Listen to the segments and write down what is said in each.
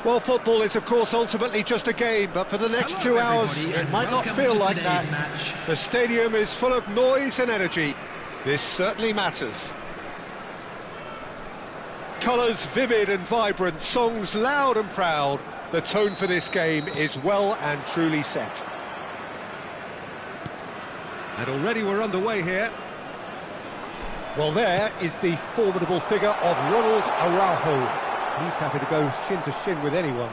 Well, football is, of course, ultimately just a game, but for the next 2 hours, it might not feel like that. The stadium is full of noise and energy. This certainly matters. Colours vivid and vibrant, songs loud and proud. The tone for this game is well and truly set. And already we're underway here. Well, there is the formidable figure of Ronald Araujo. He's happy to go shin to shin with anyone.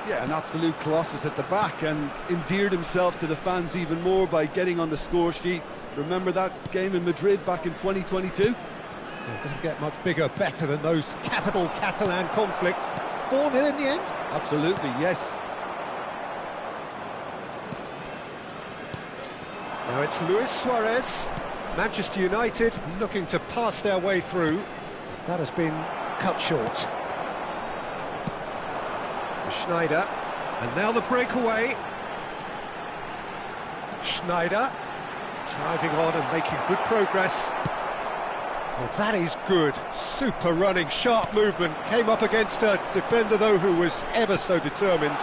Yeah, an absolute colossus at the back, and endeared himself to the fans even more by getting on the score sheet. Remember that game in Madrid back in 2022? It doesn't get much bigger, better than those capital Catalan conflicts. 4-0 in the end? Absolutely, yes. Now it's Luis Suarez. Manchester United looking to pass their way through. That has been cut short. Schneider, and now the breakaway. Schneider driving on and making good progress. Well, that is good. Super running, sharp movement. Came up against a defender, though, who was ever so determined.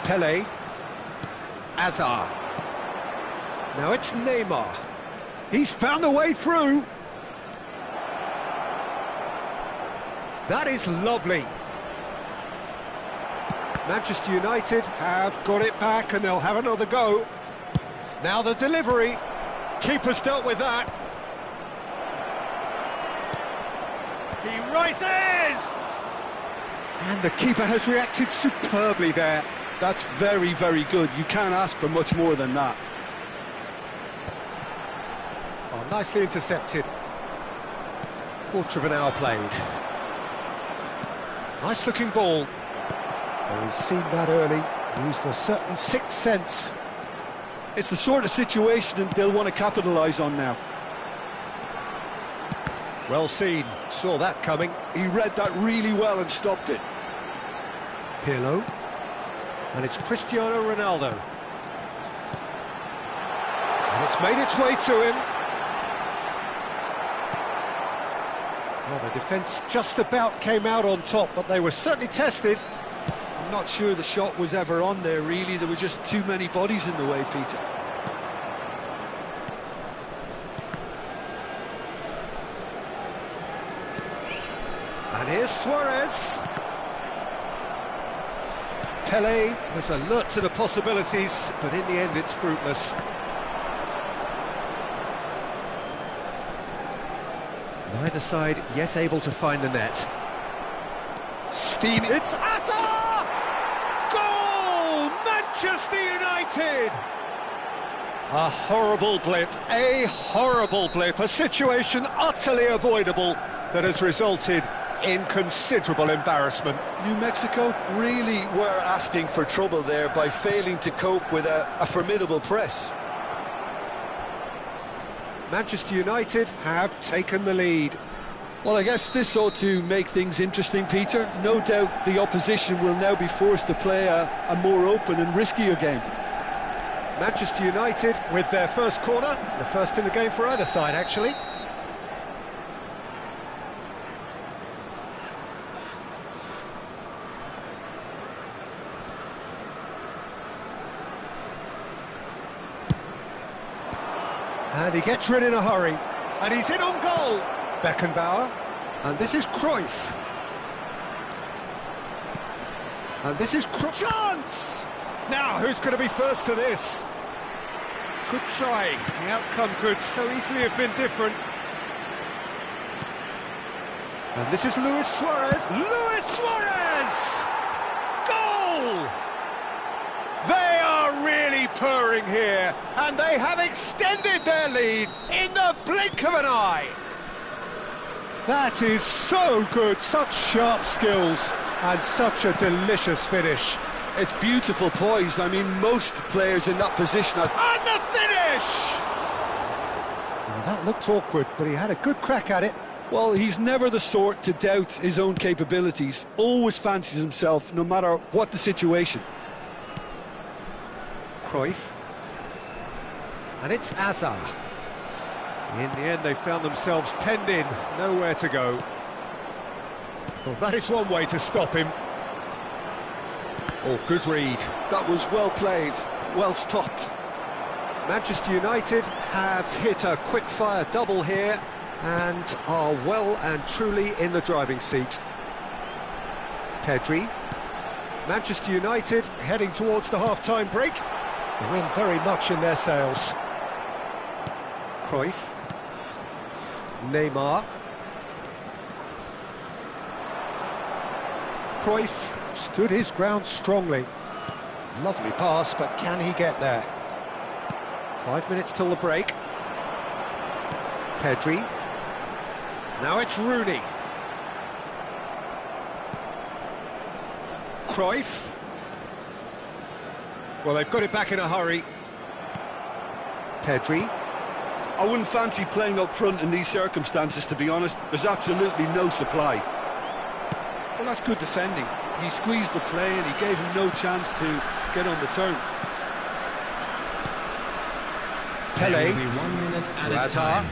Pele. Azar. Now it's Neymar. He's found a way through. That is lovely. Manchester United have got it back and they'll have another go. Now the delivery. Keeper's dealt with that. He rises! And the keeper has reacted superbly there. That's very, very good. You can't ask for much more than that. Oh, nicely intercepted. Quarter of an hour played. Nice looking ball. Well, he's seen that early, used a certain sixth sense. It's the sort of situation that they'll want to capitalise on now. Well seen, saw that coming. He read that really well and stopped it. Pirlo. And it's Cristiano Ronaldo. And it's made its way to him. Well, the defence just about came out on top, but they were certainly tested. I'm not sure the shot was ever on there, really. There were just too many bodies in the way, Peter. And here's Suarez. Pele was alert to the possibilities, but in the end it's fruitless. Neither side yet able to find the net. Steam. It's Azar! Goal! Manchester United! A horrible blip, a situation utterly avoidable that has resulted in considerable embarrassment. New Mexico really were asking for trouble there by failing to cope with a formidable press. Manchester United have taken the lead. Well, I guess this ought to make things interesting, Peter. No doubt the opposition will now be forced to play a more open and riskier game. Manchester United with their first corner, the first in the game for either side, actually. And he gets rid in a hurry. And he's in on goal. Beckenbauer. And this is Cruyff. And this is Cruyff. Chance! Now, who's going to be first to this? Good try. The outcome could so easily have been different. And this is Luis Suarez. Luis Suarez! Goal! They are really purring here, and they have extended their lead in the blink of an eye. That is so good, such sharp skills, and such a delicious finish. It's beautiful poise. I mean, most players in that position are... And the finish! Well, that looked awkward, but he had a good crack at it. Well, he's never the sort to doubt his own capabilities. Always fancies himself, no matter what the situation. Cruyff. And it's Azar. In the end, they found themselves penned in, nowhere to go. Well, that is one way to stop him. Oh, good read. That was well played, well stopped. Manchester United have hit a quick-fire double here and are well and truly in the driving seat. Pedri. Manchester United heading towards the half-time break. The wind very much in their sails. Cruyff. Neymar. Cruyff stood his ground strongly. Lovely pass, but can he get there? 5 minutes till the break. Pedri. Now it's Rooney. Cruyff. Well, they've got it back in a hurry. Pedri. I wouldn't fancy playing up front in these circumstances, to be honest. There's absolutely no supply. Well, that's good defending. He squeezed the play and he gave him no chance to get on the turn. Pele. 1 minute To at a Hazard. time.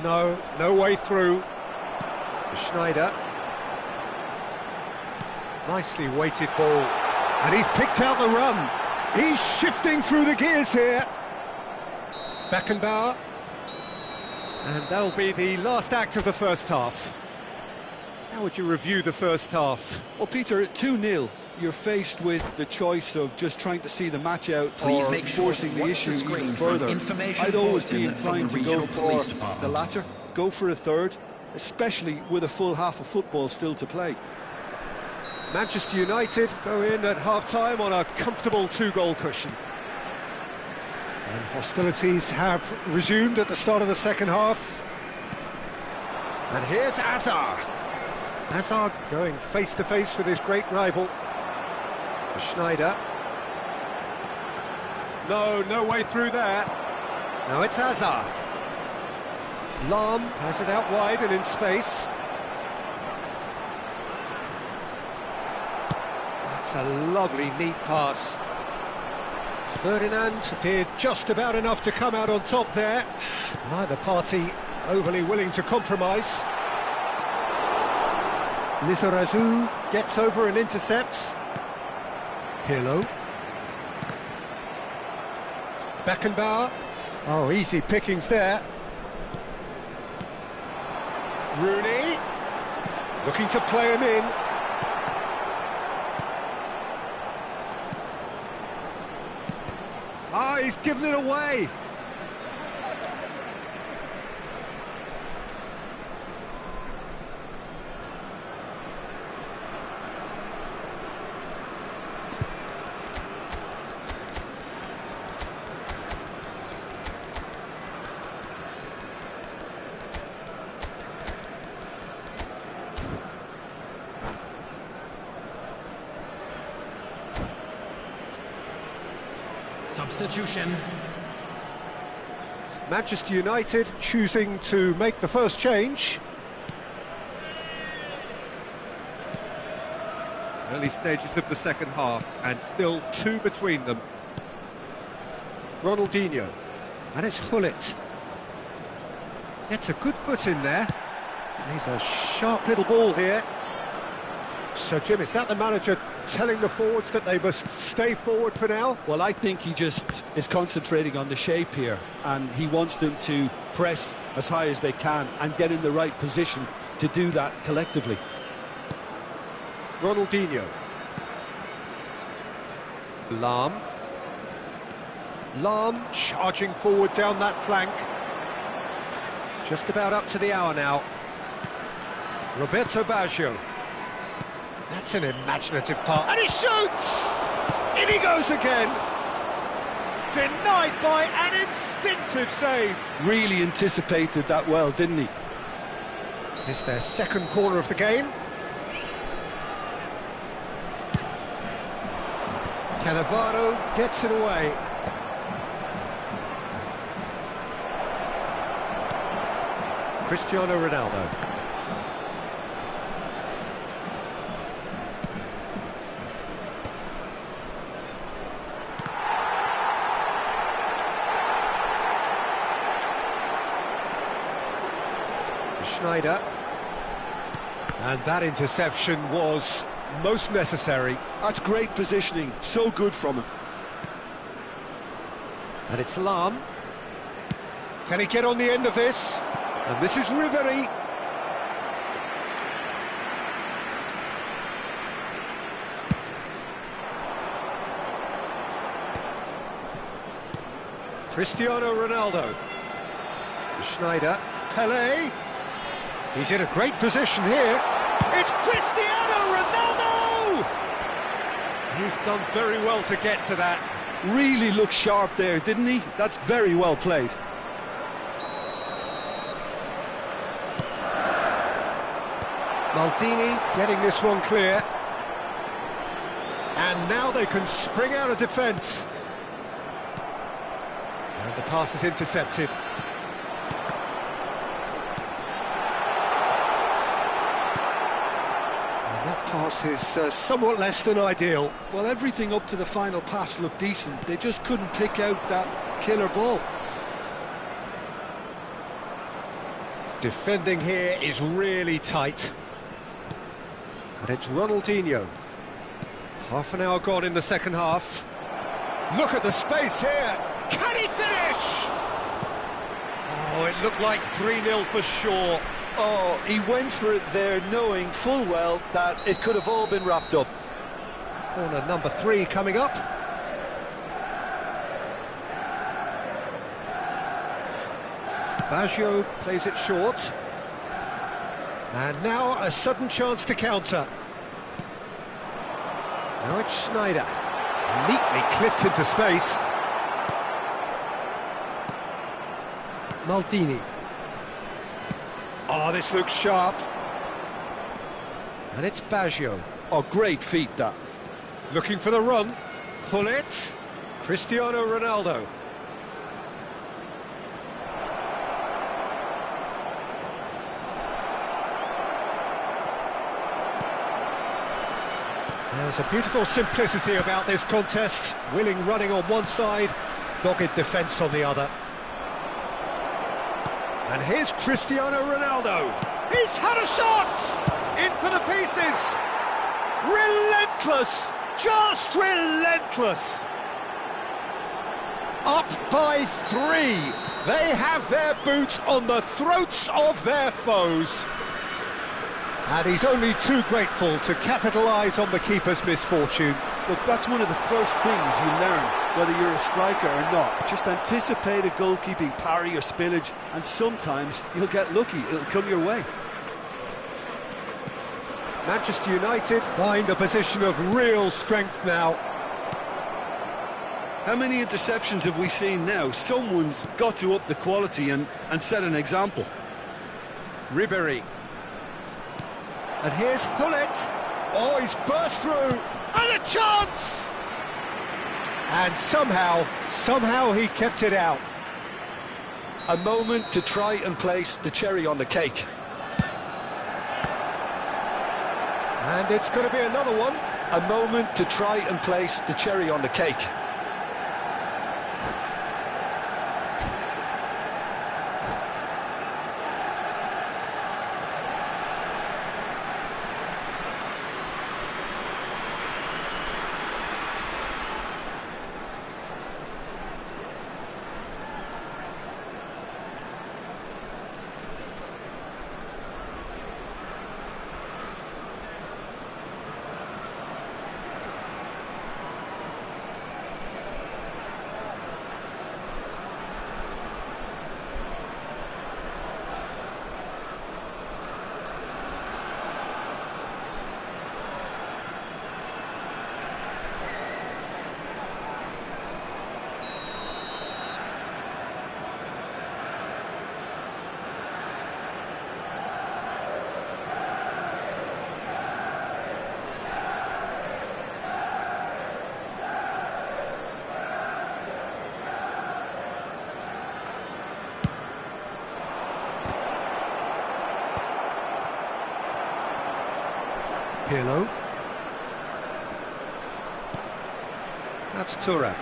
No way through. Schneider. Nicely weighted ball. And he's picked out the run. He's shifting through the gears here. Beckenbauer. And that'll be the last act of the first half. How would you review the first half? Well, Peter, at 2-0, you're faced with the choice of just trying to see the match out Please or make sure forcing to the watch issue the screen even for further. information I'd always be bulletin from inclined the to go regional for police department. the latter, go for a third, especially with a full half of football still to play. Manchester United go in at half-time on a comfortable two-goal cushion. And hostilities have resumed at the start of the second half. And here's Hazard. Hazard going face-to-face with his great rival. Schneider. No way through there. Now it's Hazard. Lahm has it out wide and in space. That's a lovely, neat pass. Ferdinand did just about enough to come out on top there. Neither party overly willing to compromise. Lizarazu gets over and intercepts. Pirlo. Beckenbauer. Oh, easy pickings there. Rooney. Looking to play him in. Ah, he's given it away. Substitution. Manchester United choosing to make the first change. Early stages of the second half and still two between them. Ronaldinho. And it's Hullet. Gets a good foot in there. He's a sharp little ball here. So, Jim, is that the manager telling the forwards that they must stay forward for now? Well, I think he just is concentrating on the shape here, and he wants them to press as high as they can and get in the right position to do that collectively. Ronaldinho. Lahm. Lahm charging forward down that flank. Just about up to the hour now. Roberto Baggio. That's an imaginative pass. And he shoots! In he goes again. Denied by an instinctive save. Really anticipated that well, didn't he? It's their second corner of the game. Cannavaro gets it away. Cristiano Ronaldo. Schneider. And that interception was most necessary. That's great positioning, so good from him. And it's Lam. Can he get on the end of this? And this is Ribery. Cristiano Ronaldo. Schneider. Pelé. He's in a great position here. It's Cristiano Ronaldo! He's done very well to get to that. Really looked sharp there, didn't he? That's very well played. Maldini getting this one clear. And now they can spring out of defence. And the pass is intercepted. And that pass is somewhat less than ideal. Well, everything up to the final pass looked decent. They just couldn't pick out that killer ball. Defending here is really tight. And it's Ronaldinho. Half an hour gone in the second half. Look at the space here. Can he finish? Oh, it looked like 3-0 for sure. Oh, he went for it there, knowing full well that it could have all been wrapped up. Corner number 3 coming up. Baggio plays it short. And now a sudden chance to counter. Now it's Schneider. Neatly clipped into space. Maldini. Oh, this looks sharp. And it's Baggio. Oh, great feat, that. Looking for the run. Gullit. Cristiano Ronaldo. There's a beautiful simplicity about this contest. Willing running on one side, dogged defence on the other. And here's Cristiano Ronaldo. He's had a shot! In for the pieces! Relentless! Just relentless! Up by 3. They have their boots on the throats of their foes. And he's only too grateful to capitalise on the keeper's misfortune. Look, that's one of the first things you learn, whether you're a striker or not. Just anticipate a goalkeeping parry or spillage, and sometimes you'll get lucky, it'll come your way. Manchester United find a position of real strength now. How many interceptions have we seen now? Someone's got to up the quality and set an example. Ribery. And here's Gullit. Oh, he's burst through. And a chance! And somehow he kept it out. A moment to try and place the cherry on the cake. And it's going to be another one. A moment to try and place the cherry on the cake. Pirlo. That's Thuram.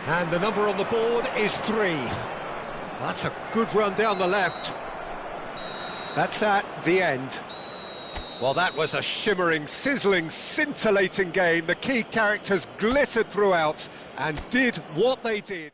And the number on the board is 3. That's a good run down the left. That's the end. Well, that was a shimmering, sizzling, scintillating game. The key characters glittered throughout and did what they did.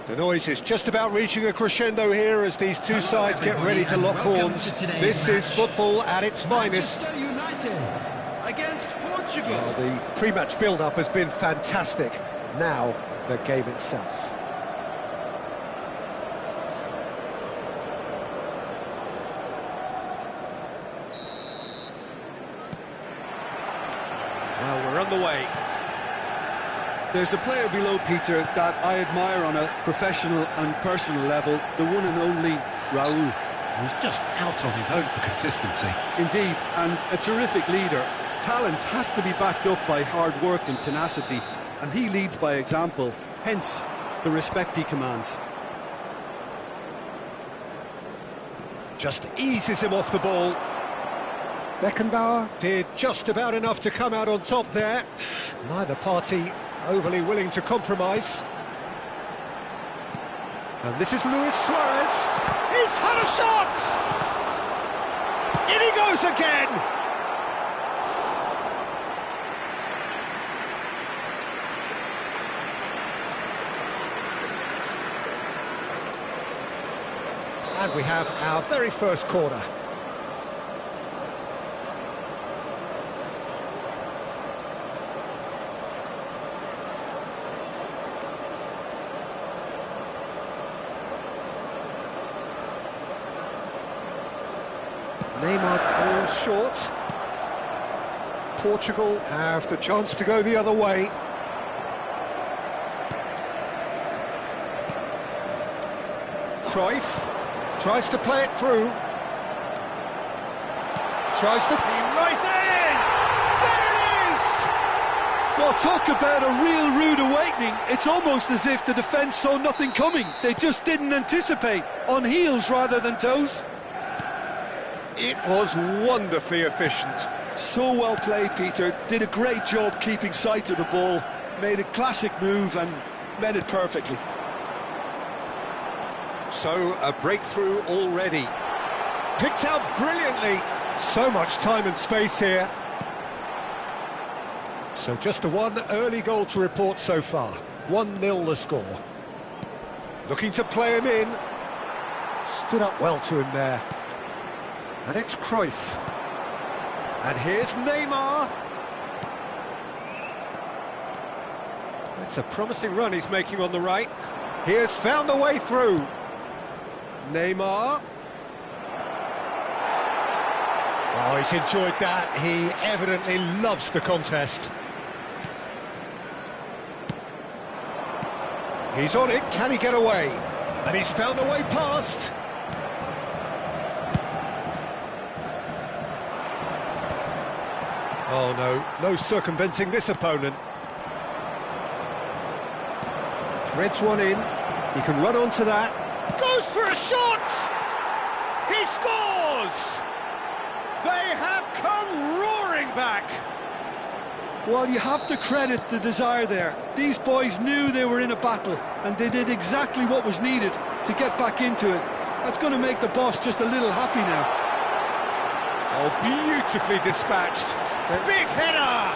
The noise is just about reaching a crescendo here as these two sides get ready to lock horns. This is football at its finest. Manchester United against Portugal. Well, the pre-match build-up has been fantastic. Now, the game itself. Well, we're on the way. There's a player below, Peter, that I admire on a professional and personal level, the one and only Raúl. He's just out on his own for consistency. Indeed, and a terrific leader. Talent has to be backed up by hard work and tenacity, and he leads by example, hence the respect he commands. Just eases him off the ball. Beckenbauer did just about enough to come out on top there. Neither party overly willing to compromise. And this is Luis Suarez. He's had a shot! In he goes again! And we have our very first corner. Neymar goes short. Portugal have the chance to go the other way. Cruyff tries to play it through. Tries to... He rises! Well, talk about a real rude awakening. It's almost as if the defence saw nothing coming. They just didn't anticipate, on heels rather than toes. It was wonderfully efficient. So well played, Peter. Did a great job keeping sight of the ball. Made a classic move and met it perfectly. So, a breakthrough already. Picked out brilliantly. So much time and space here. So just the one early goal to report so far. 1-0 the score. Looking to play him in. Stood up well to him there. And it's Cruyff. And here's Neymar. That's a promising run he's making on the right. He has found a way through. Neymar. Oh, he's enjoyed that. He evidently loves the contest. He's on it. Can he get away? And he's found a way past. Oh, no circumventing this opponent. Threads one in. He can run onto that. Goes for a shot! He scores! They have come roaring back. Well, you have to credit the desire there. These boys knew they were in a battle, and they did exactly what was needed to get back into it. That's going to make the boss just a little happy now. Oh, beautifully dispatched. Big header!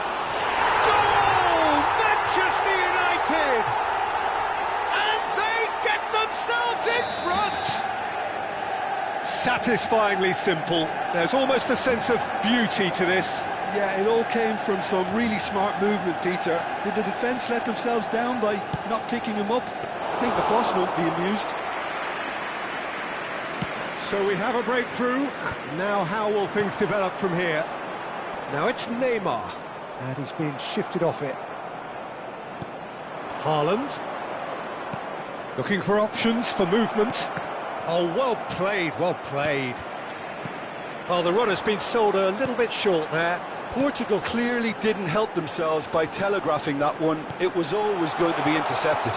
Goal! Manchester United! And they get themselves in front! Satisfyingly simple. There's almost a sense of beauty to this. Yeah, it all came from some really smart movement, Peter. Did the defence let themselves down by not picking him up? I think the boss won't be amused. So we have a breakthrough. Now how will things develop from here? Now it's Neymar, and he's being shifted off it. Haaland. Looking for options for movement. Oh, well played, well played. Well, the run has been sold a little bit short there. Portugal clearly didn't help themselves by telegraphing that one. It was always going to be intercepted.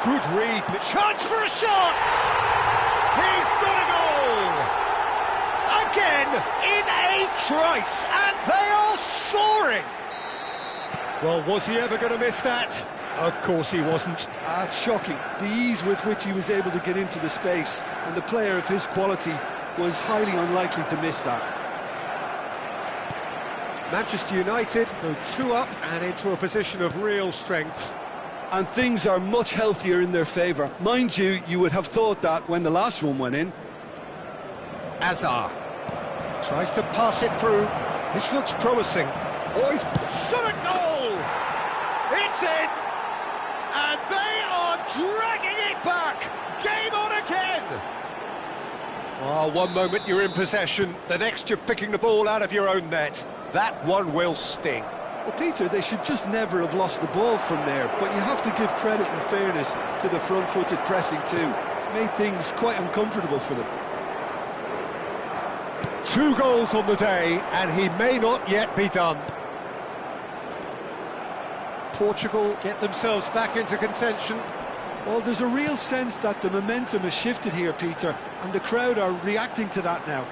Good read. Chance for a shot! He's got a goal! Again, in a trice, and they are soaring! Well, was he ever going to miss that? Of course he wasn't. It's shocking. The ease with which he was able to get into the space, and the player of his quality was highly unlikely to miss that. Manchester United go 2 up and into a position of real strength. And things are much healthier in their favour. Mind you, you would have thought that when the last one went in. Azar tries to pass it through. This looks promising. Oh, he's shot a goal! It's in! And they are dragging it back! Game on again! Oh, one moment you're in possession, the next you're picking the ball out of your own net. That one will sting. Well, Peter, they should just never have lost the ball from there, but you have to give credit and fairness to the front-footed pressing too. Made things quite uncomfortable for them. 2 goals on the day, and he may not yet be done. Portugal get themselves back into contention. Well, there's a real sense that the momentum has shifted here, Peter, and the crowd are reacting to that now.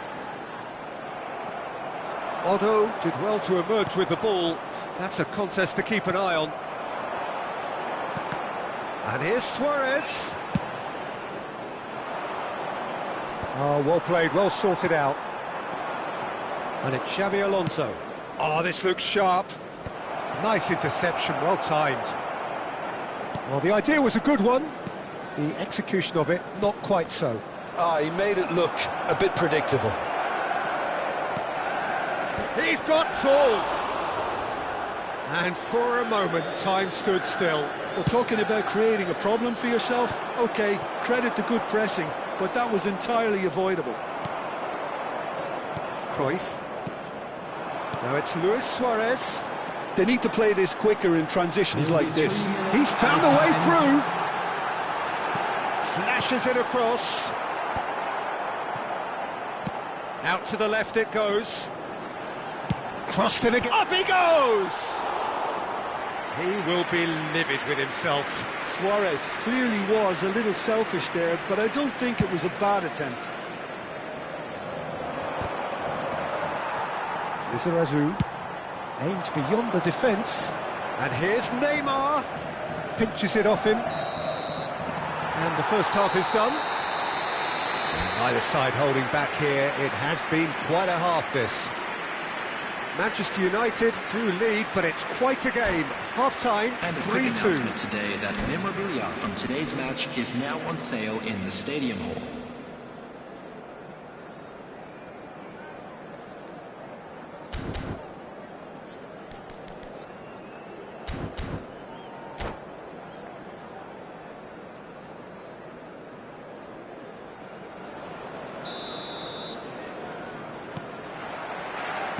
Otto did well to emerge with the ball. That's a contest to keep an eye on. And here's Suarez. Oh, well played, well sorted out. And it's Xabi Alonso. Oh, this looks sharp. Nice interception, well timed. Well, the idea was a good one. The execution of it, not quite so. He made it look a bit predictable. He's got full. And for a moment, time stood still. Well, talking about creating a problem for yourself, OK, credit the good pressing, but that was entirely avoidable. Cruyff. Now it's Luis Suarez. They need to play this quicker in transitions like this. He's found a way through. Flashes it across. Out to the left it goes. Crossed in again. Up he goes! He will be livid with himself. Suarez clearly was a little selfish there, but I don't think it was a bad attempt. Lizarazu aimed beyond the defence. And here's Neymar. Pinches it off him. And the first half is done. Neither side holding back here. It has been quite a half, this. Manchester United do lead, but it's quite a game. Half-time, 3-2. And a quick announcement today that memorabilia from today's match is now on sale in the Stadium Hall.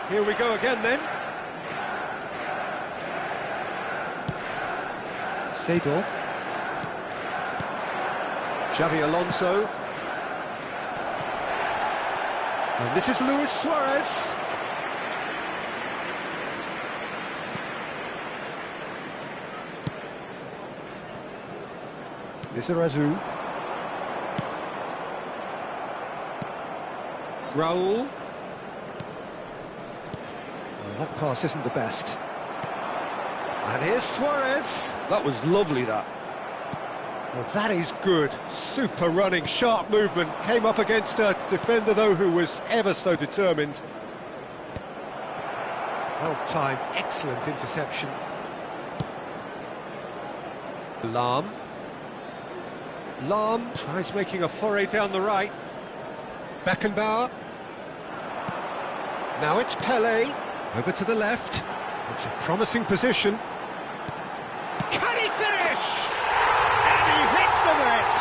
Here we go again then. Seedorf. Xavi Alonso. And this is Luis Suarez. Lizarazu. Raul. That pass isn't the best. And here's Suarez. That was lovely, that. Well, that is good. Super running, sharp movement. Came up against a defender, though, who was ever so determined. Well timed, excellent interception. Lahm tries making a foray down the right. Beckenbauer. Now it's Pele. Over to the left. It's a promising position. Can he finish? And he hits the net.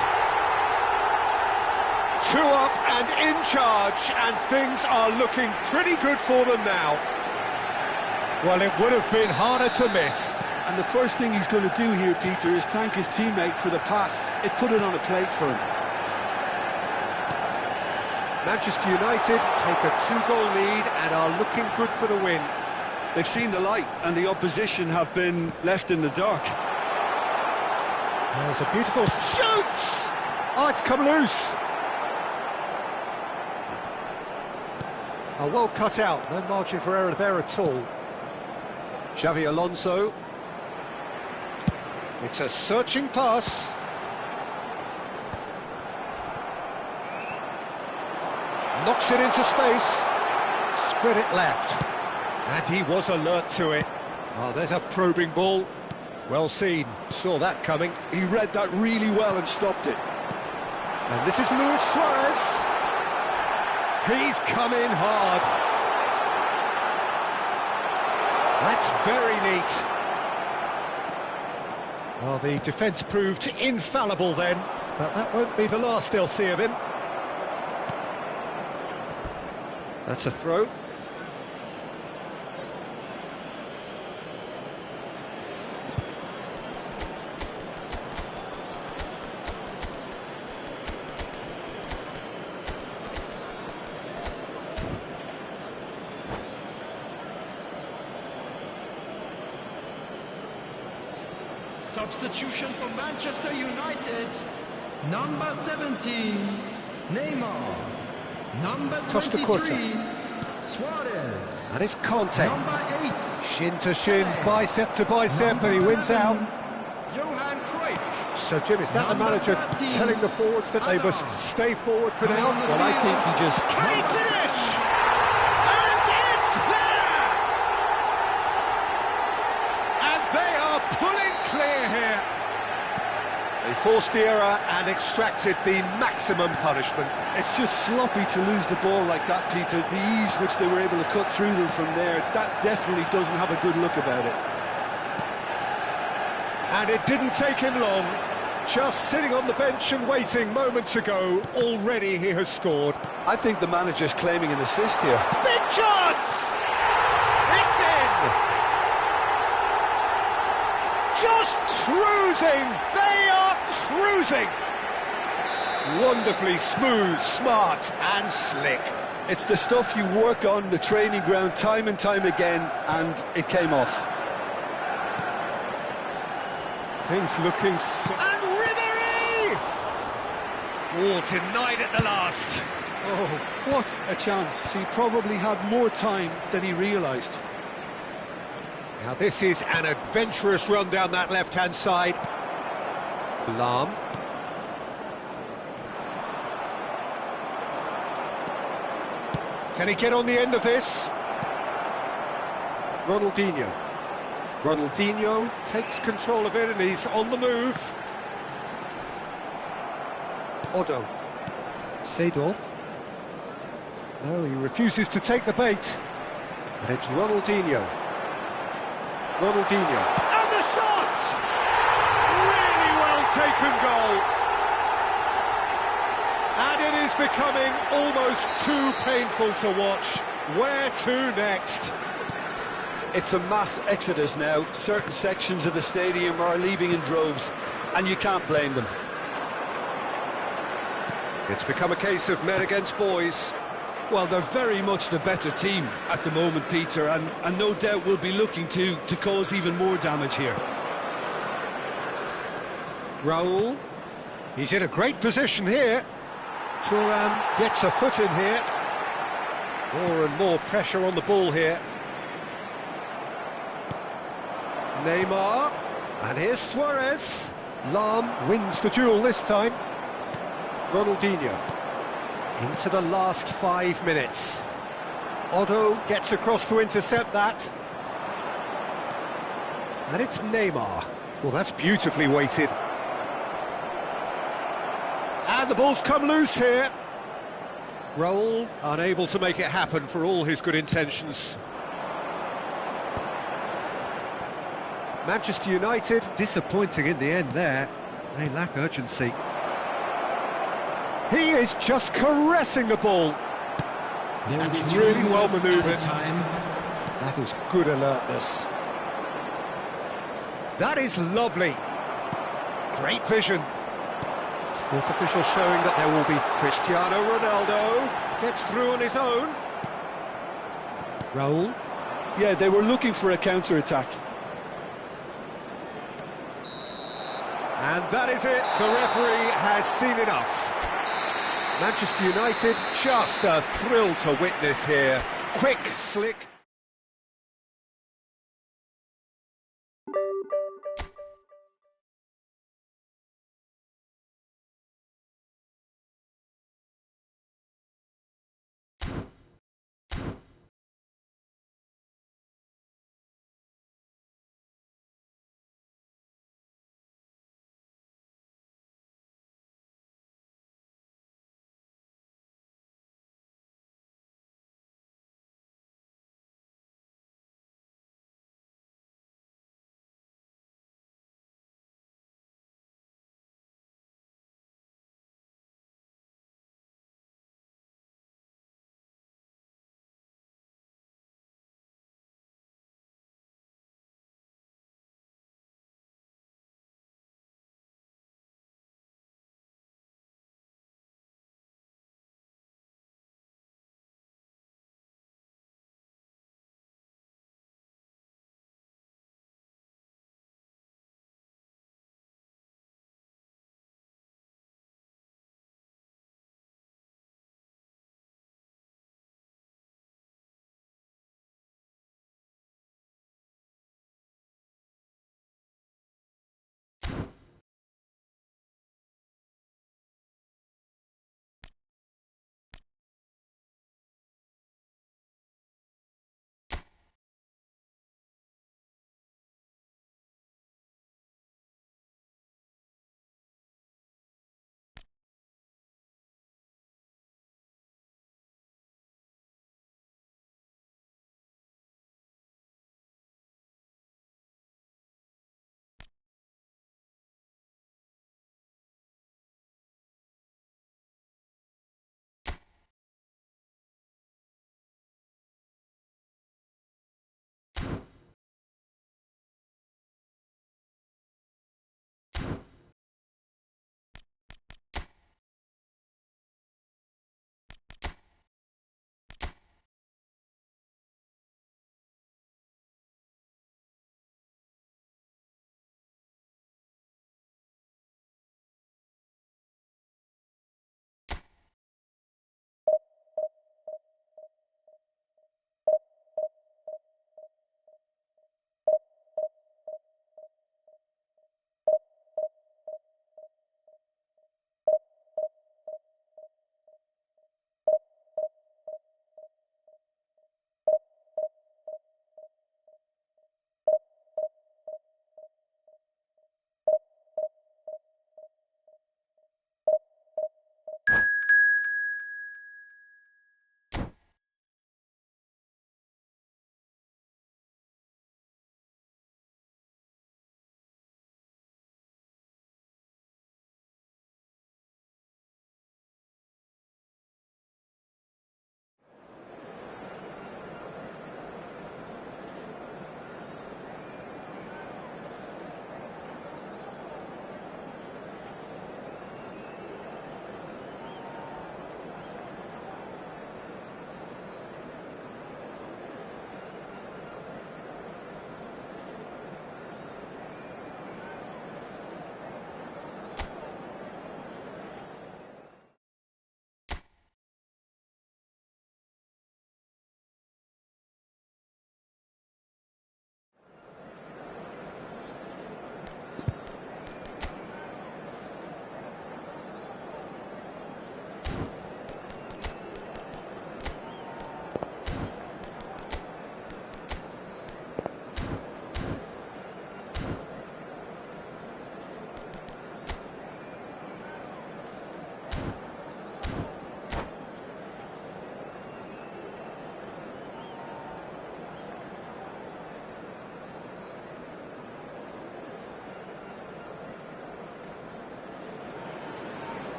2 up and in charge, and things are looking pretty good for them now. Well, it would have been harder to miss. And the first thing he's going to do here, Peter, is thank his teammate for the pass. It put it on a plate for him. Manchester United take a 2-goal lead and are looking good for the win. They've seen the light, and the opposition have been left in the dark. There's a beautiful shoot! Oh, it's come loose. Oh, well cut out. No margin for error there at all. Xavi Alonso. It's a searching pass. Knocks it into space. Spread it left. And he was alert to it. Oh, there's a probing ball. Well seen. Saw that coming. He read that really well and stopped it. And this is Luis Suarez. He's come in hard. That's very neat. Well, the defence proved infallible then, but that won't be the last they'll see of him. That's a throw. Substitution for Manchester United. Number 17, Neymar. Number 23, Suarez. And it's Conte. Number 8, Shin to shin, bicep to bicep, and he wins out. Johan Cruyff. So, Jim, is that the manager telling the forwards that they must stay forward for now? Well, I think he just... Can he finish? And it's there! And they are pulling clear here. They forced the error and extracted the maximum punishment. It's just sloppy to lose the ball like that, Peter. The ease which they were able to cut through them from there, that definitely doesn't have a good look about it. And it didn't take him long. Just sitting on the bench and waiting moments ago, already he has scored. I think the manager's claiming an assist here. Big chance! It's in! Just cruising! They are cruising! Wonderfully smooth, smart and slick. It's the stuff you work on the training ground time and time again, and it came off. Things looking so... And Ribery! Oh, denied at the last. Oh, what a chance. He probably had more time than he realised. Now this is an adventurous run down that left-hand side. Lahm. Can he get on the end of this? Ronaldinho. Ronaldinho takes control of it and he's on the move. Otto. Seedorf. No, he refuses to take the bait. And it's Ronaldinho. Ronaldinho. And the shot! Really well taken goal. And it is becoming almost too painful to watch. Where to next? It's a mass exodus now. Certain sections of the stadium are leaving in droves, and you can't blame them. It's become a case of men against boys. Well, they're very much the better team at the moment, Peter, and no doubt will be looking to cause even more damage here. Raul. He's in a great position here. Thuram gets a foot in here. More and more pressure on the ball here. Neymar. And here's Suarez. Lahm wins the duel this time. Ronaldinho. Into the last 5 minutes. Otto gets across to intercept that. And it's Neymar. Well, that's beautifully weighted. And the ball's come loose here. Raul unable to make it happen for all his good intentions. Manchester United disappointing in the end there. They lack urgency. He is just caressing the ball. That's really well manoeuvred. That is good alertness. That is lovely. Great vision. Fourth official showing that there will be Cristiano Ronaldo. Gets through on his own. Raul. Yeah, they were looking for a counter-attack. And that is it. The referee has seen enough. Manchester United, just a thrill to witness here. Quick, slick.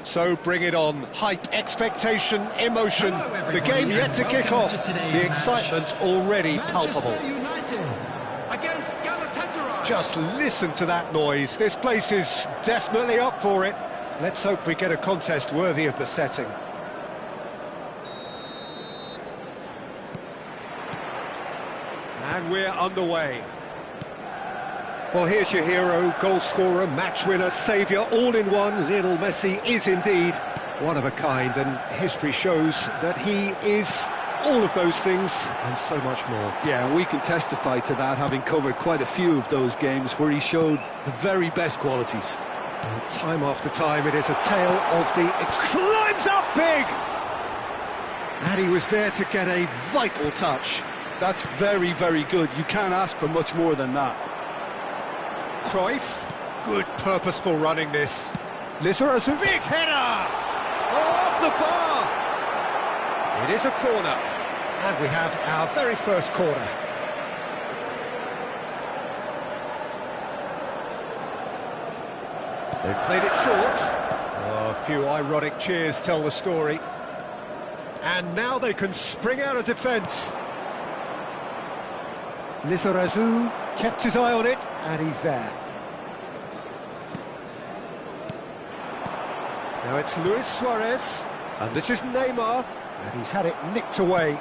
So bring it on. Hype, expectation, emotion. Hello, The everybody, game yet to and kick welcome off. to today's The match. excitement already palpable. Manchester United against Galatasaray. Just listen to that noise. This place is definitely up for it. Let's hope we get a contest worthy of the setting. And we're underway. Well, here's your hero, goal scorer, match winner, saviour, all in one. Lionel Messi is indeed one of a kind, and history shows that he is all of those things and so much more. Yeah, and we can testify to that, having covered quite a few of those games where he showed the very best qualities. And time after time, it is a tale of the... Climbs up big! And he was there to get a vital touch. That's very, very good. You can't ask for much more than that. Cruyff, good purposeful running this. Lizarazu, big header! Oh, off the bar! It is a corner, and we have our very first corner. They've played it short. Oh, a few ironic cheers tell the story. And now they can spring out of defence. Lizarazu kept his eye on it, and he's there. Now it's Luis Suarez, and this is Neymar, and he's had it nicked away.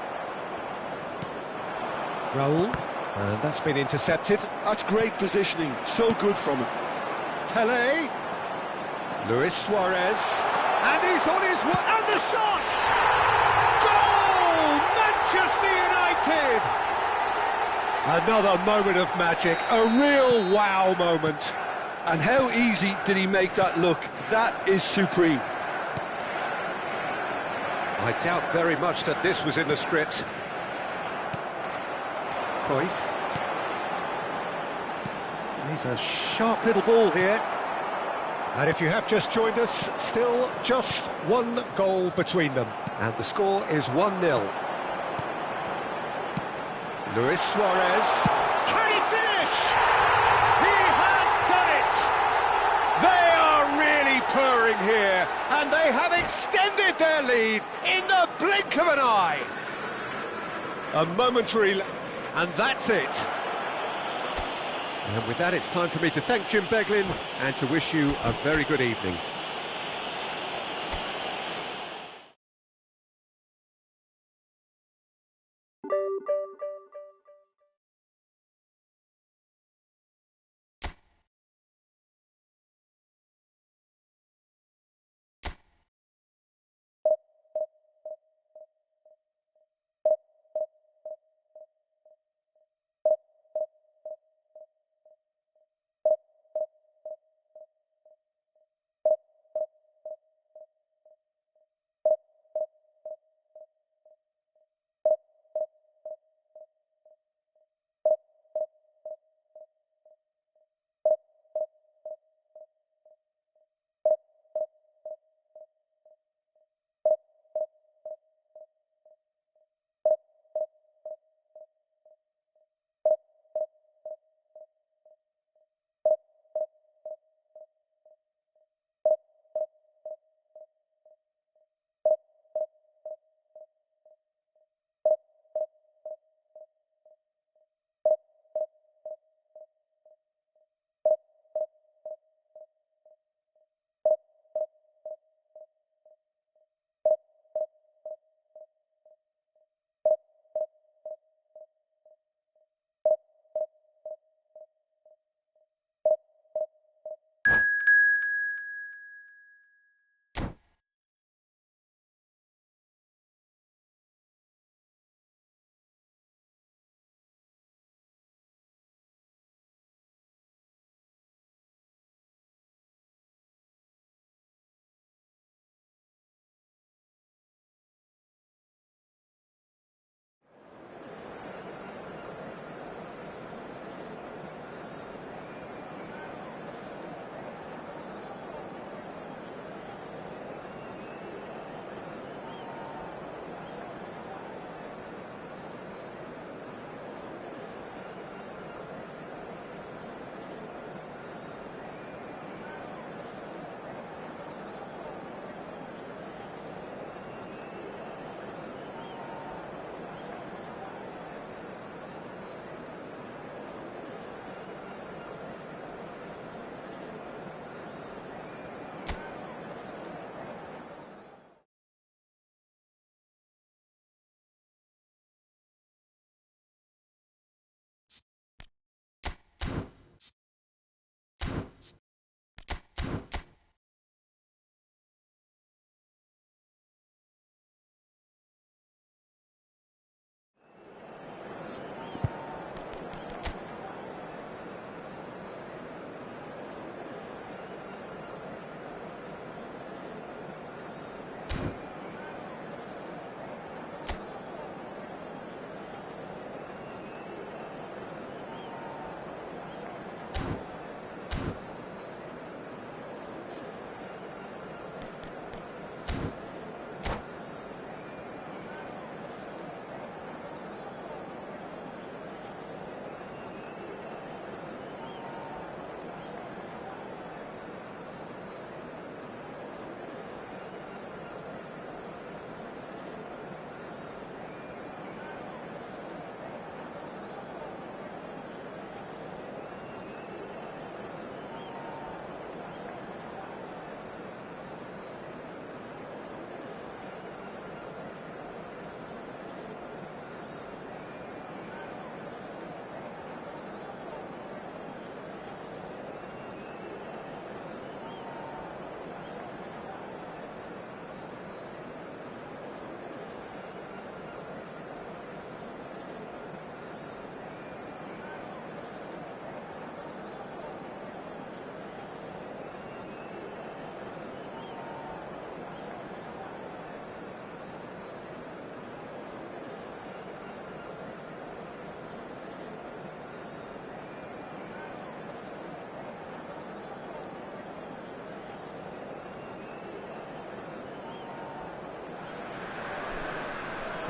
Raul, and that's been intercepted. That's great positioning, so good from him. Pelé, Luis Suarez, and he's on his way, and the shot! Goal! Manchester United! Another moment of magic, a real wow moment. And how easy did he make that look? That is supreme. I doubt very much that this was in the script. Cruyff. He's a sharp little ball here. And if you have just joined us, still just one goal between them. And the score is 1-0. Luis Suarez. Can he finish? He has done it! They are really purring here, and they have extended their lead in the blink of an eye. A momentary... and that's it. And with that, it's time for me to thank Jim Beglin and to wish you a very good evening.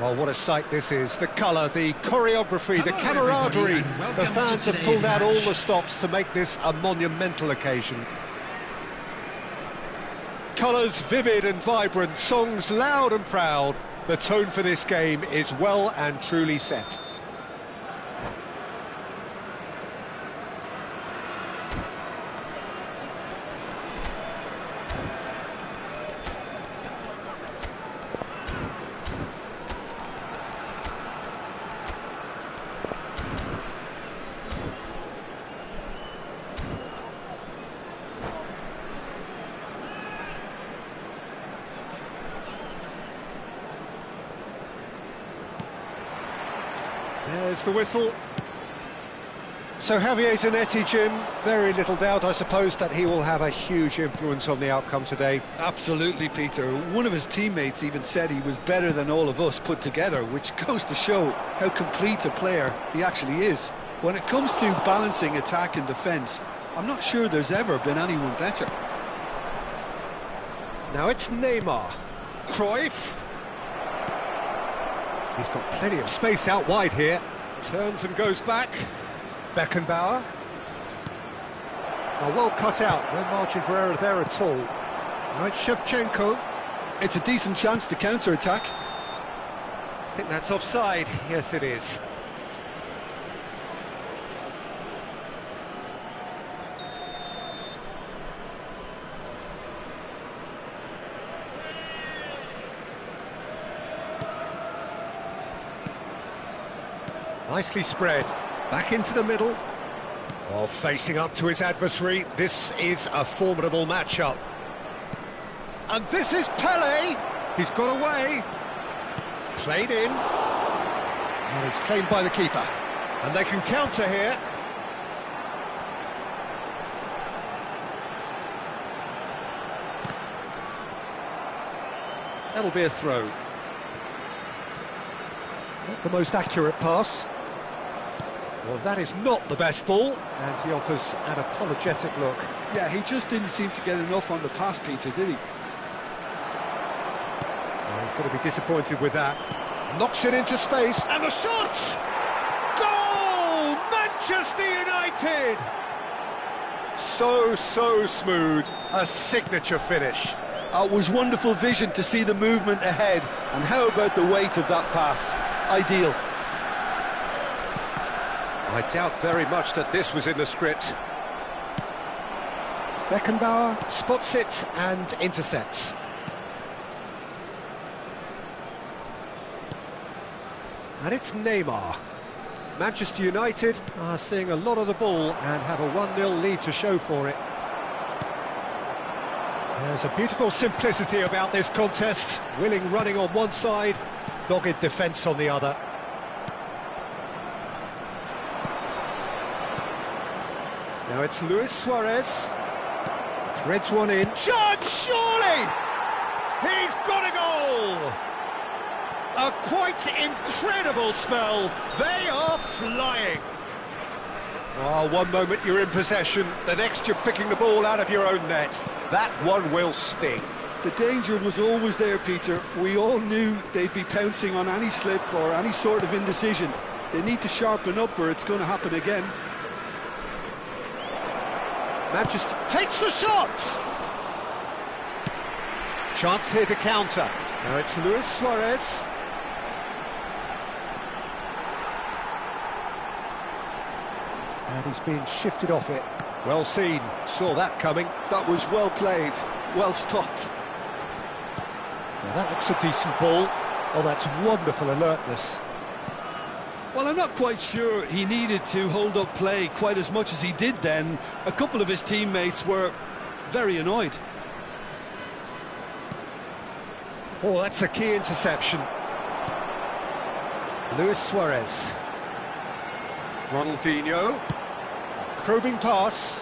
Well, what a sight this is. The colour, the choreography, the Hello, everybody, camaraderie. and welcome The fans to have pulled today's out all match. the stops to make this a monumental occasion. Colours vivid and vibrant, songs loud and proud. The tone for this game is well and truly set. There's the whistle. So Javier Zanetti, Jim, very little doubt, I suppose, that he will have a huge influence on the outcome today. Absolutely, Peter. One of his teammates even said he was better than all of us put together, which goes to show how complete a player he actually is. When it comes to balancing attack and defence, I'm not sure there's ever been anyone better. Now it's Neymar. Cruyff. He's got plenty of space out wide here. Turns and goes back. Beckenbauer. Oh, well cut out. No margin for error there at all. Now it's Shevchenko. It's a decent chance to counter-attack. I think that's offside. Yes, it is. Nicely spread. Back into the middle. Oh, facing up to his adversary. This is a formidable matchup. And this is Pele. He's got away. Played in. And it's claimed by the keeper. And they can counter here. That'll be a throw. Not the most accurate pass. Well, that is not the best ball, and he offers an apologetic look. Yeah, he just didn't seem to get enough on the pass, Peter, did he? Well, he's going to be disappointed with that. Knocks it into space, and the shot! Goal! Manchester United! So smooth. A signature finish. It was wonderful vision to see the movement ahead, and how about the weight of that pass? Ideal. I doubt very much that this was in the script. Beckenbauer spots it and intercepts. And it's Neymar. Manchester United are seeing a lot of the ball and have a 1-0 lead to show for it. There's a beautiful simplicity about this contest. Willing running on one side, dogged defence on the other. Now it's Luis Suarez. Threads one in. Shot, surely! He's got a goal! A quite incredible spell. They are flying. Oh, one moment you're in possession, the next you're picking the ball out of your own net. That one will sting. The danger was always there, Peter. We all knew they'd be pouncing on any slip or any sort of indecision. They need to sharpen up or it's going to happen again. Manchester takes the shot! Chance here to counter. Now it's Luis Suarez. And he's being shifted off it. Well seen, saw that coming. That was well played, well stopped. Now that looks a decent ball. Oh, that's wonderful alertness. Well, I'm not quite sure he needed to hold up play quite as much as he did then. A couple of his teammates were very annoyed. Oh, that's a key interception. Luis Suarez. Ronaldinho. Probing pass.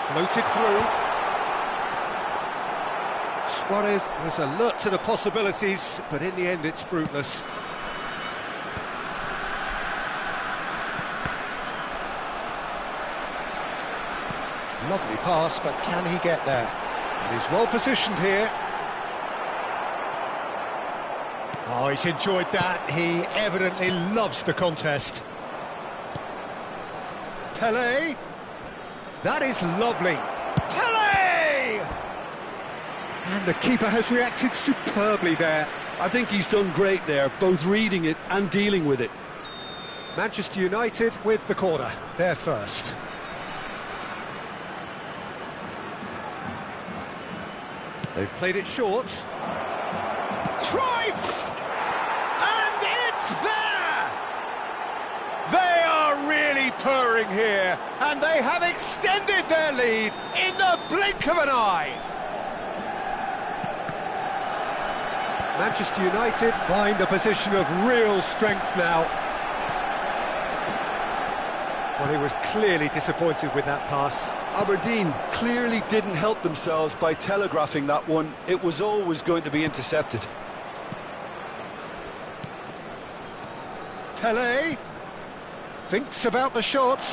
Floated through. Suarez was alert to the possibilities, but in the end it's fruitless. Lovely pass, but can he get there? And he's well positioned here. Oh, he's enjoyed that. He evidently loves the contest. Pelé. That is lovely. Pelé! And the keeper has reacted superbly there. I think he's done great there, both reading it and dealing with it. Manchester United with the corner. They're first. They've played it short. Cruyff! And it's there! They are really purring here, and they have extended their lead in the blink of an eye. Manchester United find a position of real strength now. Well, he was clearly disappointed with that pass. Aberdeen clearly didn't help themselves by telegraphing that one. It was always going to be intercepted. Pelé thinks about the shot.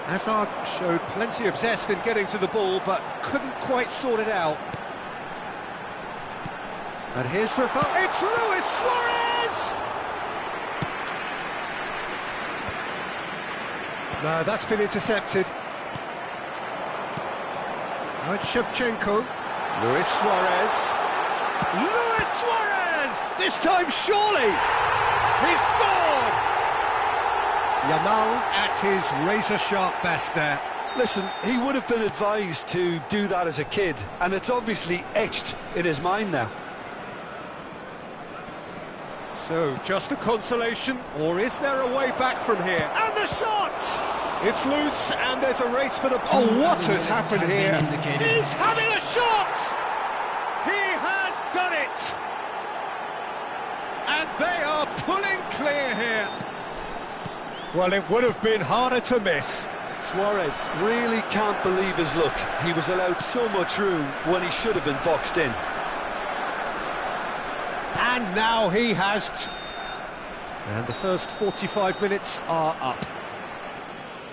Hazard showed plenty of zest in getting to the ball, but couldn't quite sort it out. And here's Rafa. It's Luis Suarez! No, that's been intercepted. Now it's Shevchenko. Luis Suarez. Luis Suarez! This time, surely! He scored! Yamal at his razor-sharp best there. Listen, he would have been advised to do that as a kid, and it's obviously etched in his mind now. So, just a consolation, or is there a way back from here? And the shot! It's loose, and there's a race for the... Oh, what has happened here? He's having a shot! He has done it! And they are pulling clear here. Well, it would have been harder to miss. Suarez really can't believe his luck. He was allowed so much room when he should have been boxed in. And now he has... And the first 45 minutes are up.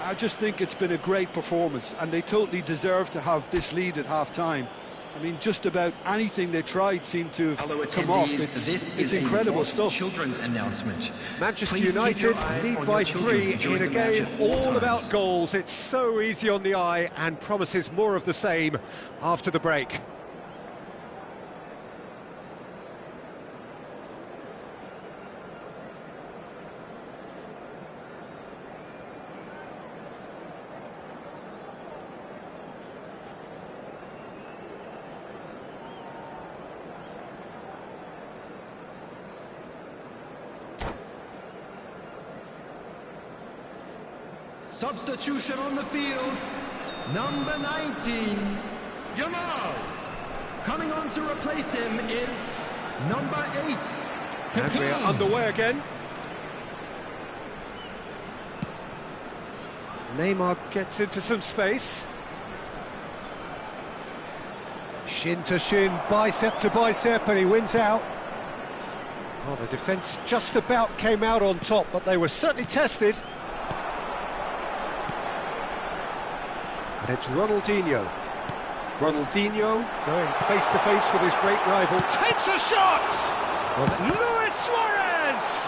I just think it's been a great performance, and they totally deserve to have this lead at half-time. I mean, just about anything they tried seemed to have come off. It's incredible stuff. Children's announcement. Manchester Please keep United your eye lead on by your children 3 during in a the match game at all all times. about goals. It's so easy on the eye and promises more of the same after the break. Substitution on the field. Number 19, Yamal. Coming on to replace him is number 8, And we are underway again. Neymar gets into some space. Shin to shin, bicep to bicep, and he wins out. Well, the defence just about came out on top, but they were certainly tested. And it's Ronaldinho. Ronaldinho going face-to-face with his great rival. Takes a shot! Well, Luis Suarez!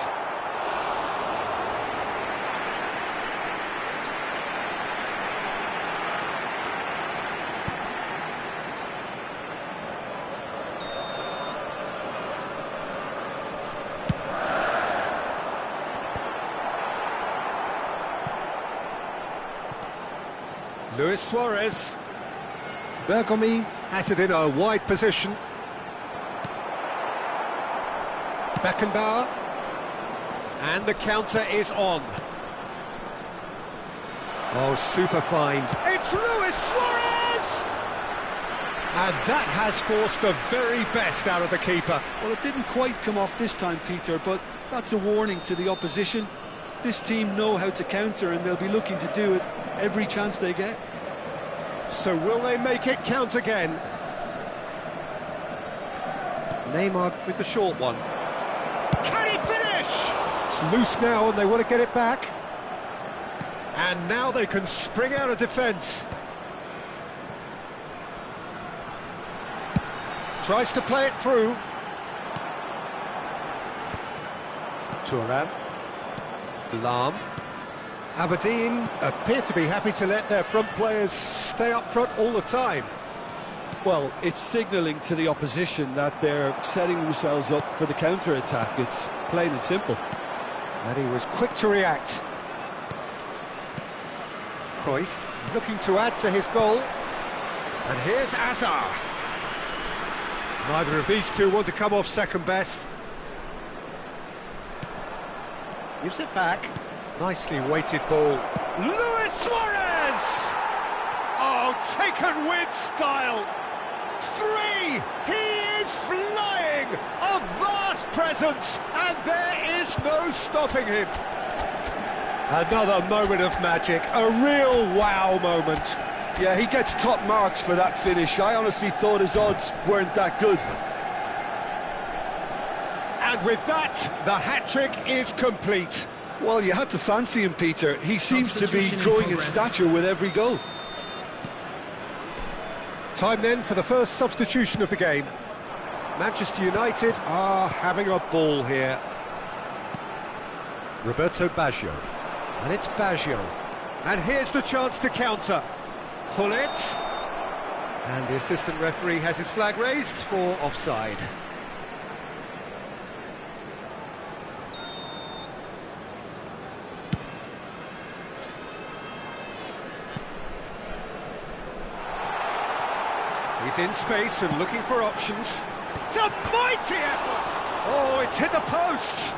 Luis Suarez. Bergomi has it in a wide position. Beckenbauer. And the counter is on. Oh, super find. It's Luis Suarez! And that has forced the very best out of the keeper. Well, it didn't quite come off this time, Peter, but that's a warning to the opposition. This team know how to counter, and they'll be looking to do it every chance they get. So will they make it count again? Neymar with the short one. Can he finish? It's loose now and they want to get it back. And now they can spring out of defence. Tries to play it through. Turan. Lam. Aberdeen appear to be happy to let their front players stay up front all the time. Well, it's signalling to the opposition that they're setting themselves up for the counter-attack. It's plain and simple. And he was quick to react. Cruyff looking to add to his goal. And here's Azar. Neither of these two want to come off second best. Gives it back. Nicely weighted ball. Luis Suarez! Oh, taken with style. 3! He is flying! A vast presence, and there is no stopping him. Another moment of magic, a real wow moment. Yeah, he gets top marks for that finish. I honestly thought his odds weren't that good. And with that, the hat-trick is complete. Well, you had to fancy him, Peter. He seems to be growing in stature with every goal. Time then for the first substitution of the game. Manchester United are having a ball here. Roberto Baggio. And it's Baggio. And here's the chance to counter. Hullet. And the assistant referee has his flag raised for offside. He's in space and looking for options. It's a mighty effort! Oh, it's hit the post!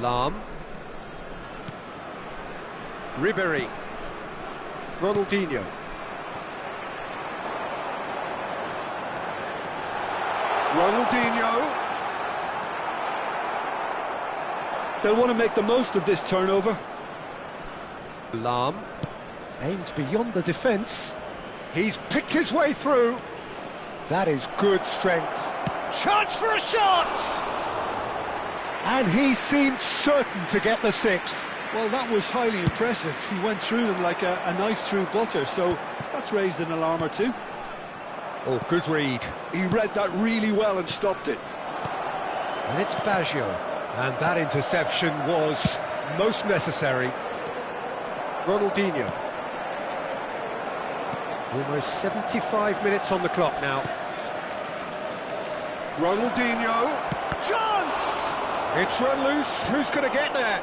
Lam. Ribéry. Ronaldinho. Ronaldinho. They'll want to make the most of this turnover. Lam aims beyond the defence. He's picked his way through. That is good strength. Chance for a shot! And he seemed certain to get the sixth. Well, that was highly impressive. He went through them like a knife through butter, so that's raised an alarm or two. Oh, good read. He read that really well and stopped it. And it's Baggio. And that interception was most necessary. Ronaldinho. Almost 75 minutes on the clock now. Ronaldinho. Chance! It's run loose. Who's going to get there?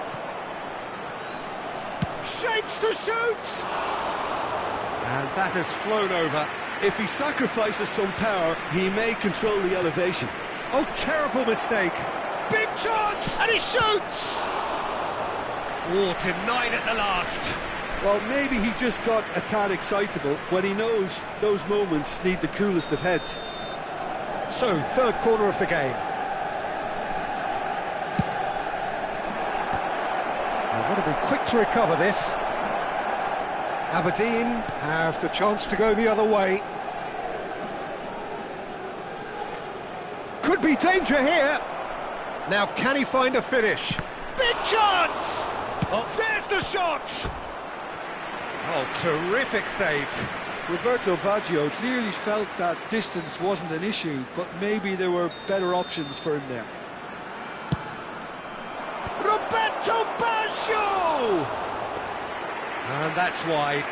Shapes to shoot! And that has flown over. If he sacrifices some power, he may control the elevation. Oh, terrible mistake. Big chance! And he shoots! Oh, denied at the last. Well, maybe he just got a tad excitable when he knows those moments need the coolest of heads. So, third corner of the game. They've got to be quick to recover this. Aberdeen have the chance to go the other way. Could be danger here. Now, can he find a finish? Big chance! Oh, there's the shot! Oh, terrific save. Roberto Baggio clearly felt that distance wasn't an issue, but maybe there were better options for him there. Roberto Baggio! And that's wide.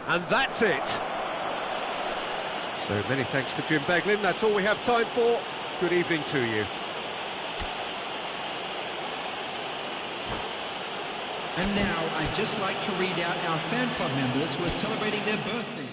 And that's it. So many thanks to Jim Beglin. That's all we have time for. Good evening to you. And now I'd just like to read out our fan club members who are celebrating their birthdays.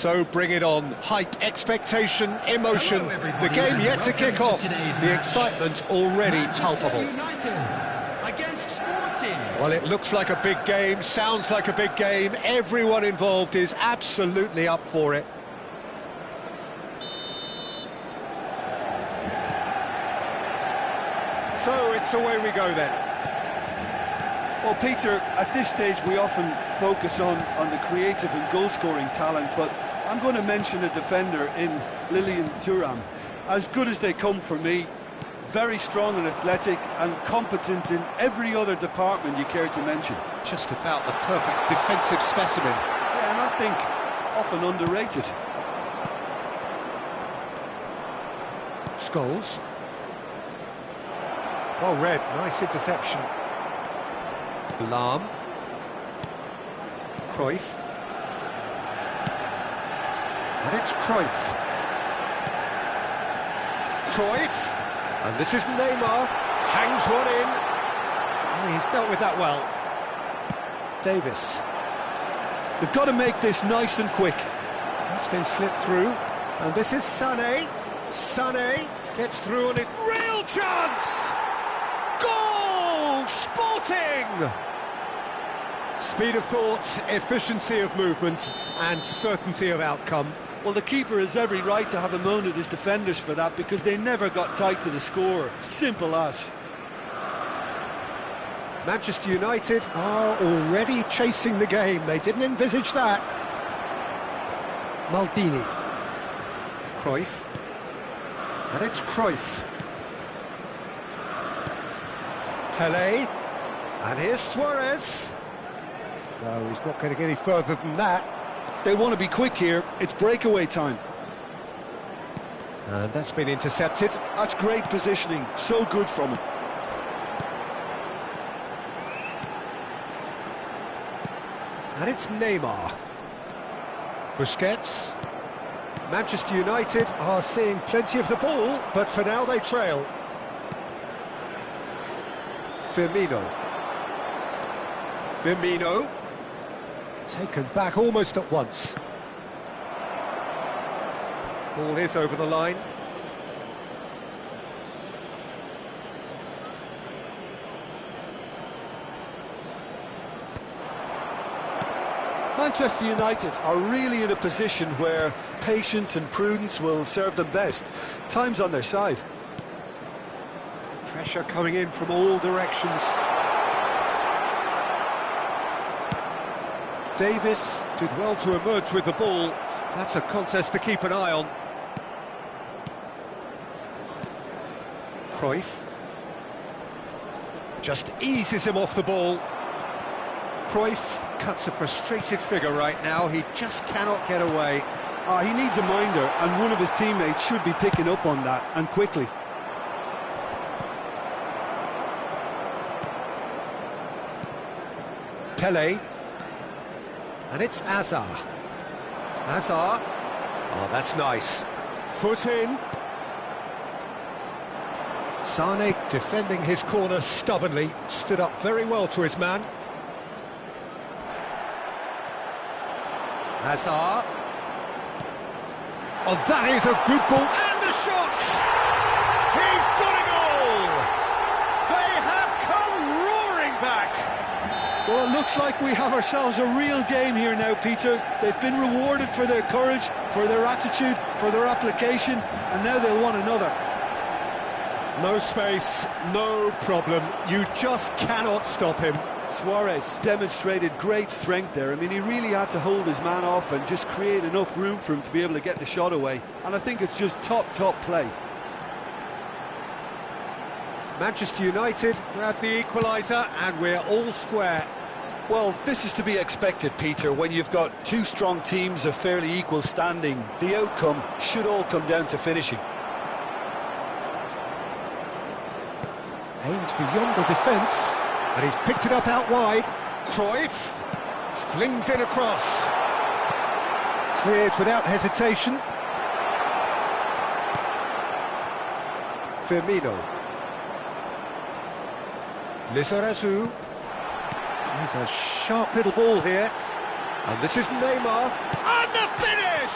So bring it on. Hype, expectation, emotion. Hello, everybody, The game and yet to welcome kick to off. today's The match. excitement already Manchester palpable. United against Sporting. Well, it looks like a big game, sounds like a big game. Everyone involved is absolutely up for it. So it's away we go then. Well, Peter, at this stage we often focus on the creative and goal-scoring talent, but I'm going to mention a defender in Lilian Thuram. As good as they come for me, very strong and athletic and competent in every other department you care to mention. Just about the perfect defensive specimen. Yeah, and I think often underrated. Scholes. Well read, nice interception. Lahm. Cruyff. And it's Cruyff. Cruyff. And this is Neymar. Hangs one in. Oh, he's dealt with that well. Davis. They've got to make this nice and quick. That's been slipped through. And this is Sané. Sané gets through on it. Real chance! Goal! Sporting! Speed of thought, efficiency of movement, and certainty of outcome. Well, the keeper has every right to have a moan at his defenders for that, because they never got tight to the score. Simple as. Manchester United are already chasing the game. They didn't envisage that. Maldini. Cruyff. And it's Cruyff. Pelé. And here's Suarez. No, he's not going to get any further than that. They want to be quick here. It's breakaway time. And that's been intercepted. That's great positioning. So good from him. And it's Neymar. Busquets. Manchester United are seeing plenty of the ball, but for now they trail. Firmino. Firmino. Taken back almost at once. Ball is over the line. Manchester United are really in a position where patience and prudence will serve them best. Time's on their side. Pressure coming in from all directions. Davis did well to emerge with the ball. That's a contest to keep an eye on. Cruyff just eases him off the ball. Cruyff cuts a frustrated figure right now. He just cannot get away. He needs a minder, and one of his teammates should be picking up on that, and quickly. Pelé. And it's Hazard. Hazard. Oh, that's nice. Foot in. Sané defending his corner stubbornly. Stood up very well to his man. Hazard. Oh, that is a good ball. And the shot! He's got a goal! They have come roaring back! Well, it looks like we have ourselves a real game here now, Peter. They've been rewarded for their courage, for their attitude, for their application, and now they'll want another. No space, no problem. You just cannot stop him. Suarez demonstrated great strength there. I mean, he really had to hold his man off and just create enough room for him to be able to get the shot away. And I think it's just top play. Manchester United grab the equaliser and we're all square. Well, this is to be expected, Peter, when you've got two strong teams of fairly equal standing. The outcome should all come down to finishing. Aimed beyond the defence, and he's picked it up out wide. Cruyff flings in across. Cleared without hesitation. Firmino. Lizarazu. There's a sharp little ball here. And this is Neymar. And the finish!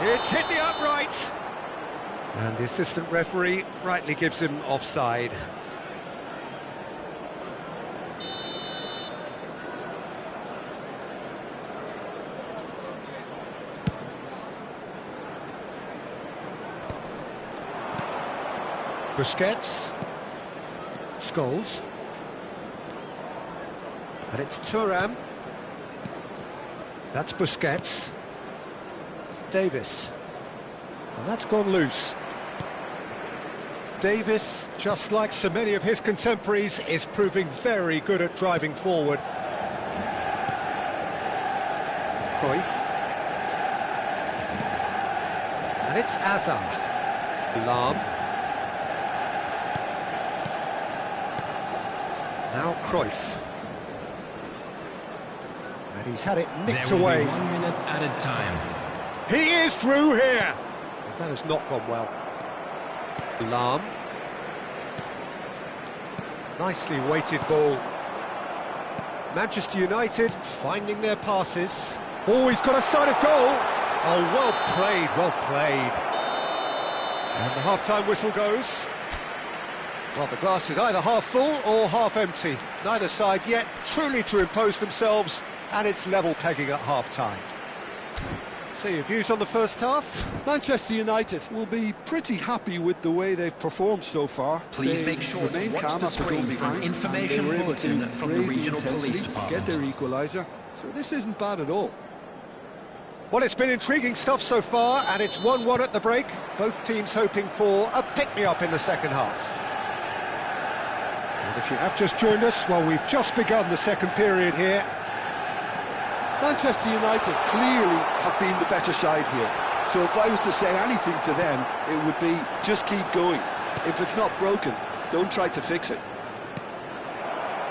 It's hit the upright. And the assistant referee rightly gives him offside. Busquets. Scholes. And it's Thuram. That's Busquets. Davis. And that's gone loose. Davis, just like so many of his contemporaries, is proving very good at driving forward. Cruyff. And it's Hazard. Lahm. Now Cruyff. And he's had it nicked away. 1 minute added time. He is through here. That has not gone well. Lahm. Nicely weighted ball. Manchester United finding their passes. Oh, he's got a side of goal. Oh, well played, well played. And the half-time whistle goes. Well, the glass is either half full or half empty. Neither side yet truly to impose themselves, and it's level pegging at half-time. So your views on the first half? Manchester United will be pretty happy with the way they've performed so far. Please they make sure to remain watch calm the after going screen for an behind, and they information were able bulletin to from the raise the regional police intensity, department. get their equaliser. So this isn't bad at all. Well, it's been intriguing stuff so far, and it's 1-1 at the break. Both teams hoping for a pick-me-up in the second half. And if you have just joined us, well, we've just begun the second period here. Manchester United clearly have been the better side here. So if I was to say anything to them, it would be just keep going. If it's not broken, don't try to fix it.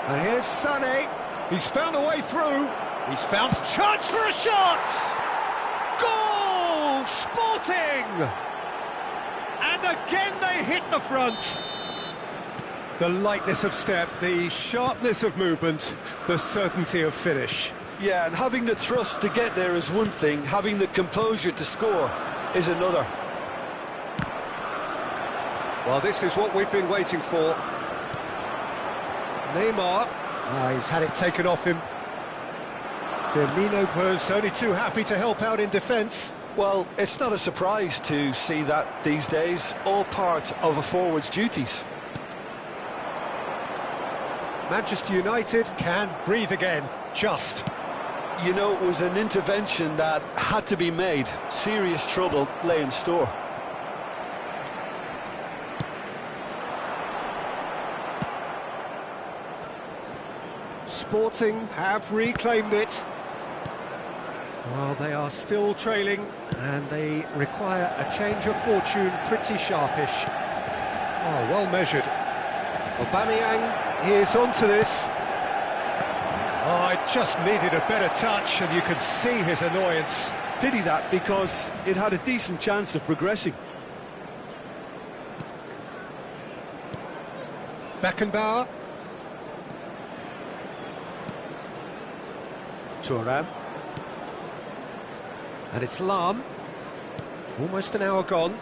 And here's Sané. He's found a way through. He's found a chance for a shot! Goal! Sporting! And again they hit the front. The lightness of step, the sharpness of movement, the certainty of finish. Yeah, and having the thrust to get there is one thing, having the composure to score is another. Well, this is what we've been waiting for. Neymar. He's had it taken off him. Firmino was only too happy to help out in defence. Well, it's not a surprise to see that these days, all part of a forward's duties. Manchester United can breathe again, just. You know, it was an intervention that had to be made. Serious trouble lay in store. Sporting have reclaimed it. Well, they are still trailing, and they require a change of fortune pretty sharpish. Oh, well measured. Aubameyang is onto this. Oh, it just needed a better touch, and you could see his annoyance. Did he that? Because it had a decent chance of progressing. Beckenbauer. Thuram. And it's Lahm. Almost an hour gone.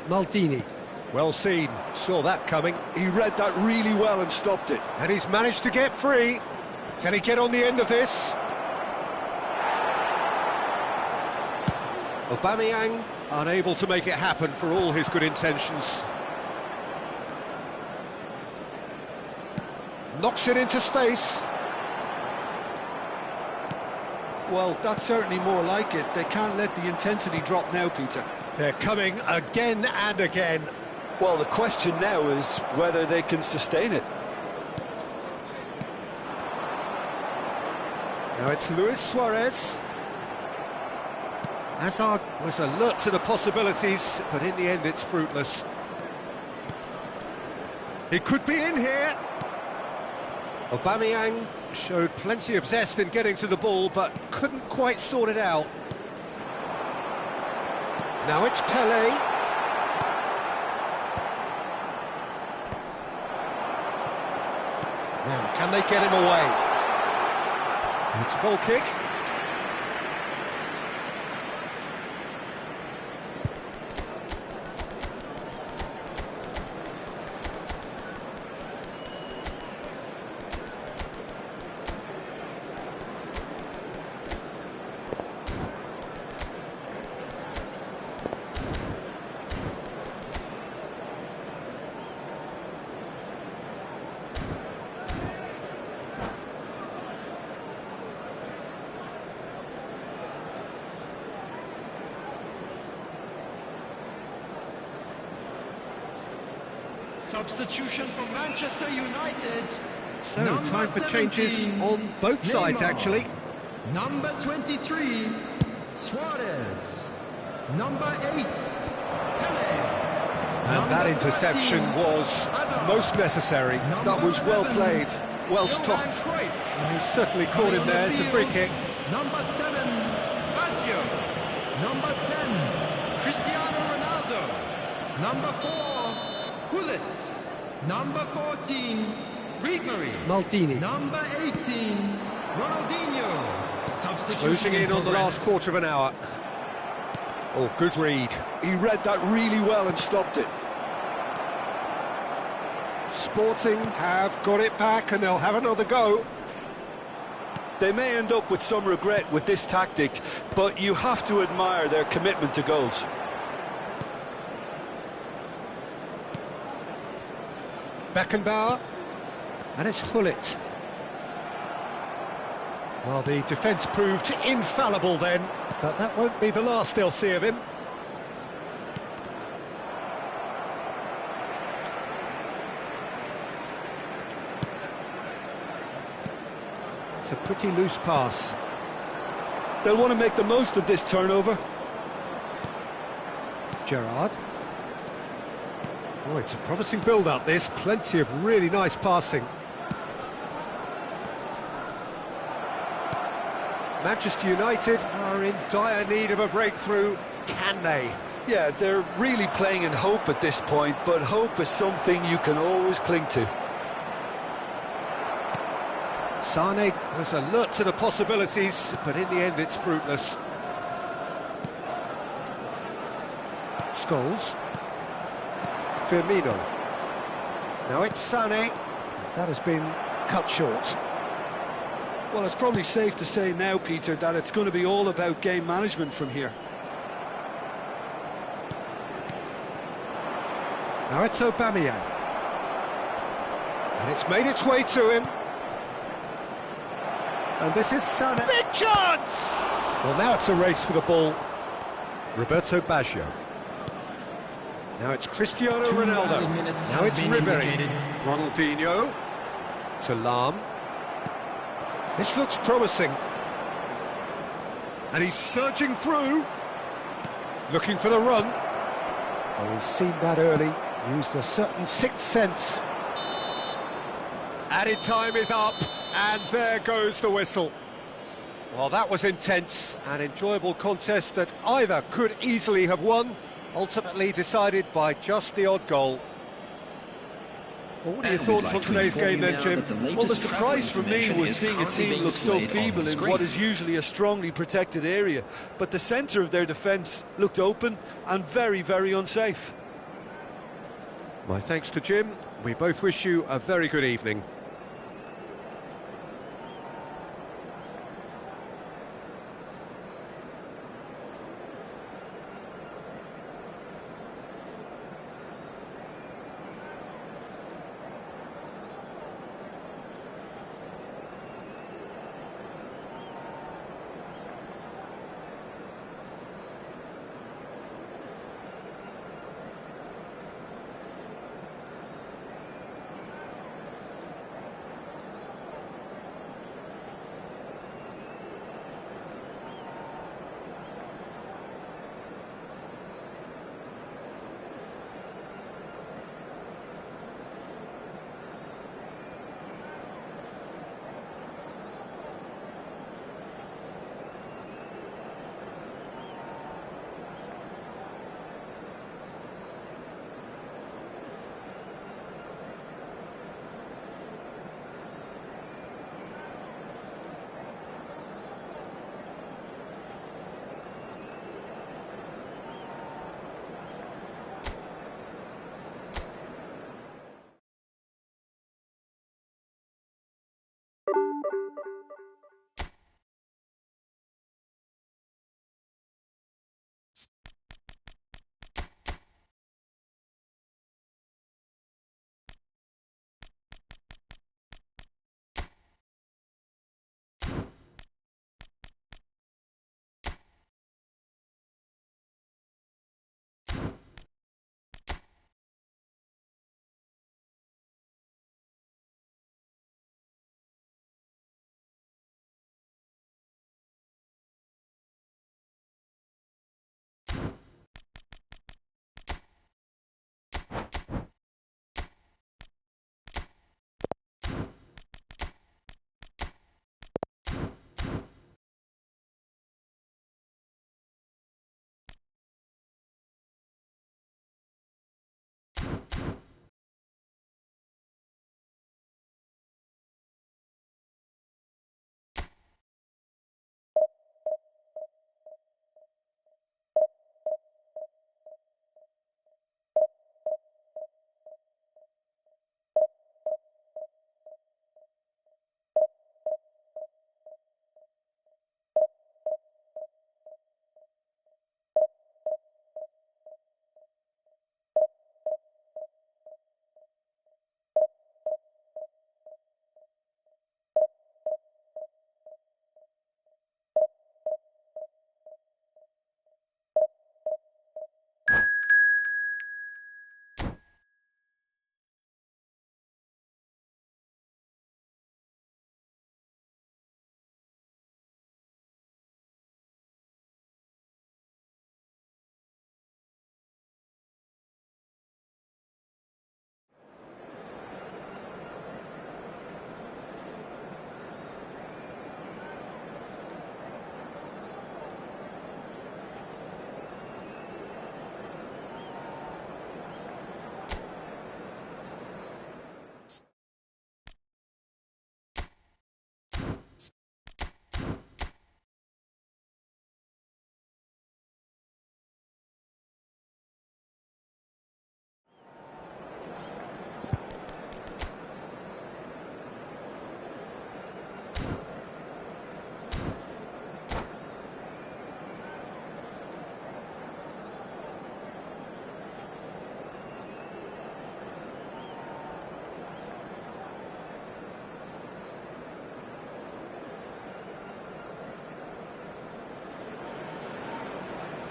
Maldini. Well seen, saw that coming. He read that really well and stopped it. And he's managed to get free. Can he get on the end of this? Aubameyang unable to make it happen for all his good intentions. Knocks it into space. Well, that's certainly more like it. They can't let the intensity drop now, Peter. They're coming again and again. Well, the question now is whether they can sustain it. Now it's Luis Suarez. Hazard was alert to the possibilities, but in the end it's fruitless. He could be in here. Aubameyang showed plenty of zest in getting to the ball, but couldn't quite sort it out. Now it's Pelé. Now, can they get him away? It's a goal kick. Substitution for Manchester United. So, Number time for changes 17, on both sides, Neymar. actually. Number 23, Suarez. Number 8, Pele. And that Number interception 13, was Hazard. most necessary. That was well 11, played, well Johan stopped. Cruyff. And he certainly caught Coming him on the there. It's a free field, kick. Number 7, Baggio. Number 10, Cristiano Ronaldo. Number 4, Gullit. Number 14, Ribery. Maldini. Number 18, Ronaldinho. Substitution Losing in on the progress. last quarter of an hour. Oh, good read. He read that really well and stopped it. Sporting have got it back and they'll have another go. They may end up with some regret with this tactic, but you have to admire their commitment to goals. Beckenbauer. And it's Gullit. Well, the defence proved infallible then, but that won't be the last they'll see of him. It's a pretty loose pass. They'll want to make the most of this turnover. Gerrard. Oh, it's a promising build-up, this. Plenty of really nice passing. Manchester United are in dire need of a breakthrough. Can they? Yeah, they're really playing in hope at this point, but hope is something you can always cling to. Sane was alert to the possibilities, but in the end it's fruitless. Scholes. Firmino. Now it's Sane. That has been cut short. Well, it's probably safe to say now, Peter, that it's going to be all about game management from here. Now it's Aubameyang. And it's made its way to him. And this is Sane. Big chance! Well, now it's a race for the ball. Roberto Baggio. Now it's Cristiano 2 Ronaldo. added minutes Now have it's been Ribery. indicated. Ronaldinho. To Lahm. This looks promising. And he's surging through. Looking for the run. Oh, he's seen that early. Used a certain sixth sense. Added time is up, and there goes the whistle. Well, that was intense, an enjoyable contest that either could easily have won, ultimately decided by just the odd goal. Well, what are your And we'd thoughts like on to today's inform game you then, now Jim? that the latest Well, the surprise for me travel was information seeing a is currently team being look so displayed on feeble the in screen. what is usually a strongly protected area. But the centre of their defence looked open and very, very unsafe. My thanks to Jim. We both wish you a very good evening.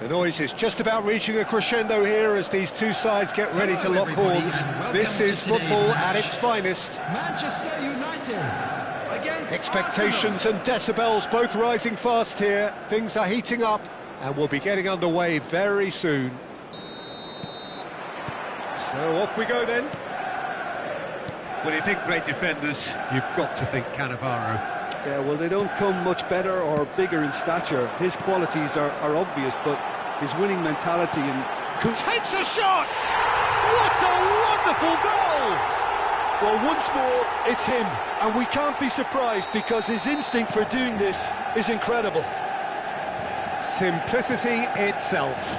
The noise is just about reaching a crescendo here as these two sides get ready to lock horns. This is football at its finest. Manchester United against Expectations and decibels both rising fast here. Things are heating up and we'll be getting underway very soon. So off we go then. When you think great defenders, you've got to think Cannavaro. Yeah, well, they don't come much better or bigger in stature. His qualities are obvious, but his winning mentality and... Takes a shot! What a wonderful goal! Well, once more, it's him, and we can't be surprised because his instinct for doing this is incredible. Simplicity itself.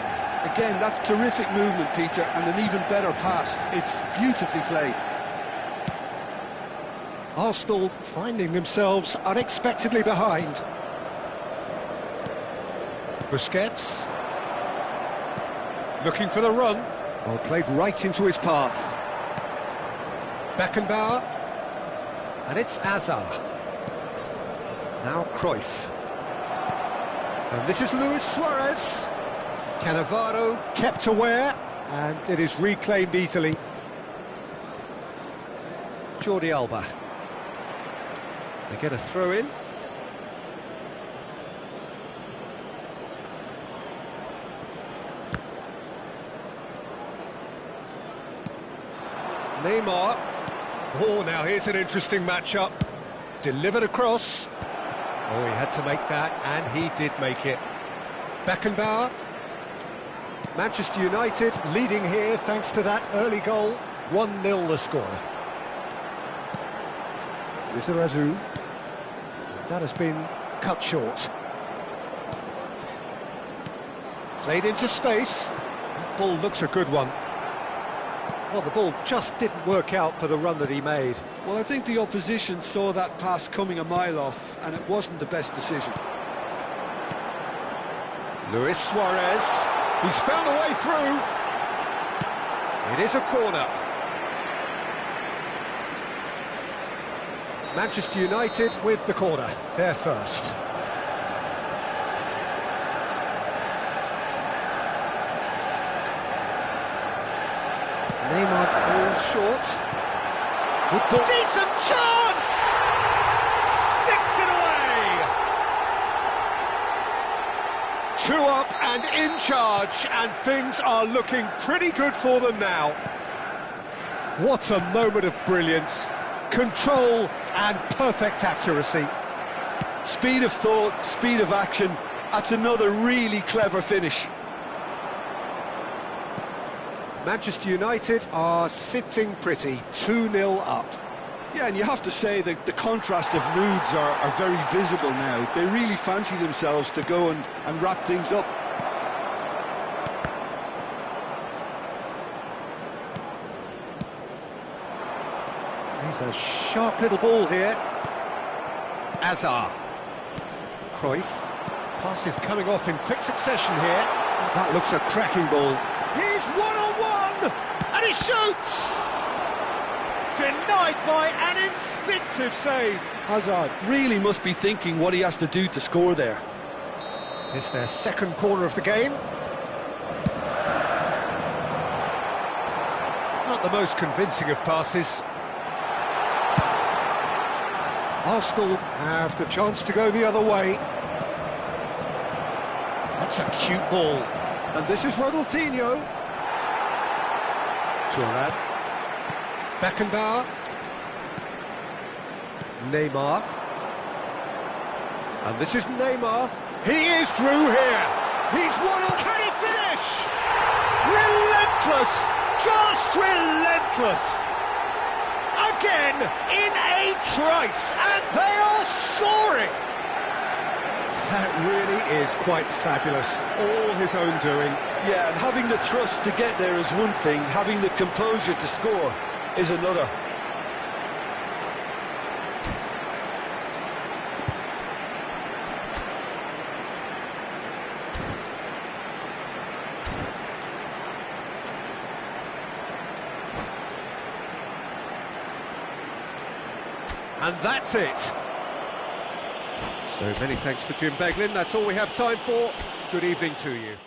Again, that's terrific movement, Peter, and an even better pass. It's beautifully played. Arsenal finding themselves unexpectedly behind. Busquets. Looking for the run. Well, played right into his path. Beckenbauer. And it's Azar. Now Cruyff. And this is Luis Suarez. Cannavaro kept aware, and it is reclaimed easily. Jordi Alba. They get a throw in. Neymar. Oh, now here's an interesting matchup. Delivered across. Oh, he had to make that, and he did make it. Beckenbauer. Manchester United leading here thanks to that early goal. 1-0 the score. Lizarazu. That has been cut short. Played into space. That ball looks a good one. Well, the ball just didn't work out for the run that he made. Well, I think the opposition saw that pass coming a mile off, and it wasn't the best decision. Luis Suarez. He's found a way through. It is a corner. Manchester United with the corner. They're first. Neymar pulls short. Good ball. Decent chance! Sticks it away! 2 up and in charge, and things are looking pretty good for them now. What a moment of brilliance. Control and perfect accuracy. Speed of thought, speed of action. That's another really clever finish. Manchester United are sitting pretty, 2-0 up. Yeah, and you have to say that the contrast of moods are very visible now. They really fancy themselves to go and wrap things up. He's a sharp little ball here. Azar. Cruyff. Pass is coming off in quick succession here. That looks a cracking ball. He's one-on-one! And he shoots! Denied by an instinctive save. Hazard really must be thinking what he has to do to score there. It's their second corner of the game. Not the most convincing of passes. Arsenal have the chance to go the other way. That's a cute ball. And this is Ronaldinho. Thuram. Beckenbauer. Neymar. And this is Neymar. He is through here. He's won. Can he finish? Relentless. Just relentless. Again, in a trice, and they are soaring. That really is quite fabulous, all his own doing. Yeah, and having the thrust to get there is one thing, having the composure to score is another. And that's it. So many thanks to Jim Beglin. That's all we have time for. Good evening to you.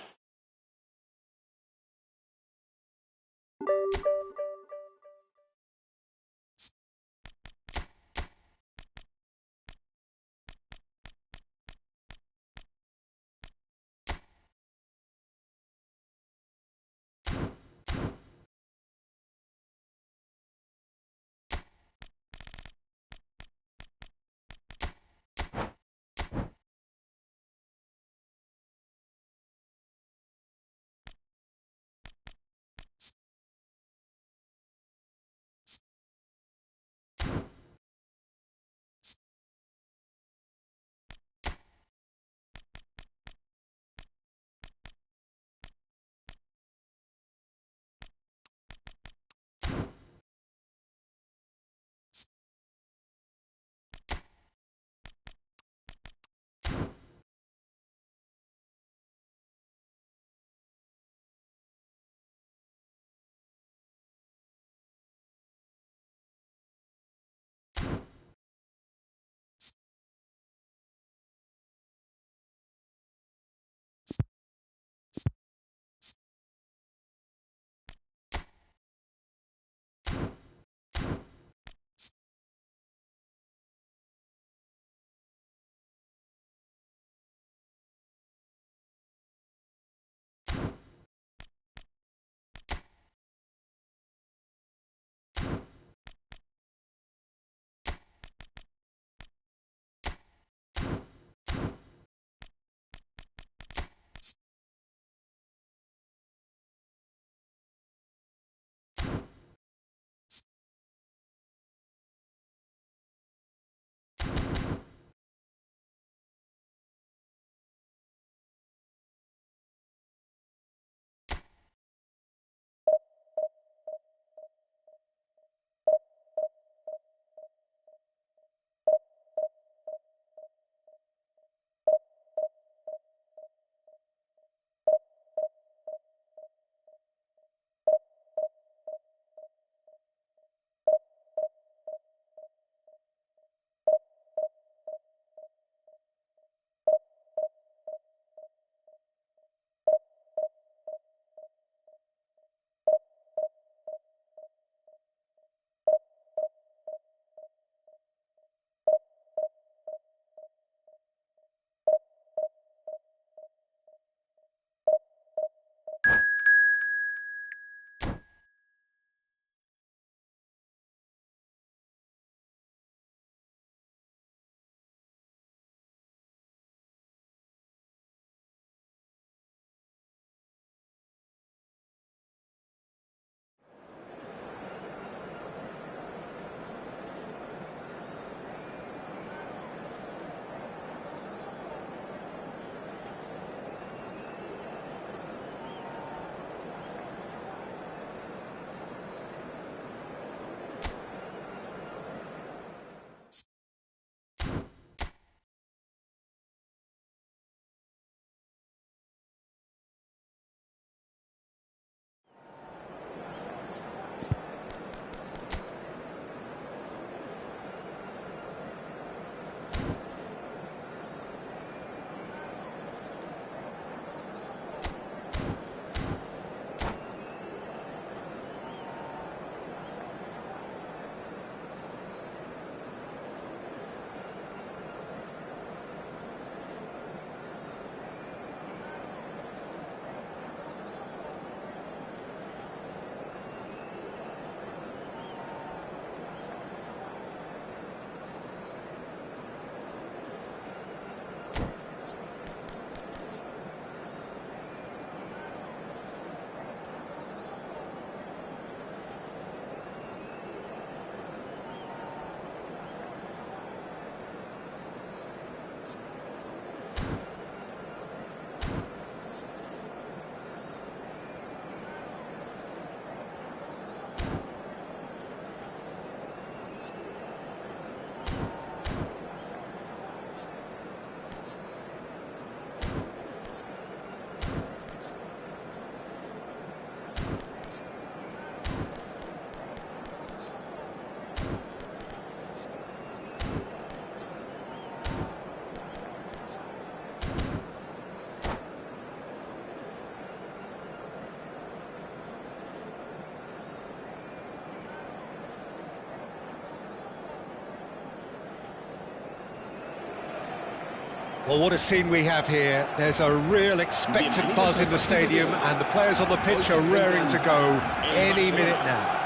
Well, what a scene we have here. There's a real expectant buzz in the stadium, and the players on the pitch are raring to go any minute now.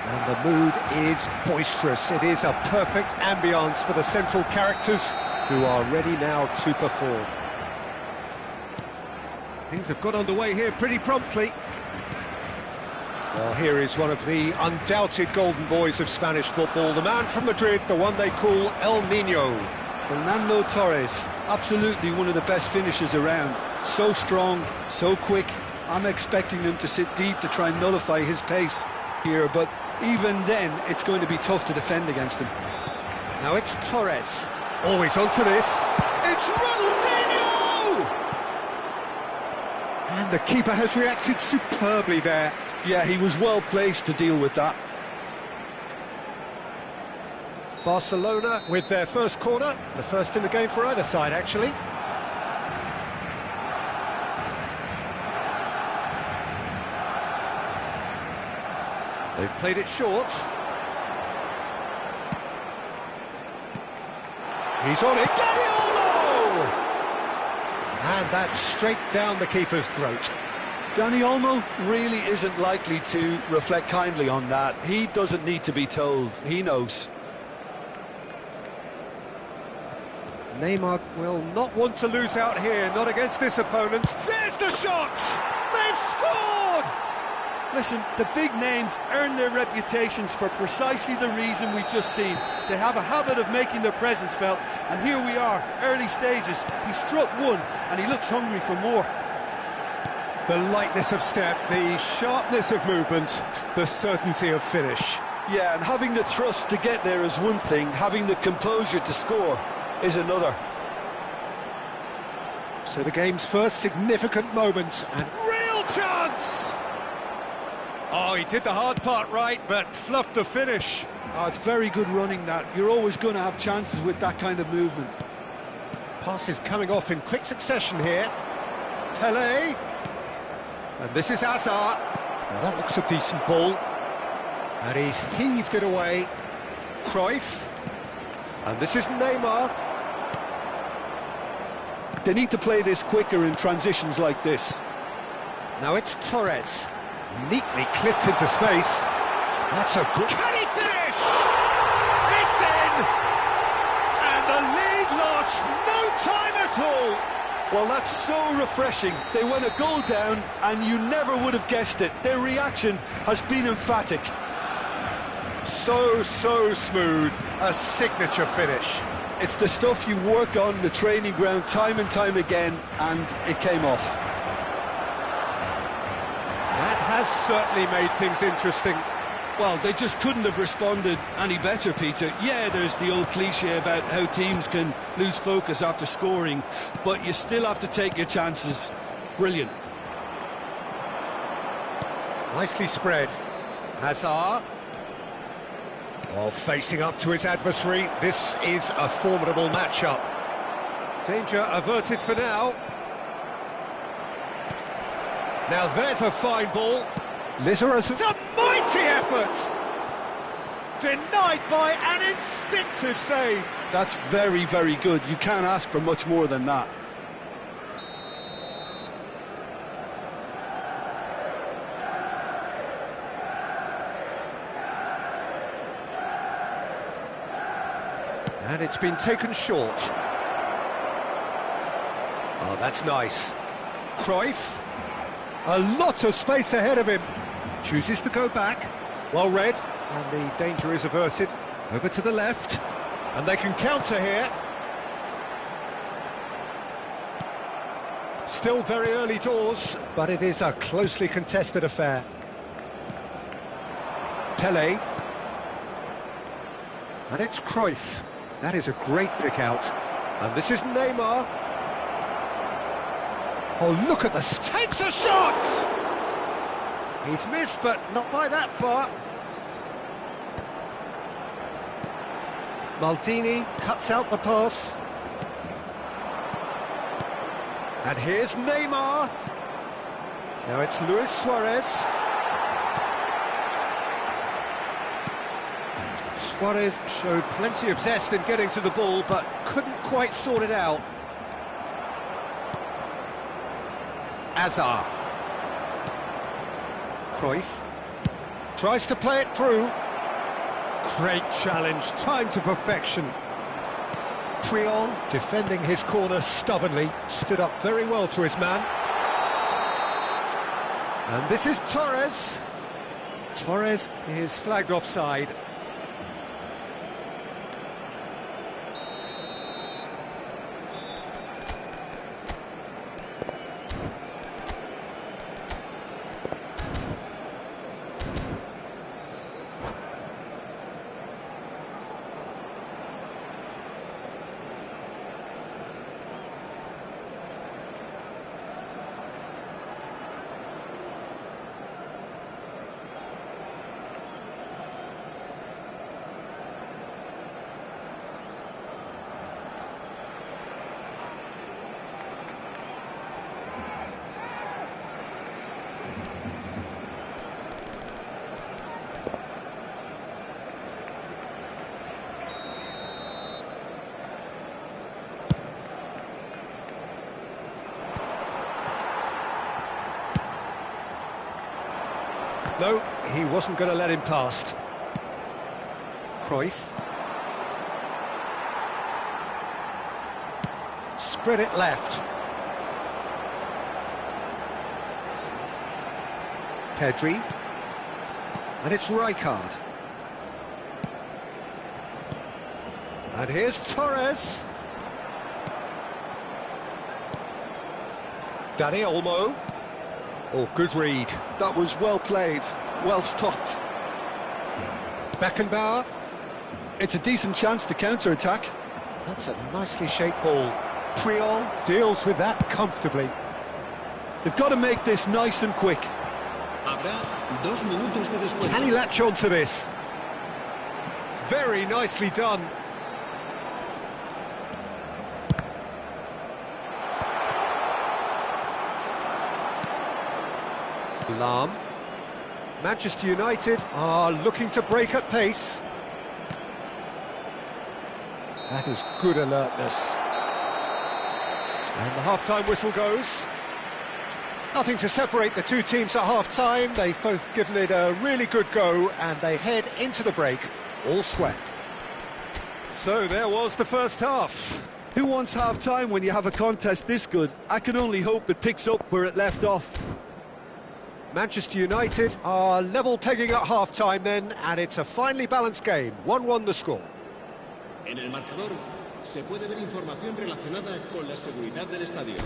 And the mood is boisterous. It is a perfect ambience for the central characters who are ready now to perform. Things have got underway here pretty promptly. Well, here is one of the undoubted golden boys of Spanish football, the man from Madrid, the one they call El Niño. Fernando Torres, absolutely one of the best finishers around. So strong, so quick. I'm expecting him to sit deep to try and nullify his pace here, but even then, it's going to be tough to defend against him. Now it's Torres. Always onto this. It's Ronaldinho! And the keeper has reacted superbly there. Yeah, he was well placed to deal with that. Barcelona with their first corner, the first in the game for either side, actually. They've played it short. He's on it, Dani Olmo! And that's straight down the keeper's throat. Dani Olmo really isn't likely to reflect kindly on that. He doesn't need to be told, he knows. Neymar will not want to lose out here, not against this opponent. There's the shot! They've scored! Listen, the big names earn their reputations for precisely the reason we've just seen. They have a habit of making their presence felt, and here we are, early stages. He struck one, and he looks hungry for more. The lightness of step, the sharpness of movement, the certainty of finish. Yeah, and having the thrust to get there is one thing, having the composure to score is another. So the game's first significant moment, and real chance! Oh, he did the hard part right, but fluffed the finish. Oh, it's very good running that. You're always going to have chances with that kind of movement. Passes coming off in quick succession here. Pelé. And this is Hazard. Now that looks a decent ball. And he's heaved it away. Cruyff. And this is Neymar. They need to play this quicker in transitions like this. Now it's Torres. Neatly clipped into space. That's a good... Can he finish? It's in! And the lead lost no time at all. Well, that's so refreshing. They went a goal down, and you never would have guessed it. Their reaction has been emphatic. So smooth. A signature finish. It's the stuff you work on the training ground time and time again, and it came off. That has certainly made things interesting. Well, they just couldn't have responded any better, Peter. Yeah, there's the old cliche about how teams can lose focus after scoring, but you still have to take your chances. Brilliant. Nicely spread. Hazard. Oh, facing up to his adversary. This is a formidable matchup. Danger averted for now. Now there's a fine ball. Lizarazu. It's a mighty effort! Denied by an instinctive save. That's very, very good. You can't ask for much more than that. And it's been taken short. Oh, that's nice. Cruyff. A lot of space ahead of him. Chooses to go back. Well read. And the danger is averted. Over to the left. And they can counter here. Still very early doors, but it is a closely contested affair. Pelé. And it's Cruyff. That is a great pick out. And this is Neymar. Oh, look at this. Takes a shot! He's missed, but not by that far. Maldini cuts out the pass. And here's Neymar. Now it's Luis Suarez. Suarez showed plenty of zest in getting to the ball, but couldn't quite sort it out. Azar. Cruyff. Tries to play it through. Great challenge, time to perfection. Puyol, defending his corner stubbornly, stood up very well to his man. And this is Torres. Torres is flagged offside. No, he wasn't going to let him past. Cruyff. Spread it left. Pedri. And it's Rijkaard. And here's Torres. Dani Olmo. Oh, good read. That was well played, well stopped. Beckenbauer. It's a decent chance to counter-attack. That's a nicely shaped ball. Puyol deals with that comfortably. They've got to make this nice and quick. Can he latch on to this? Very nicely done. Lahm. Manchester United are looking to break at pace. That is good alertness. And the half-time whistle goes. Nothing to separate the two teams at half-time. They've both given it a really good go, and they head into the break all square. So there was the first half. Who wants half-time when you have a contest this good? I can only hope it picks up where it left off. Manchester United are level pegging at half-time then, and it's a finely balanced game. 1-1 the score. En el marcador se puede ver información relacionada con la seguridad del estadio.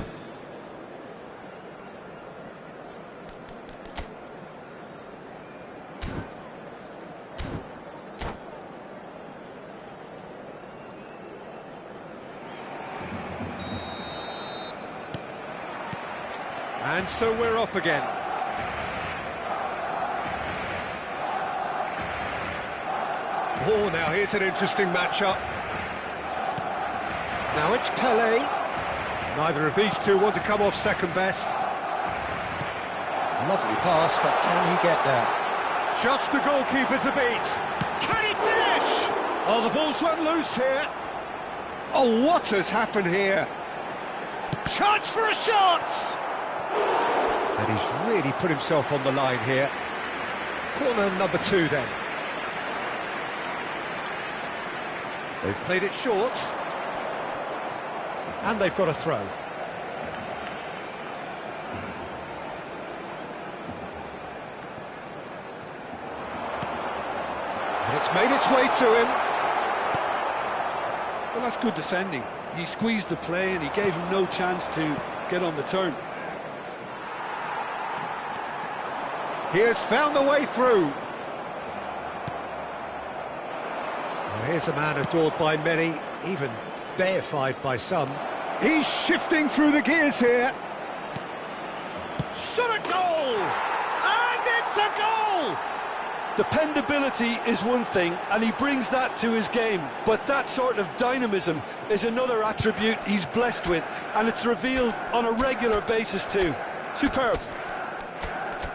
And so we're off again. Oh, now here's an interesting matchup. Now it's Pelé. Neither of these two want to come off second best. Lovely pass, but can he get there? Just the goalkeeper to beat. Can he finish? Oh, the ball's run loose here. Oh, what has happened here? Chance for a shot! And he's really put himself on the line here. Corner number 2 then. They've played it short. And they've got a throw. And it's made its way to him. Well, that's good defending. He squeezed the play and he gave him no chance to get on the turn. He has found the way through. Well, here's a man adored by many, even deified by some. He's shifting through the gears here. Shot a goal! And it's a goal! Dependability is one thing, and he brings that to his game, but that sort of dynamism is another attribute he's blessed with, and it's revealed on a regular basis too. Superb.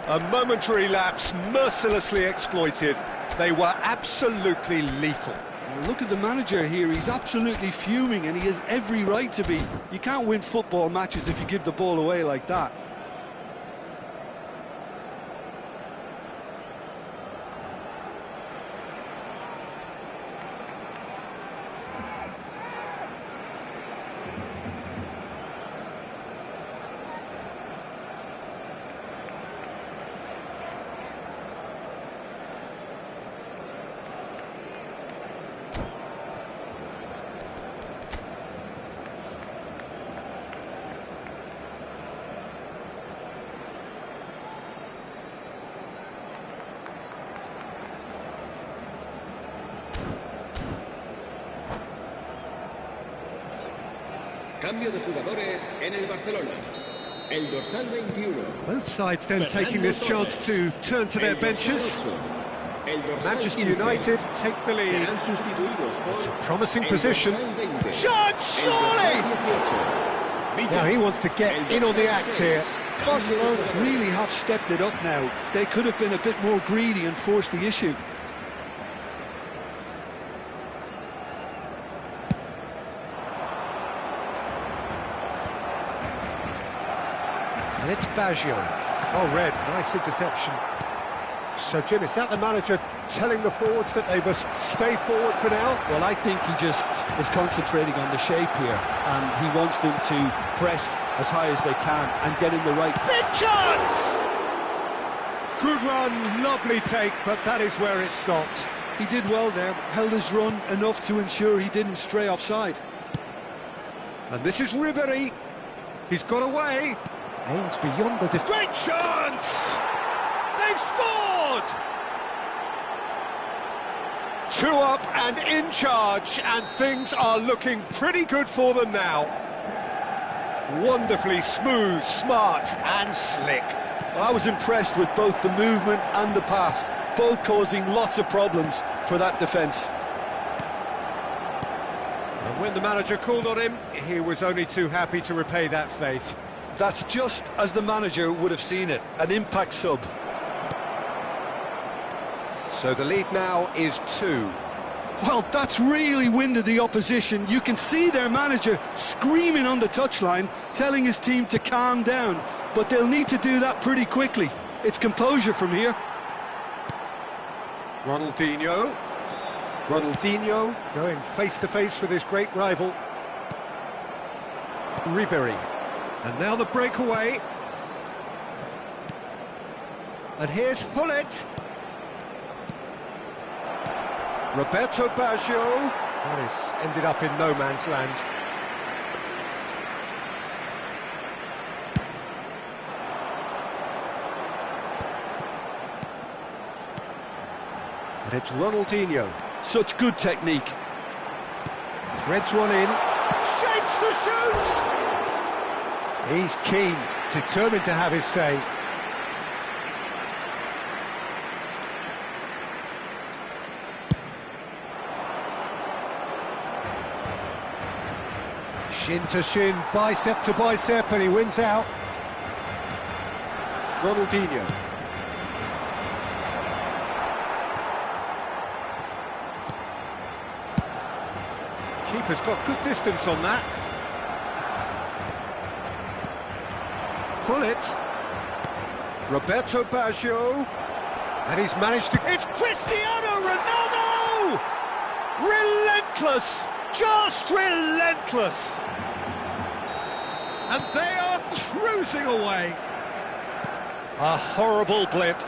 A momentary lapse, mercilessly exploited. They were absolutely lethal. Look at the manager here, he's absolutely fuming and he has every right to be. You can't win football matches if you give the ball away like that. Cambio de jugadores en el Barcelona. El dorsal 21. Both sides then taking this chance to turn to their benches. Manchester United take the lead. It's a promising position. Shot, surely! Now he wants to get in on the act here. Barcelona really have stepped it up now. They could have been a bit more greedy and forced the issue. And it's Baggio. Oh, Red, nice interception. So, Jim, is that the manager telling the forwards that they must stay forward for now? Well, I think he just is concentrating on the shape here, and he wants them to press as high as they can and get in the right... Big chance! Good run, lovely take, but that is where it stopped. He did well there, held his run enough to ensure he didn't stray offside. And this is Ribéry. He's got away. Aims beyond the defence. Great chance! They've scored! 2 up and in charge, and things are looking pretty good for them now. Wonderfully smooth, smart and slick. Well, I was impressed with both the movement and the pass, both causing lots of problems for that defence. And when the manager called on him, he was only too happy to repay that faith. That's just as the manager would have seen it, an impact sub. So the lead now is 2. Well, that's really winded the opposition. You can see their manager screaming on the touchline, telling his team to calm down, but they'll need to do that pretty quickly. It's composure from here. Ronaldinho Going face-to-face with his great rival. Ribéry. And now the breakaway. And here's Hullet. Roberto Baggio. That has ended up in no man's land. And it's Ronaldinho. Such good technique. Threads one in. Shapes to shoot! He's keen, determined to have his say. Shin to shin, bicep to bicep, and he wins out. Ronaldinho. Keeper's got good distance on that. Pull it. Roberto Baggio. And he's managed to... It's Cristiano Ronaldo! Relentless! Just relentless! And they are cruising away. A horrible blip,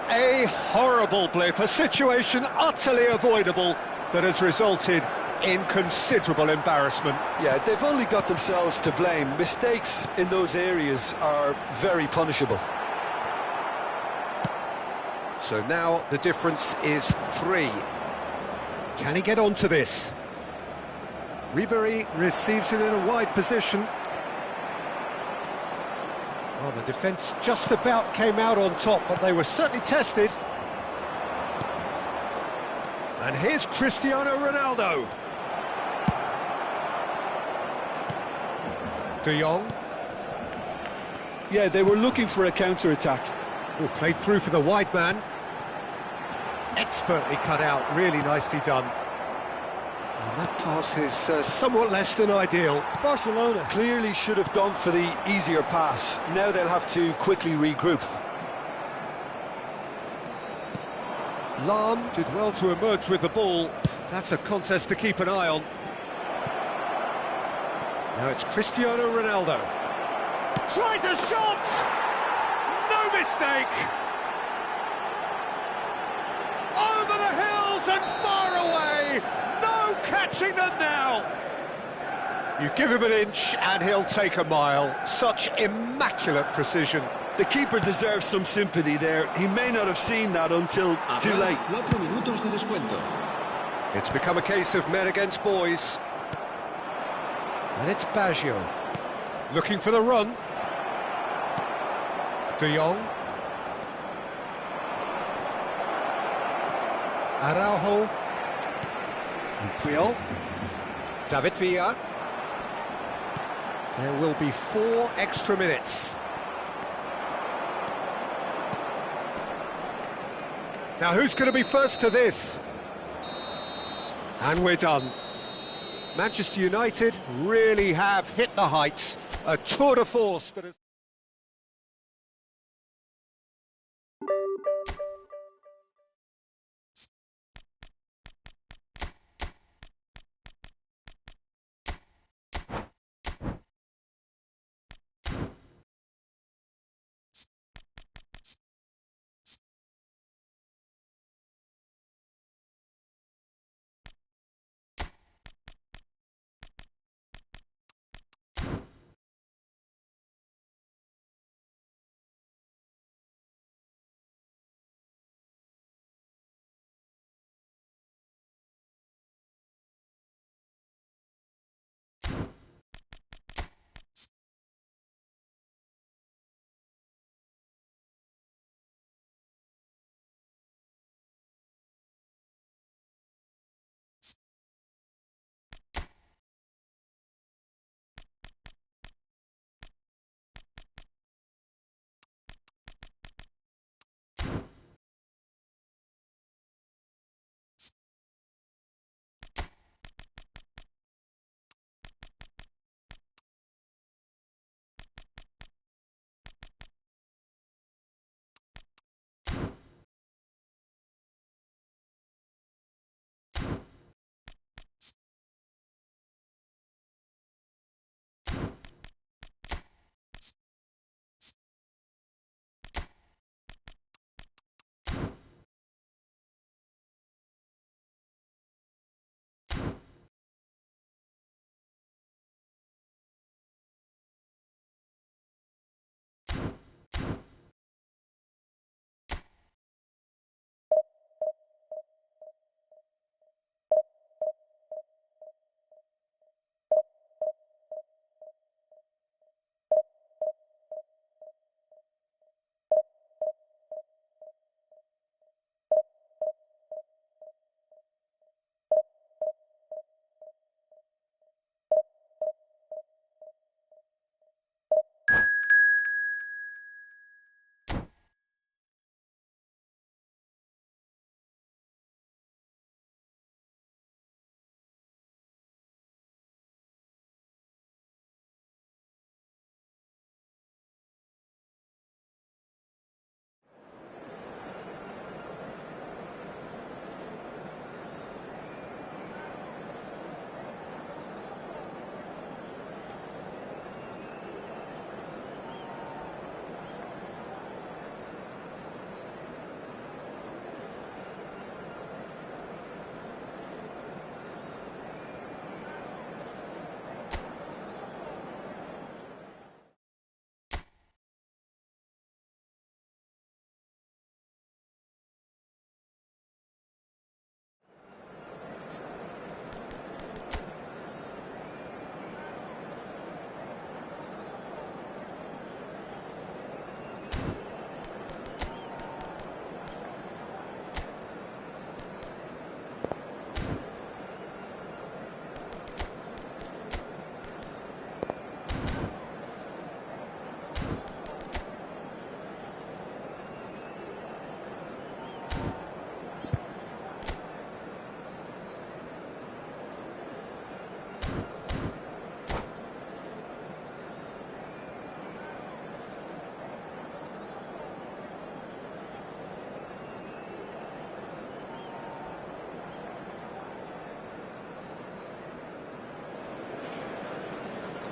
a situation utterly avoidable that has resulted in considerable embarrassment. Yeah, they've only got themselves to blame. Mistakes in those areas are very punishable. So now the difference is 3. Can he get onto this? Ribéry receives it in a wide position. Well, the defence just about came out on top, but they were certainly tested. And here's Cristiano Ronaldo. De Jong. Yeah, they were looking for a counter-attack. Oh, played through for the wide man. Expertly cut out, really nicely done. And that pass is somewhat less than ideal. Barcelona clearly should have gone for the easier pass. Now they'll have to quickly regroup. Lahm did well to emerge with the ball. That's a contest to keep an eye on. Now it's Cristiano Ronaldo. Tries a shot! No mistake! Over the hills and far away! No catching them now! You give him an inch and he'll take a mile. Such immaculate precision. The keeper deserves some sympathy there. He may not have seen that until too late. 4 minutos de descuento. It's become a case of men against boys. And it's Baggio. Looking for the run. De Jong. Araujo. And Puyol. David Villa. There will be 4 extra minutes. Now who's going to be first to this? And we're done. Manchester United really have hit the heights. A tour de force that has...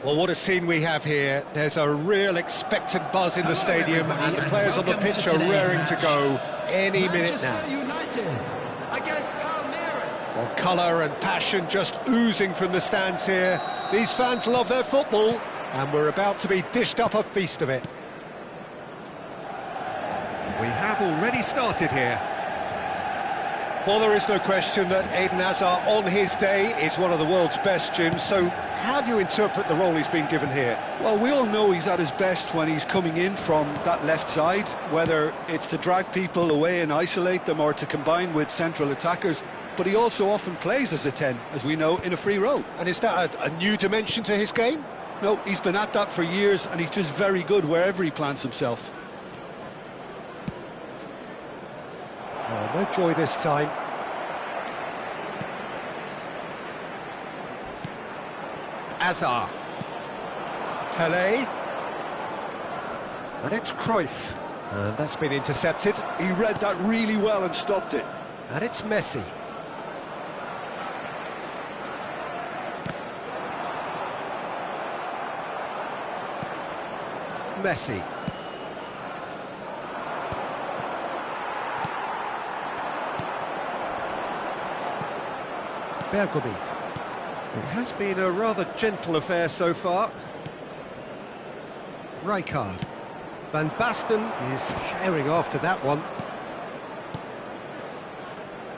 Well, what a scene we have here. There's a real expectant buzz in the stadium, and the players on the pitch are raring to go any minute now. United against Palmeiras. Well, colour and passion just oozing from the stands here. These fans love their football, and we're about to be dished up a feast of it. We have already started here. Well, there is no question that Eden Hazard, on his day, is one of the world's best, Jim. So how do you interpret the role he's been given here? Well, we all know he's at his best when he's coming in from that left side, whether it's to drag people away and isolate them or to combine with central attackers. But he also often plays as a 10, as we know, in a free role. And is that a new dimension to his game? No, he's been at that for years, and he's just very good wherever he plants himself. Oh, no joy this time. Hazard. Pelé. And it's Cruyff. And that's been intercepted. He read that really well and stopped it. And it's Messi. Messi. Bergomi. It has been a rather gentle affair so far. Rijkaard. Van Basten is herring after that one.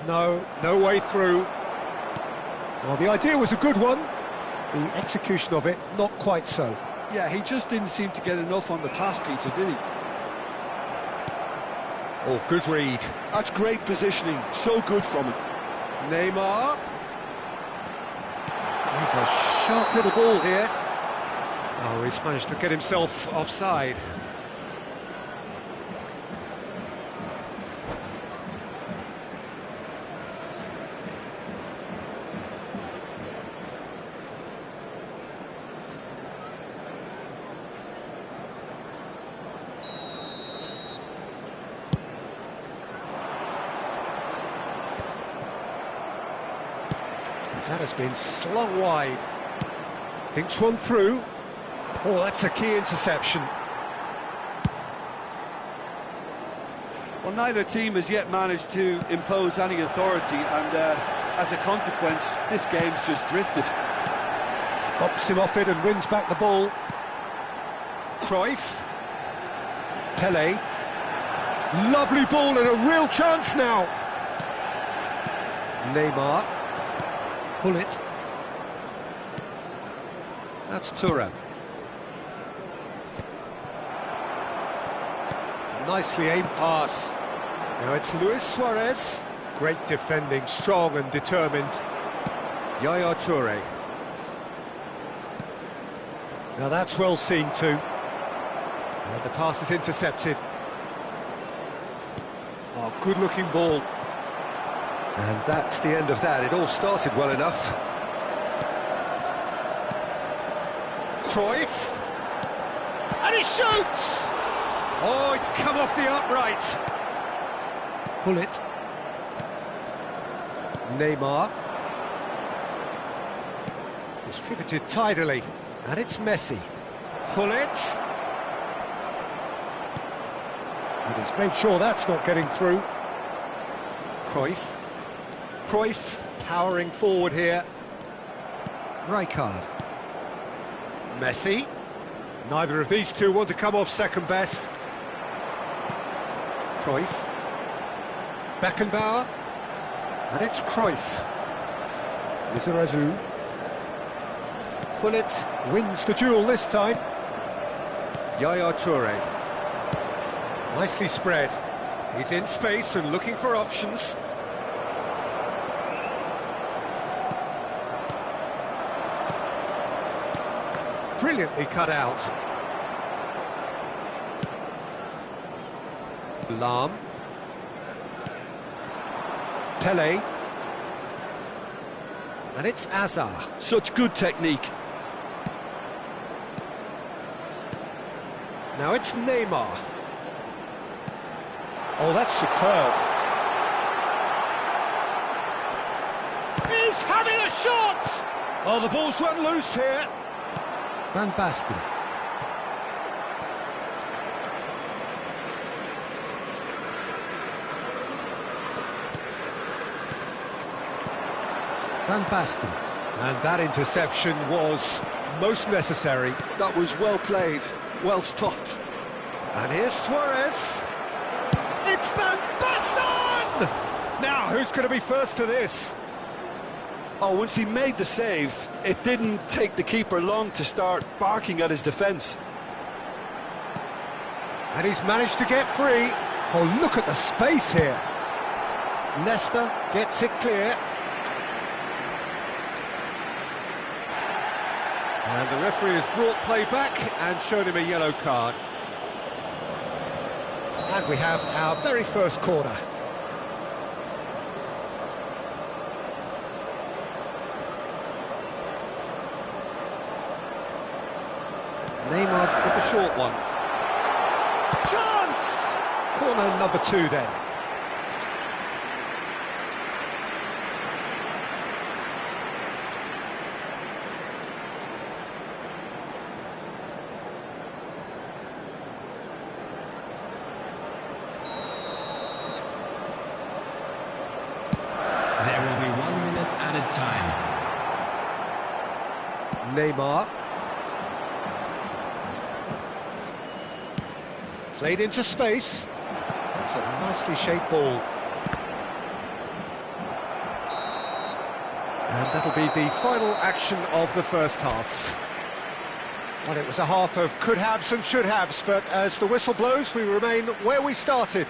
No way through. Well, the idea was a good one. The execution of it, not quite so. Yeah, he just didn't seem to get enough on the pass, Peter, did he? Oh, good read. That's great positioning, so good from him. Neymar. He's a sharp little ball here. Oh, he's managed to get himself offside. That has been slung wide. Thinks one through. Oh, that's a key interception. Well, neither team has yet managed to impose any authority, and as a consequence, this game's just drifted. Bops him off it and wins back the ball. Cruyff. Pelé. Lovely ball and a real chance now. Neymar. Pull it. That's Thuram. Nicely aimed pass. Now it's Luis Suarez. Great defending, strong and determined. Yaya Toure. Now that's well seen too. And the pass is intercepted. Oh, good looking ball. And that's the end of that. It all started well enough. Cruyff. And he shoots! Oh, it's come off the upright. Pull it. Neymar. Distributed tidily. And it's Messi. Pull it. And he's made sure that's not getting through. Cruyff. Cruyff powering forward here. Rijkaard. Messi. Neither of these two want to come off second best. Cruyff. Beckenbauer. And it's Cruyff. Lizarazu. Pullet wins the duel this time. Yaya Toure. Nicely spread. He's in space and looking for options. Brilliantly cut out. Lahm. Pelé. And it's Hazard. Such good technique. Now it's Neymar. Oh, that's superb. He's having a shot! Oh, the ball's run loose here. Van Basten. Van Basten. And that interception was most necessary. That was well played, well stopped. And here's Suarez. It's Van Basten! Now, who's going to be first to this? Oh, once he made the save, it didn't take the keeper long to start barking at his defence. And he's managed to get free. Oh, look at the space here. Nesta gets it clear. And the referee has brought play back and shown him a yellow card. And we have our very first corner. Neymar with the short one. Chance! Corner number 2 then. There will be 1 minute added time. Neymar. Played into space. That's a nicely shaped ball. And that'll be the final action of the first half. Well, it was a half of could-haves and should-haves, but as the whistle blows, we remain where we started.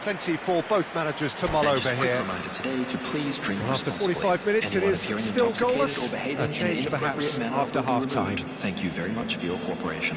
Plenty for both managers to mull over here. After 45 minutes, it is still goalless. A change perhaps after half-time. Thank you very much for your cooperation.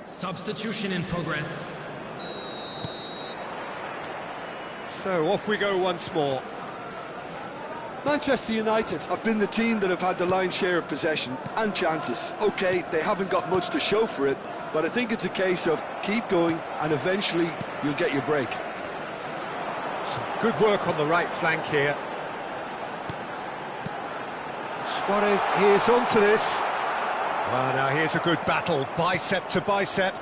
Substitution in progress. So off we go once more. Manchester United have been the team that have had the lion's share of possession and chances. OK, they haven't got much to show for it, but I think it's a case of keep going and eventually you'll get your break. Some good work on the right flank here. Suarez is onto this. Well, now here's a good battle, bicep to bicep.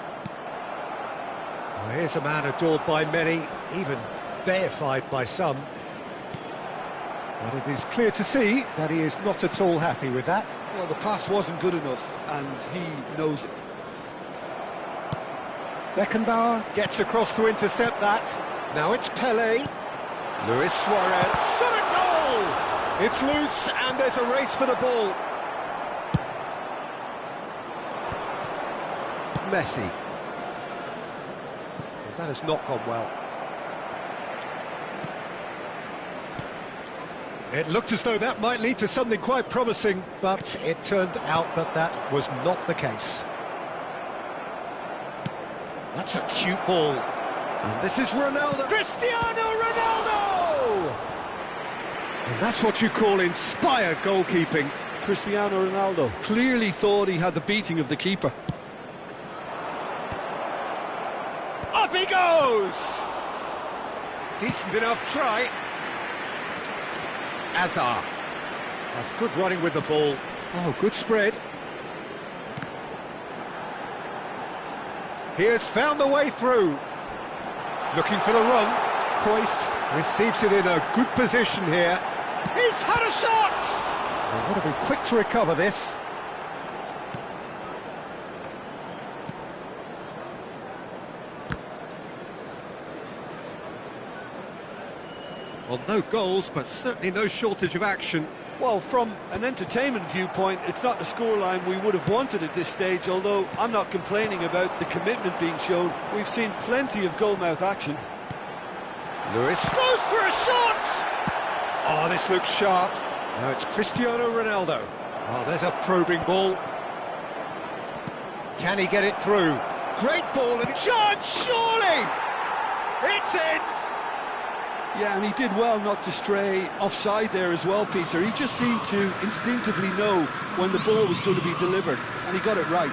Well, here's a man adored by many, even deified by some. But it is clear to see that he is not at all happy with that. Well, the pass wasn't good enough, and he knows it. Beckenbauer gets across to intercept that. Now it's Pelé. Luis Suarez. Shot a goal! It's loose, and there's a race for the ball. Messi. Well, that has not gone well. It looked as though that might lead to something quite promising, but it turned out that that was not the case. That's a cute ball. And this is Ronaldo. Cristiano Ronaldo! And that's what you call inspired goalkeeping. Cristiano Ronaldo clearly thought he had the beating of the keeper. Up he goes! Decent enough try. Hazard. That's good running with the ball. Oh, good spread. He has found the way through. Looking for the run. Cruyff receives it in a good position here. He's had a shot! They've got to be quick to recover this. Well, no goals, but certainly no shortage of action. Well, from an entertainment viewpoint, it's not the scoreline we would have wanted at this stage, although I'm not complaining about the commitment being shown. We've seen plenty of goalmouth action. Lewis goes for a shot! Oh, this looks sharp. Now it's Cristiano Ronaldo. Oh, there's a probing ball. Can he get it through? Great ball and Shot, surely! It's in! Yeah, and he did well not to stray offside there as well, Peter. He just seemed to instinctively know when the ball was going to be delivered, and he got it right.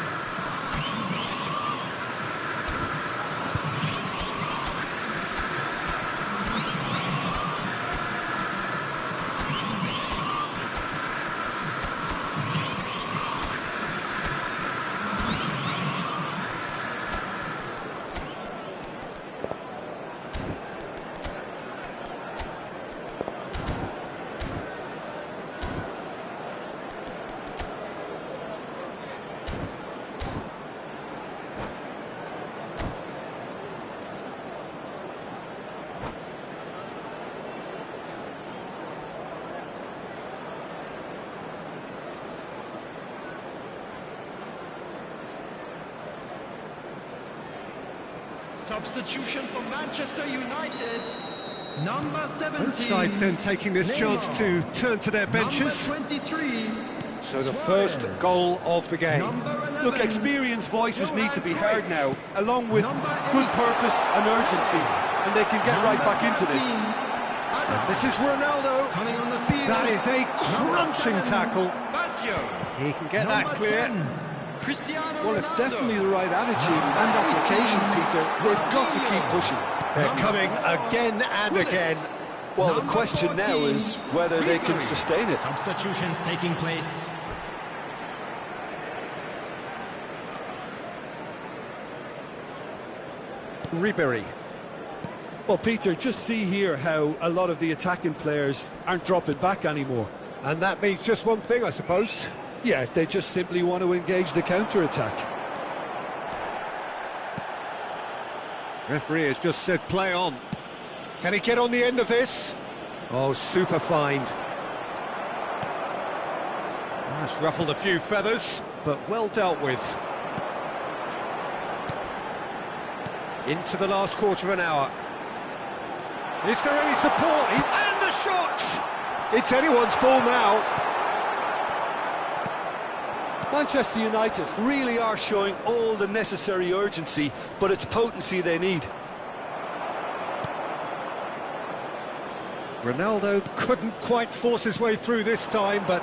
Substitution for Manchester United, number 17. Both sides then taking this chance to turn to their benches. Number 23. So the first goal of the game. Look, experienced voices need to be heard now, along with good purpose and urgency, and they can get right back into this. And this is Ronaldo. Coming on the field. That is a crunching tackle. He can get that clear. Well, it's definitely the right attitude and application, Peter. They've got to keep pushing. They're coming again and again. Well, the question now is whether they can sustain it. Substitutions taking place. Ribery. Well, Peter, just see here how a lot of the attacking players aren't dropping back anymore. And that means just one thing, I suppose. Yeah, they just simply want to engage the counter-attack. Referee has just said play on. Can he get on the end of this? Oh, super find. That's ruffled a few feathers, but well dealt with. Into the last quarter of an hour. Is there any support? And the shot! It's anyone's ball now. Manchester United really are showing all the necessary urgency, but it's potency they need. Ronaldo couldn't quite force his way through this time, but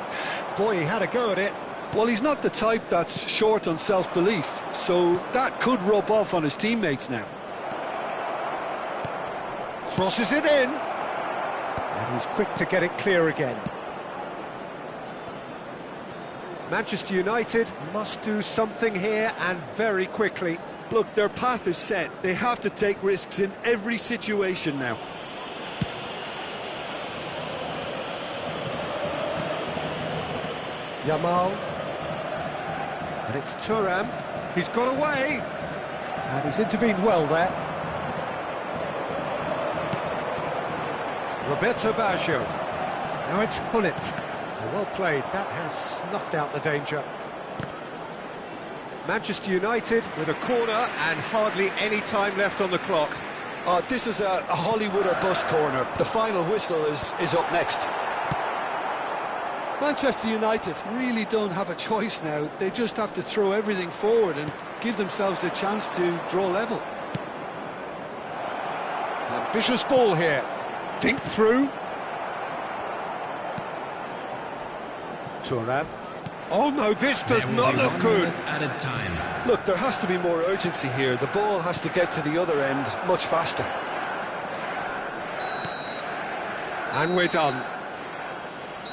boy, he had a go at it. Well, he's not the type that's short on self-belief, so that could rub off on his teammates now. Crosses it in. And he's quick to get it clear again. Manchester United must do something here, and very quickly. Look, their path is set. They have to take risks in every situation now. Yamal. And it's Thuram. He's got away. And he's intervened well there. Roberto Baggio. Now it's Hullet. Well played. That has snuffed out the danger. Manchester United with a corner and hardly any time left on the clock. This is a Hollywood or bust corner. The final whistle is up next. Manchester United really don't have a choice now. They just have to throw everything forward and give themselves a chance to draw level. Ambitious ball here. Dink through. Thuram. Oh no, this does not look good. Added time. Look, there has to be more urgency here. The ball has to get to the other end much faster. And we're done.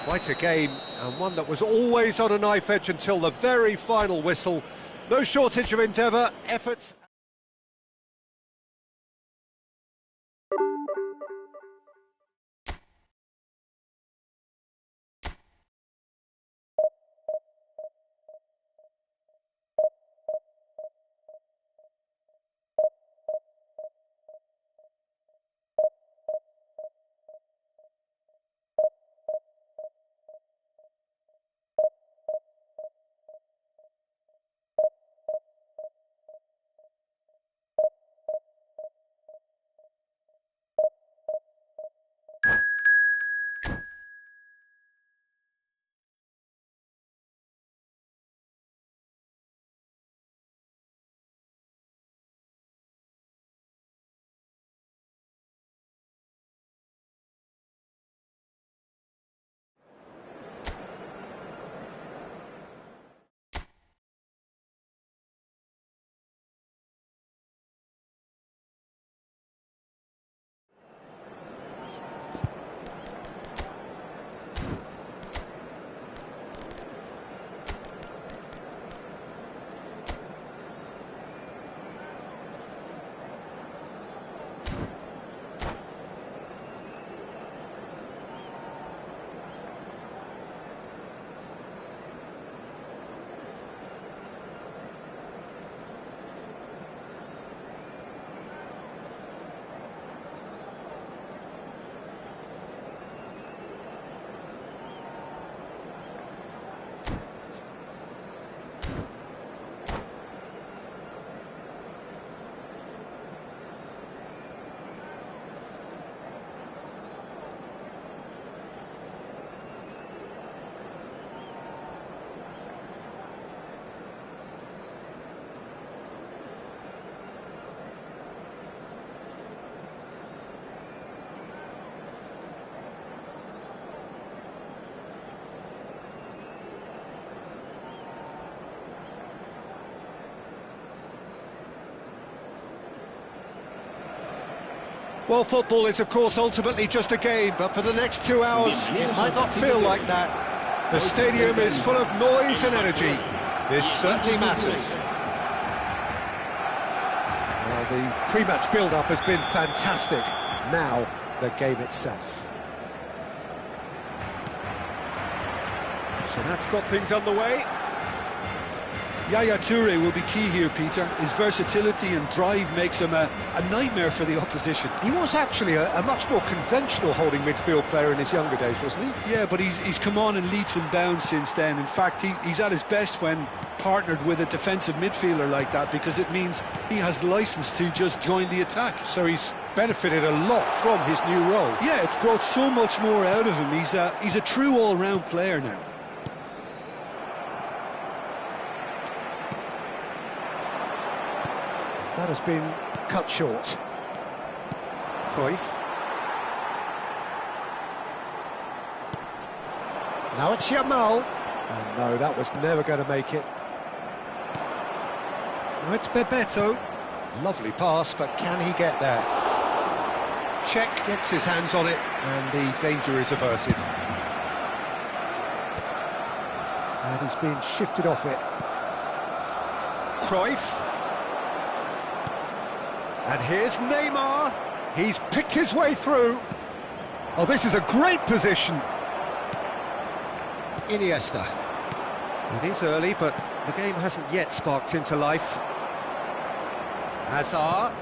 Quite a game, and one that was always on a knife edge until the very final whistle. No shortage of endeavour, effort. Well, football is, of course, ultimately just a game, but for the next 2 hours, it might not feel like that. The stadium is full of noise and energy. This certainly matters. Well, the pre-match build-up has been fantastic. Now, the game itself. So that's got things underway. Yaya Toure will be key here, Peter. His versatility and drive makes him a nightmare for the opposition. He was actually a much more conventional holding midfield player in his younger days, wasn't he? Yeah, but he's come on in leaps and bounds since then. In fact, he's at his best when partnered with a defensive midfielder like that, because it means he has license to just join the attack. So he's benefited a lot from his new role. Yeah, it's brought so much more out of him. He's a true all-round player now. That has been cut short. Cruyff. Now it's Yamal. And no, that was never going to make it. Now it's Bebeto. Lovely pass, but can he get there? Check gets his hands on it, and the danger is averted. And he's been shifted off it. Cruyff. And here's Neymar. He's picked his way through. Oh, this is a great position. Iniesta. It is early, but the game hasn't yet sparked into life. Hazard.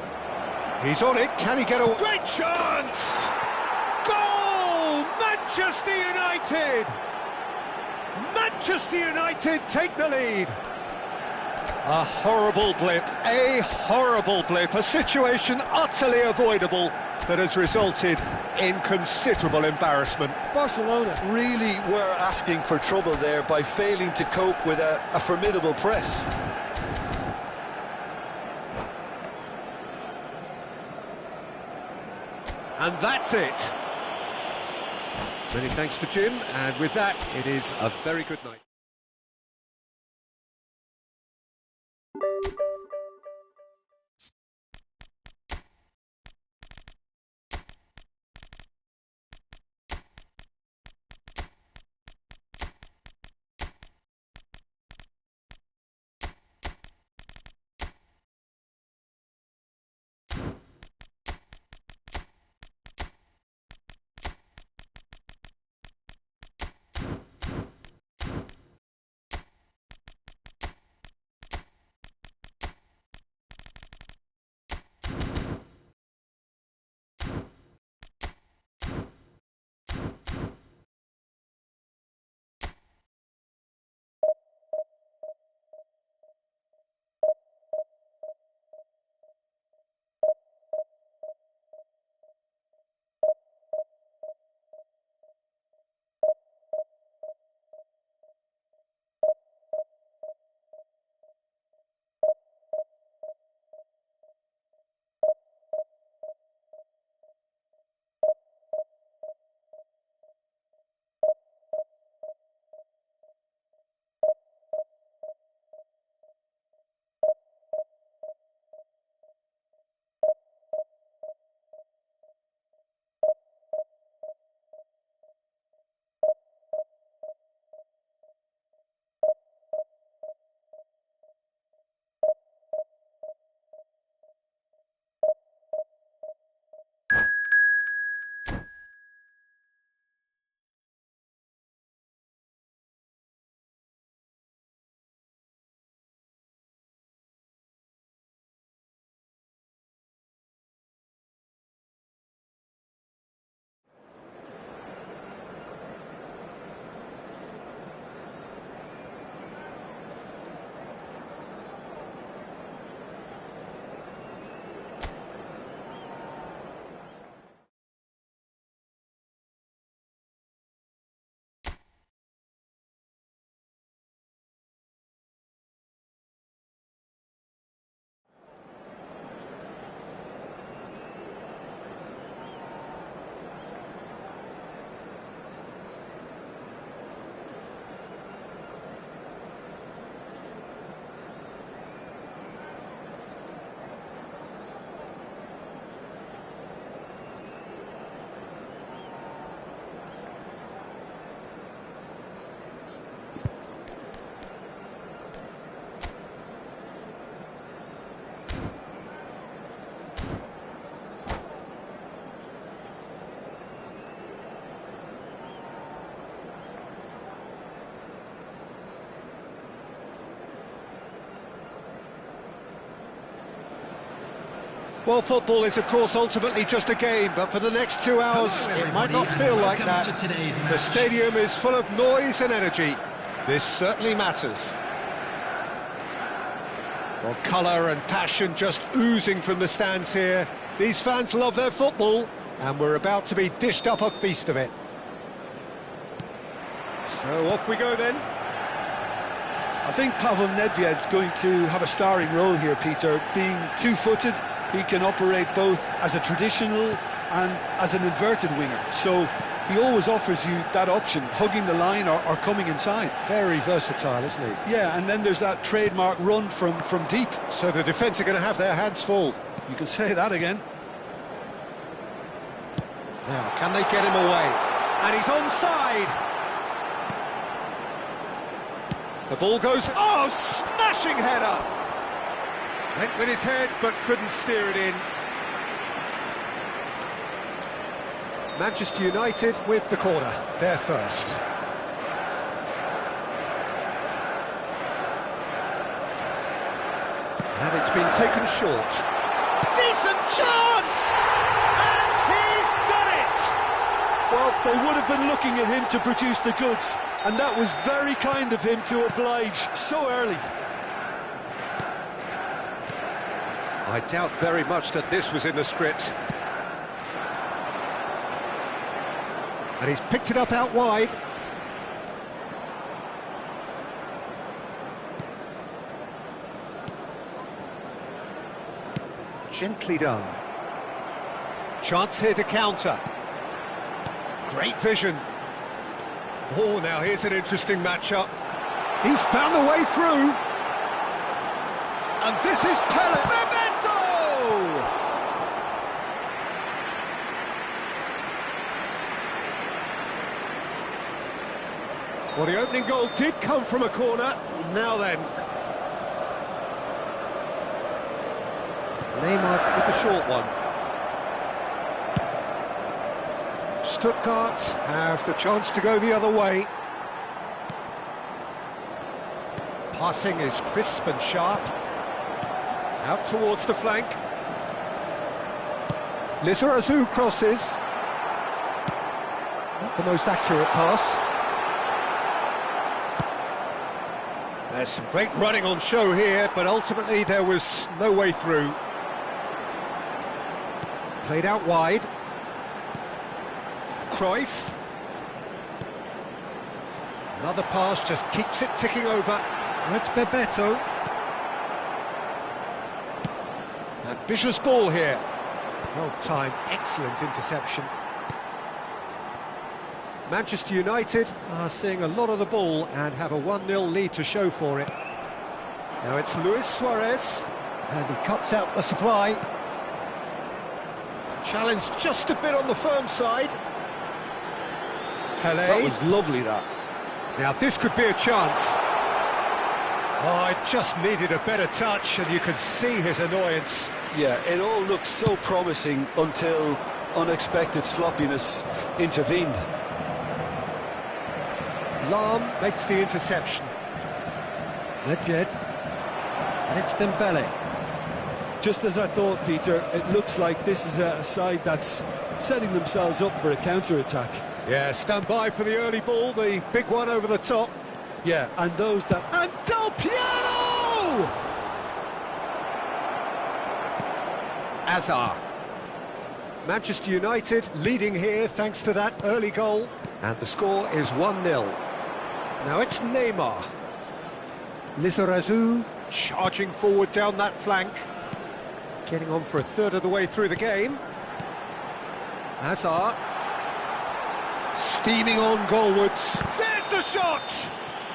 He's on it. Can he get a... Great chance! Goal! Manchester United! Manchester United take the lead. A horrible blip, a situation utterly avoidable that has resulted in considerable embarrassment. Barcelona really were asking for trouble there by failing to cope with a formidable press. And that's it. Many thanks to Jim, and with that, it is a very good night. Well, football is, of course, ultimately just a game, but for the next 2 hours, it might not feel like that. The stadium is full of noise and energy. This certainly matters. Well, colour and passion just oozing from the stands here. These fans love their football, and we're about to be dished up a feast of it. So off we go then. I think Pavel Nedved's going to have a starring role here, Peter. Being two-footed, he can operate both as a traditional and as an inverted winger. So he always offers you that option, hugging the line or coming inside. Very versatile, isn't he? Yeah, and then there's that trademark run from deep. So the defence are going to have their hands full. You can say that again. Now, can they get him away? And he's onside! The ball goes... Oh, smashing header! Went with his head, but couldn't steer it in. Manchester United with the corner. They're first. And it's been taken short. Decent chance! And he's done it! Well, they would have been looking at him to produce the goods, and that was very kind of him to oblige so early. I doubt very much that this was in the script. And he's picked it up out wide. Gently done. Chance here to counter. Great vision. Oh, now here's an interesting matchup. He's found a way through. And this is Pele. Memento! Well, the opening goal did come from a corner. Now then. Neymar with the short one. Stuttgart have the chance to go the other way. Passing is crisp and sharp. Out towards the flank. Lizarazu crosses. Not the most accurate pass. There's some great running on show here, but ultimately there was no way through. Played out wide. Cruyff. Another pass just keeps it ticking over. That's Bebeto. Ambitious ball here. Well timed, excellent interception. Manchester United are seeing a lot of the ball and have a 1-0 lead to show for it. Now it's Luis Suarez, and he cuts out the supply. Challenged just a bit on the firm side. Pele. That was lovely, that. Now this could be a chance. Oh, it just needed a better touch, and you could see his annoyance. Yeah, it all looked so promising until unexpected sloppiness intervened. Lahm makes the interception. Nedved. And it's Dembele. Just as I thought, Peter, it looks like this is a side that's setting themselves up for a counter-attack. Yeah, stand by for the early ball, the big one over the top. Yeah, and those that... And Del Piero! Azar. Manchester United leading here thanks to that early goal. And the score is 1-0. Now it's Neymar. Lizarazu charging forward down that flank. Getting on for a third of the way through the game. Hazard. Steaming on goalwards. There's the shot!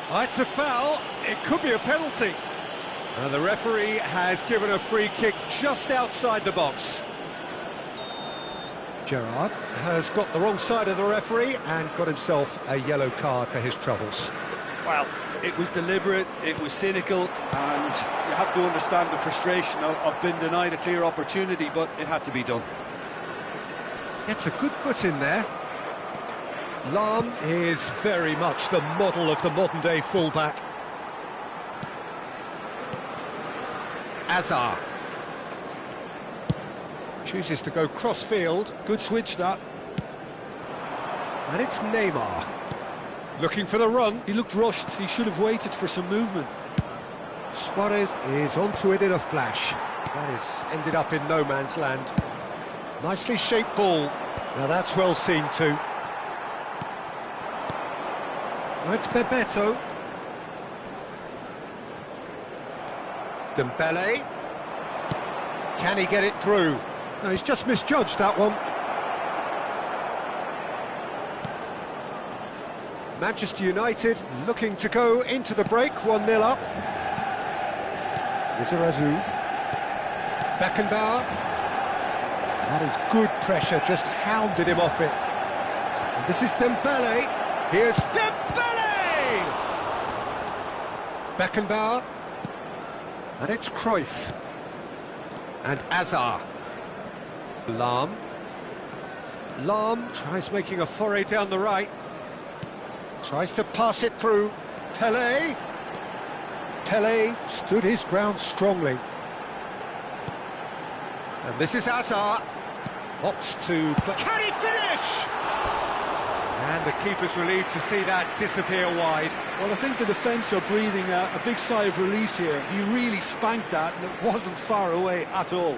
Oh, it's a foul. It could be a penalty. The referee has given a free kick just outside the box. Gerrard has got the wrong side of the referee and got himself a yellow card for his troubles. Well, it was deliberate, it was cynical, and you have to understand the frustration of being denied a clear opportunity, but it had to be done. Gets a good foot in there. Lahm is very much the model of the modern-day fullback. Azar. Chooses to go cross-field. Good switch, that. And it's Neymar. Looking for the run. He looked rushed. He should have waited for some movement. Suarez is onto it in a flash. That has ended up in no man's land. Nicely shaped ball. Now that's well seen too. Now it's Bebeto. Dembele. Can he get it through? No, he's just misjudged that one. Manchester United looking to go into the break, 1-0 up. Lizarazu. Beckenbauer. That is good pressure, just hounded him off it. And this is Dembele. Here's Dembele! Beckenbauer. And it's Cruyff. And Azar. Lahm. Lahm tries making a foray down the right. Tries to pass it through. Pelé. Pelé stood his ground strongly. And this is Azar. Opts to play. Can he finish? And the keeper's relieved to see that disappear wide. Well, I think the defence are breathing a big sigh of relief here. He really spanked that, and it wasn't far away at all.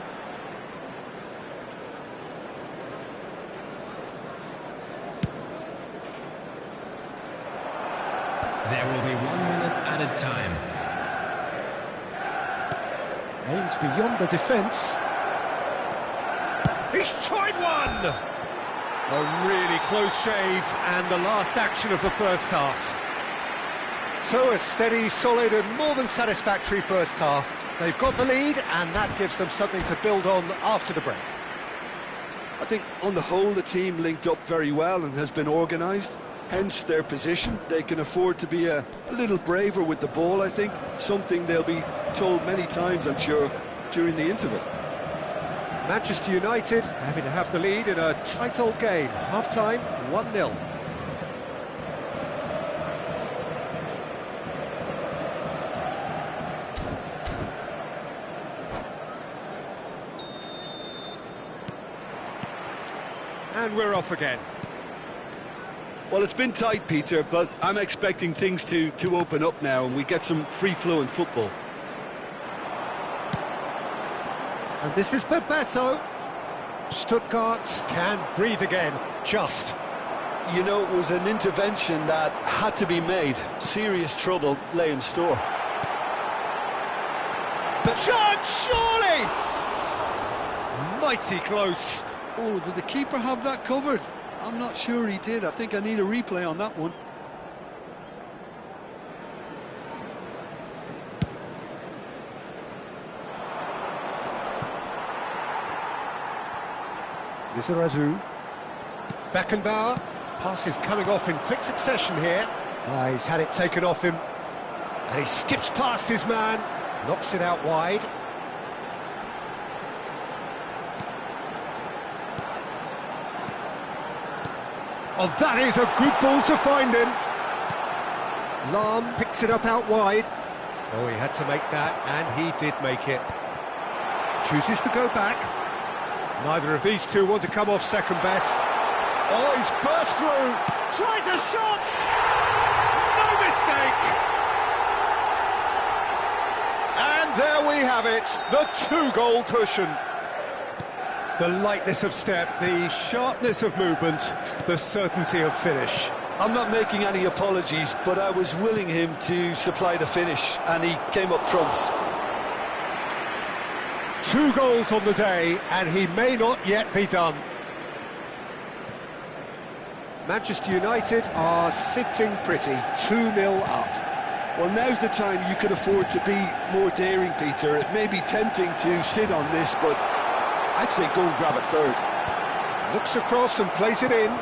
There will be 1 minute added time. Aimed beyond the defence. He's tried one! A really close shave, and the last action of the first half. So a steady, solid and more than satisfactory first half. They've got the lead, and that gives them something to build on after the break. I think on the whole the team linked up very well and has been organised. Hence their position. They can afford to be a little braver with the ball, I think. Something they'll be told many times, I'm sure, during the interval. Manchester United having to have the lead in a tight old game. Half-time, 1-0. And we're off again. Well, it's been tight, Peter, but I'm expecting things to open up now and we get some free-flowing football. And this is Bebeto. Stuttgart can breathe again, just. You know, it was an intervention that had to be made. Serious trouble lay in store. The chance, surely! Mighty close. Oh, did the keeper have that covered? I'm not sure he did. I think I need a replay on that one. Lizarazu. Beckenbauer. Pass is coming off in quick succession here. He's had it taken off him. And he skips past his man. Knocks it out wide. Oh, that is a good ball to find him. Lahm picks it up out wide. Oh, he had to make that, and he did make it. Chooses to go back. Neither of these two want to come off second best. Oh, he's burst through. Tries a shot. No mistake. And there we have it, the 2-goal cushion. The lightness of step, the sharpness of movement, the certainty of finish. I'm not making any apologies, but I was willing him to supply the finish, and he came up trumps. 2 goals on the day, and he may not yet be done. Manchester United are sitting pretty, 2-0 up. Well, now's the time you can afford to be more daring, Peter. It may be tempting to sit on this, but I'd say go and grab a third. Looks across and plays it in.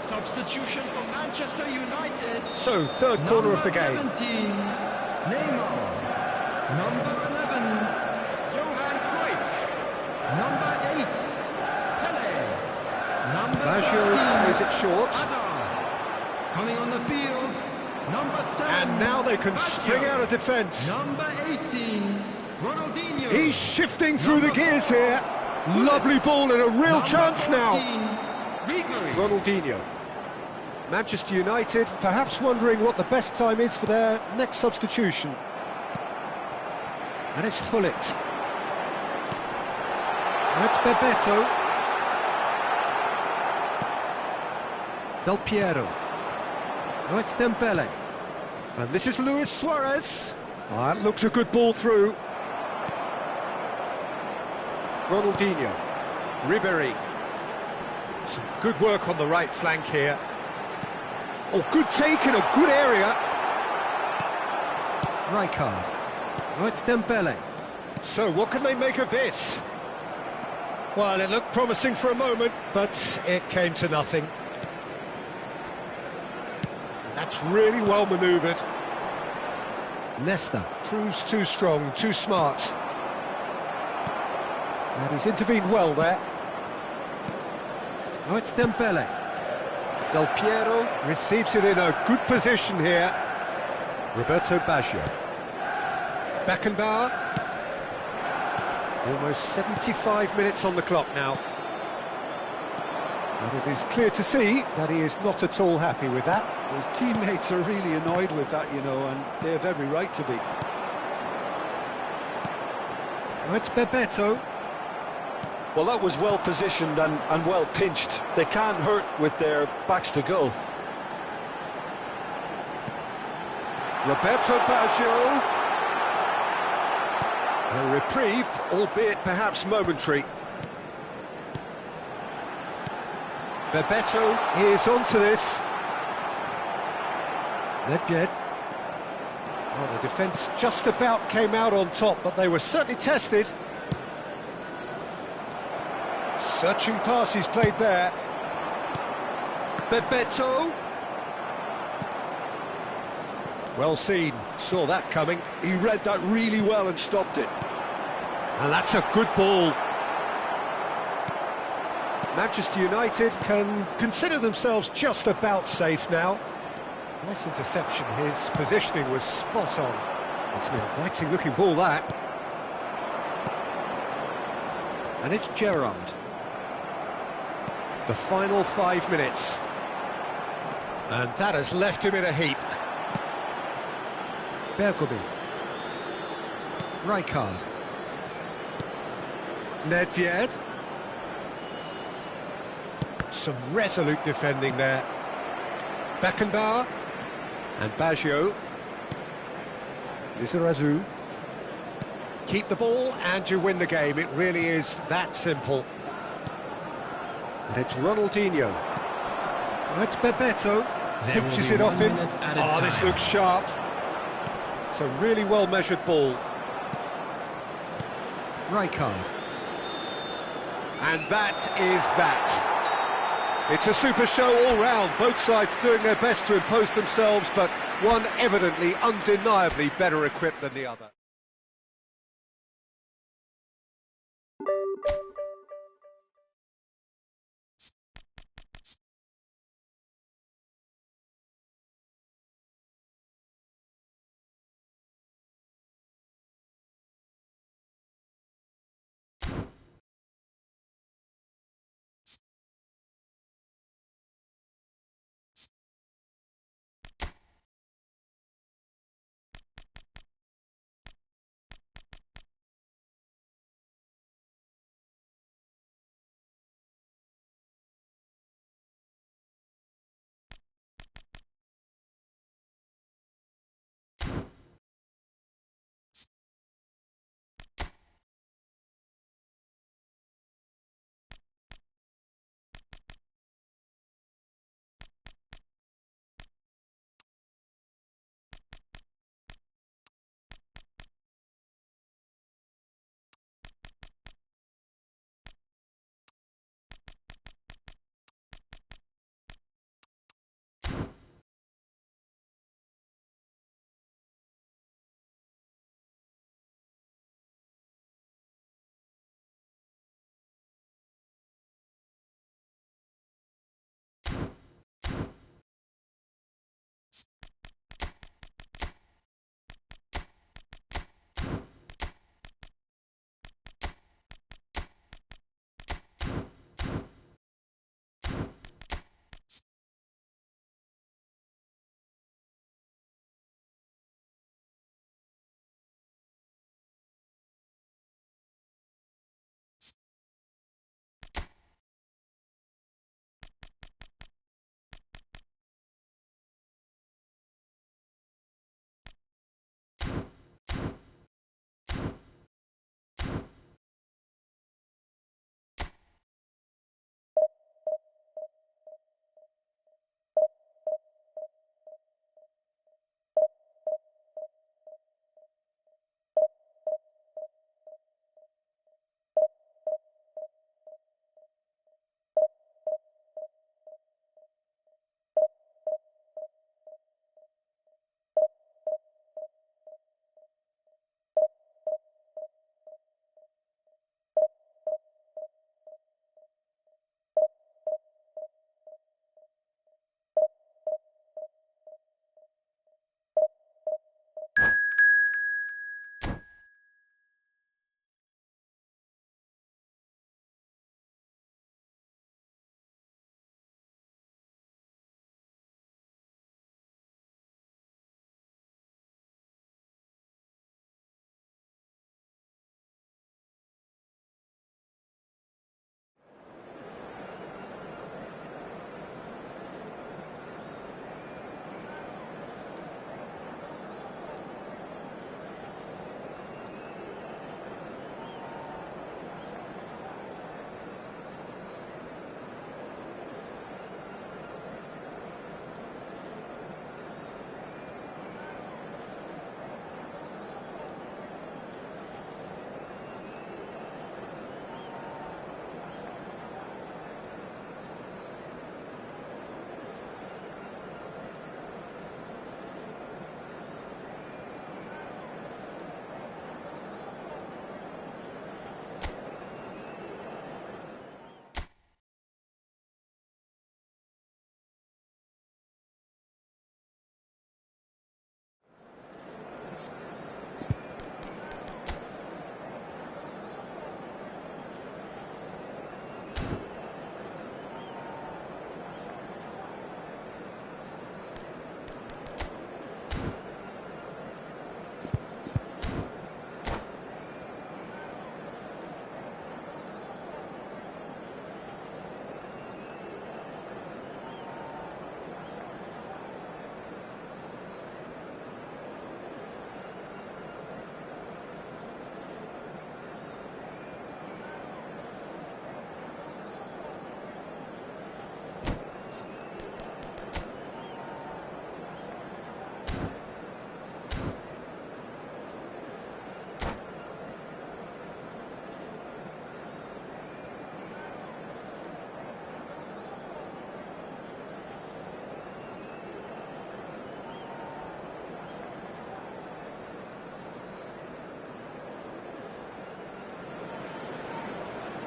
Substitution for Manchester United. So, third corner of the game. Number 17, Neymar. Number 11, Johan Cruyff. Number 8, Pele. Number Baggio 13, plays it short. Hazard. Coming on the field, number 7. And now they can Baggio. spring out of defence. Number 18, Ronaldinho. He's shifting through the Number gears 4, here. Lovely ball and a real Number chance now. 14, Ribery. Ronaldinho. Manchester United perhaps wondering what the best time is for their next substitution. And it's Hullet. That's Bebeto. Del Piero. Now it's Dembele. And this is Luis Suarez. That looks a good ball through. Ronaldinho. Ribery. Some good work on the right flank here. Oh, good take in a good area. Rijkaard. Oh, it's Dembele. So, what can they make of this? Well, it looked promising for a moment, but it came to nothing. And that's really well manoeuvred. Nesta proves too strong, too smart. And he's intervened well there. Oh, it's Dembele. Del Piero receives it in a good position here. Roberto Baggio. Beckenbauer. Almost 75 minutes on the clock now. And it is clear to see that he is not at all happy with that. His teammates are really annoyed with that, you know, and they have every right to be. Oh, it's Bebeto. Well, that was well positioned and well pinched. They can't hurt with their backs to goal. Roberto Baggio. A reprieve, albeit perhaps momentary. Bebeto is onto this. Nedved. Well, the defence just about came out on top, but they were certainly tested. Searching pass he's played there. Bebeto. Well seen, saw that coming. He read that really well and stopped it. And that's a good ball. Manchester United can consider themselves just about safe now. Nice interception, his positioning was spot on. It's an inviting looking ball, that. And it's Gerrard. The final 5 minutes. And that has left him in a heap. Bergomi. Rijkaard. Nedved. Some resolute defending there. Beckenbauer. And Baggio. Lizarazu. Keep the ball and you win the game. It really is that simple. And it's Ronaldinho. Oh, it's Bebeto. Pinches it off him. Oh, this looks sharp. It's a really well-measured ball. Rijkaard. And that is that. It's a super show all round. Both sides doing their best to impose themselves, but one evidently, undeniably better equipped than the other.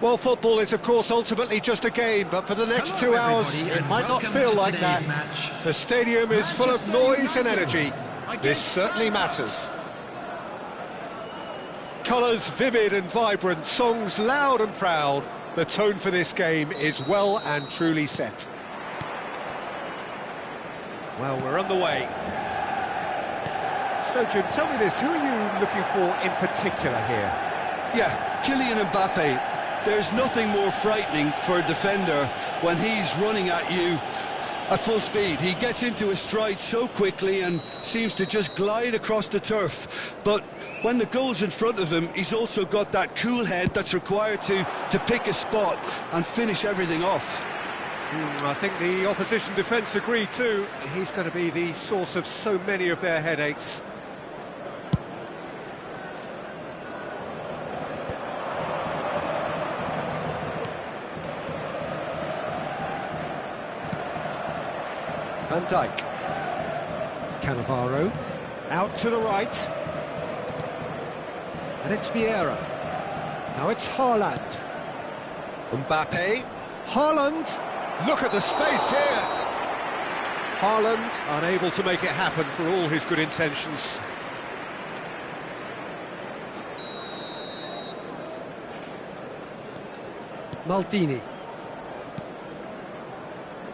Well, football is, of course, ultimately just a game, but for the next Hello, 2 hours, everybody, it and might not welcome feel to like today's that. match. The stadium is full of Manchester noise and United energy. against This certainly Freiburg. matters. Colours vivid and vibrant, songs loud and proud. The tone for this game is well and truly set. Well, we're on the way. So, Jim, tell me this, who are you looking for in particular here? Yeah, Kylian Mbappe. There's nothing more frightening for a defender when he's running at you at full speed. He gets into his stride so quickly and seems to just glide across the turf. But when the goal's in front of him, he's also got that cool head that's required to pick a spot and finish everything off. I think the opposition defence agree too. He's going to be the source of so many of their headaches. Van Dijk. Cannavaro. Out to the right. And it's Vieira. Now it's Haaland. Mbappe. Haaland. Look at the space here. Haaland unable to make it happen for all his good intentions. Maldini.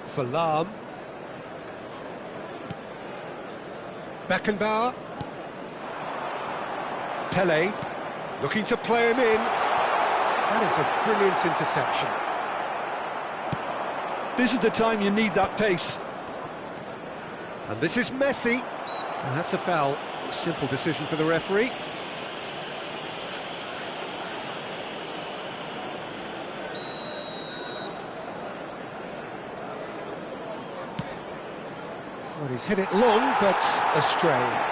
Salam. Beckenbauer. Pele, looking to play him in. That is a brilliant interception. This is the time you need that pace. And this is Messi. And that's a foul. Simple decision for the referee. Well, he's hit it long, but astray.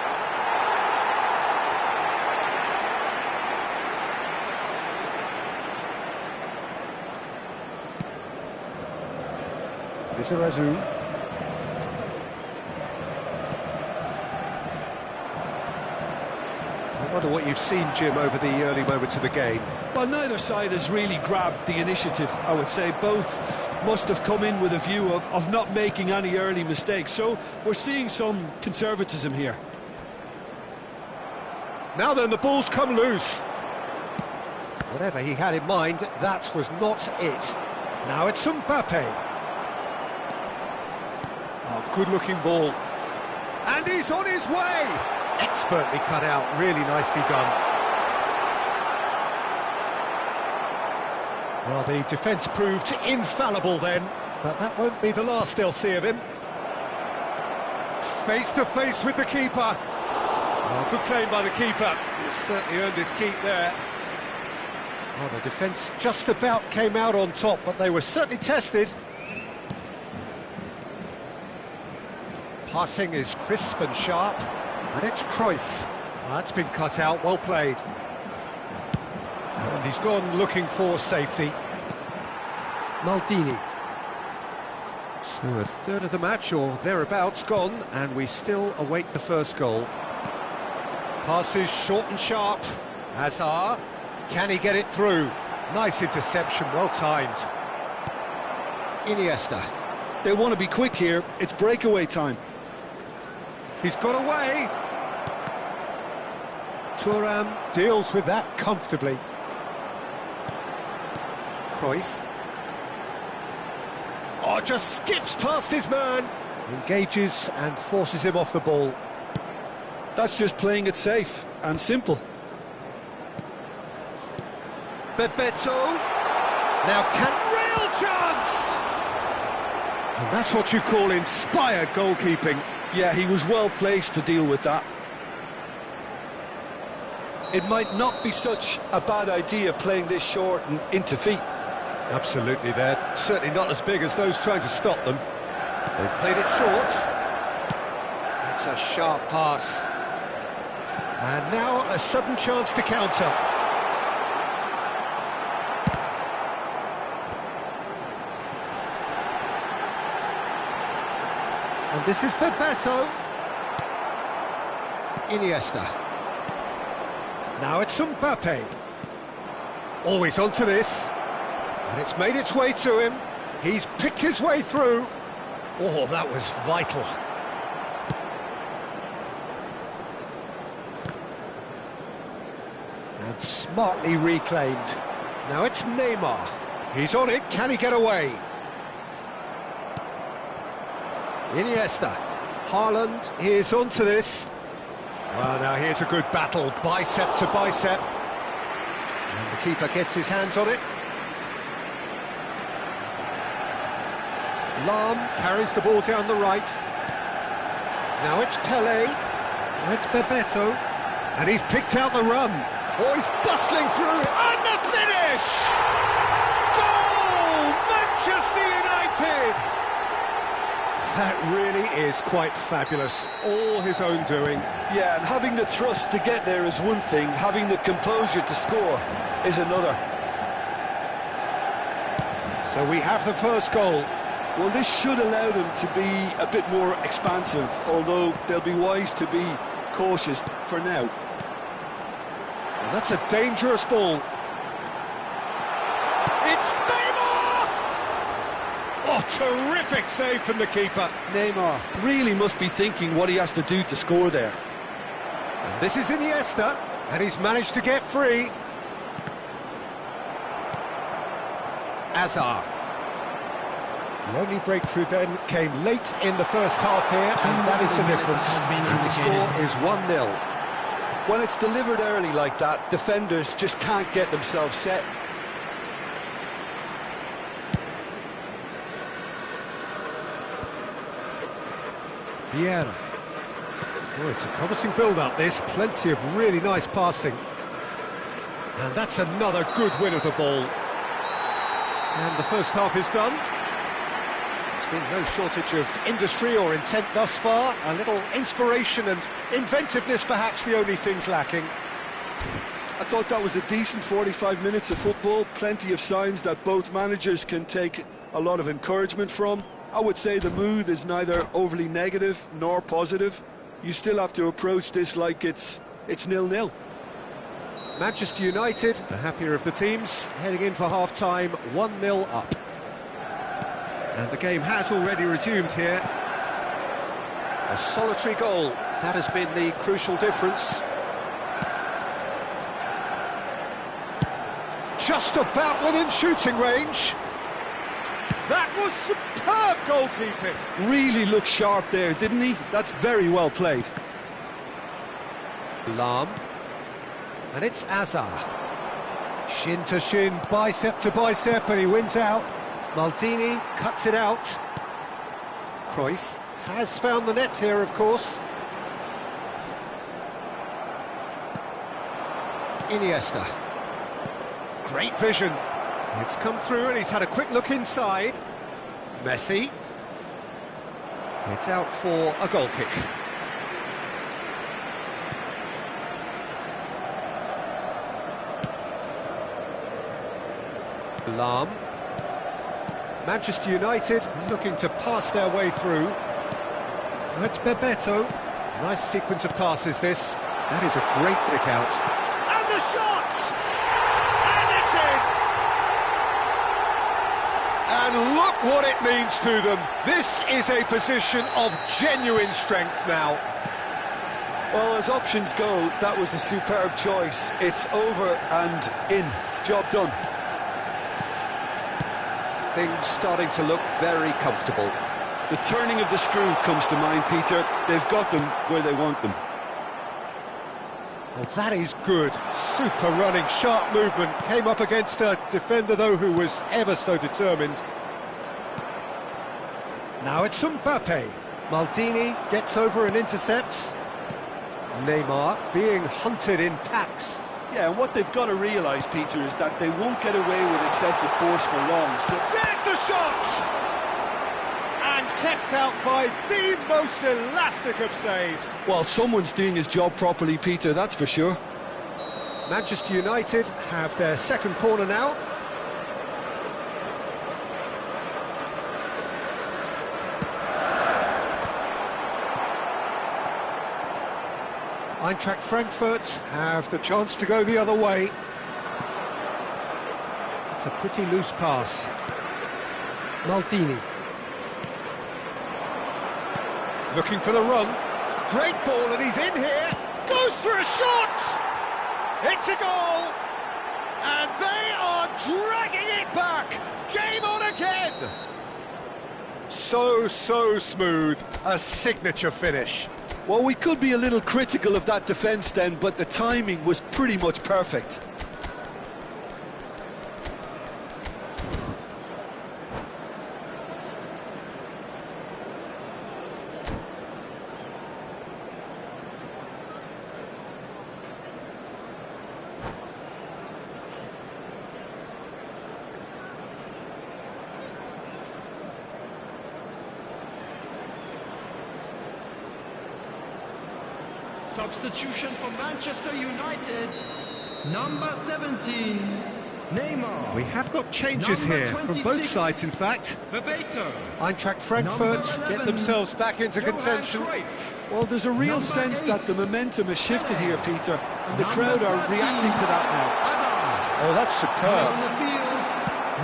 Lizarazu. I wonder what you've seen, Jim, over the early moments of the game. Well, neither side has really grabbed the initiative, I would say. Both must have come in with a view of not making any early mistakes. So we're seeing some conservatism here. Now then, the ball's come loose. Whatever he had in mind, that was not it. Now it's Mbappe. Oh, good-looking ball. And he's on his way! Expertly cut out, really nicely done. Well, the defence proved infallible then, but that won't be the last they'll see of him. Face to face with the keeper. Oh, good claim by the keeper. He's certainly earned his keep there. Well, the defence just about came out on top, but they were certainly tested. Passing is crisp and sharp, and it's Cruyff. That's been cut out, well played. And he's gone looking for safety. Maldini. So a third of the match, or thereabouts, gone, and we still await the first goal. Passes short and sharp. Hazard. Can he get it through? Nice interception, well timed. Iniesta. They want to be quick here. It's breakaway time. He's got away. Thuram deals with that comfortably. Cruyff. Oh, just skips past his man. Engages and forces him off the ball. That's just playing it safe and simple. Bebeto. Now real chance! And that's what you call inspired goalkeeping. Yeah, he was well placed to deal with that. It might not be such a bad idea playing this short and into feet. Absolutely, they're certainly not as big as those trying to stop them. They've played it short. That's a sharp pass. And now a sudden chance to counter. And this is Bebeto. Iniesta. Now it's Mbappe. Always onto this. And it's made its way to him. He's picked his way through. Oh, that was vital. And smartly reclaimed. Now it's Neymar. He's on it. Can he get away? Iniesta. Haaland is onto this. Well, now here's a good battle, bicep to bicep. And the keeper gets his hands on it. Lahm carries the ball down the right. Now it's Pelé. Now it's Bebeto. And he's picked out the run. Oh, he's bustling through. And the finish! Goal! Manchester United! That really is quite fabulous. All his own doing. Yeah, and having the thrust to get there is one thing, having the composure to score is another. So we have the first goal. Well, this should allow them to be a bit more expansive, although they'll be wise to be cautious for now. And that's a dangerous ball. It's Neymar! Oh, terrific save from the keeper. Neymar really must be thinking what he has to do to score there. And this is Iniesta, and he's managed to get free. Azar. The only breakthrough then came late in the first half here, and that is the difference. And the score is 1-0. When it's delivered early like that, defenders just can't get themselves set. Vieira. Oh, it's a promising build-up, this. Plenty of really nice passing. And that's another good win of the ball. And the first half is done. There's been no shortage of industry or intent thus far. A little inspiration and inventiveness, perhaps the only things lacking. I thought that was a decent 45 minutes of football. Plenty of signs that both managers can take a lot of encouragement from. I would say the mood is neither overly negative nor positive. You still have to approach this like it's 0-0. Manchester United, the happier of the teams, heading in for half-time, 1-0 up. And the game has already resumed here. A solitary goal, that has been the crucial difference. Just about within shooting range. That was superb goalkeeping. Really looked sharp there, didn't he? That's very well played. Lahm. And it's Azar. Shin to shin, bicep to bicep, and he wins out. Maldini cuts it out. Cruyff has found the net here, of course. Iniesta. Great vision. It's come through and he's had a quick look inside. Messi. It's out for a goal kick. Lahm. Manchester United looking to pass their way through. Now it's Bebeto. Nice sequence of passes this. That is a great pick out. And the shot! And it's in! And look what it means to them. This is a position of genuine strength now. Well, as options go, that was a superb choice. It's over and in. Job done. Things starting to look very comfortable. The turning of the screw comes to mind, Peter. They've got them where they want them. Well, that is good. Super running, sharp movement. Came up against a defender, though, who was ever so determined. Now it's Mbappe. Maldini gets over and intercepts. Neymar being hunted in packs. Yeah, and what they've got to realise, Peter, is that they won't get away with excessive force for long. So there's the shot! And kept out by the most elastic of saves. Well, someone's doing his job properly, Peter, that's for sure. Manchester United have their second corner now. Eintracht Frankfurt have the chance to go the other way. It's a pretty loose pass. Maldini. Looking for the run. Great ball, and he's in here. Goes for a shot! It's a goal! And they are dragging it back! Game on again! So smooth. A signature finish. Well, we could be a little critical of that defence then, but the timing was pretty much perfect. Substitution for Manchester United, number 17, Neymar. We have got changes Number here from both 26, sides, in fact. Bebeto. Eintracht Frankfurt Number get 11, themselves back into Johan contention. Cruyff. Well, there's a real Number sense that 8, the momentum has shifted here, Peter, and the Number crowd are 13, reacting to that Hazard. Oh, that's On superb. the field,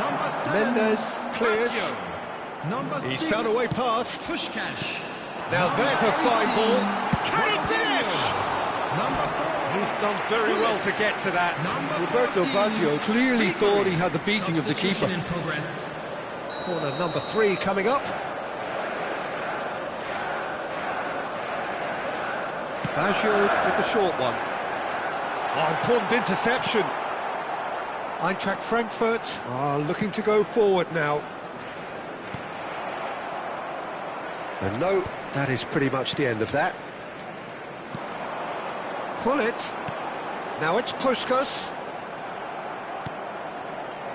number 7, Mendes clears. Baggio. Number He's 6, found a way past. Pushkash. Now there's a fine ball. Can he finish? Number 4, He's done very well to get to that. number Roberto 14, Baggio clearly Vieri. thought he had the beating of the Substitution keeper. in progress. Corner number 3 coming up. Baggio with the short one. Oh, important interception. Eintracht Frankfurt are looking to go forward now. And no, that is pretty much the end of that. Gullit. Now it's Puskás.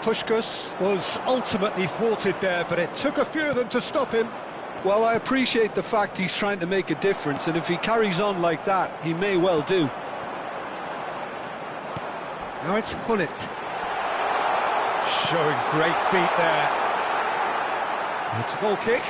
Puskás was ultimately thwarted there, but it took a few of them to stop him. Well, I appreciate the fact he's trying to make a difference, and if he carries on like that, he may well do. Now it's Gullit. Showing great feet there. It's a goal kick.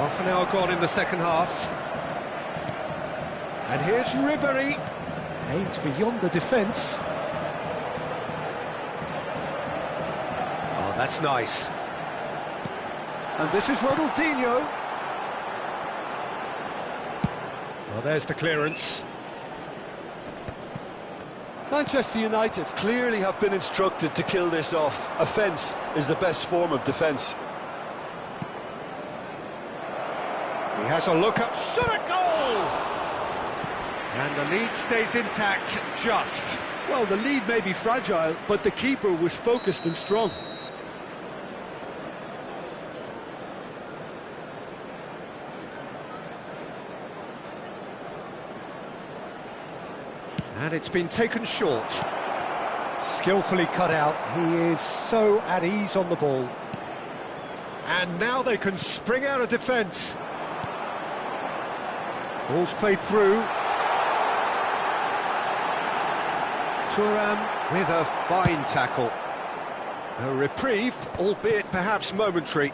Half an hour gone in the second half. And here's Ribéry. Aimed beyond the defence. Oh, that's nice. And this is Ronaldinho. Well, there's the clearance. Manchester United clearly have been instructed to kill this off. Offence is the best form of defence. He has a look up, shot a goal! And the lead stays intact, just. Well, the lead may be fragile, but the keeper was focused and strong. And it's been taken short. Skillfully cut out. He is so at ease on the ball. And now they can spring out of defence. Ball's played through. Thuram with a fine tackle. A reprieve, albeit perhaps momentary.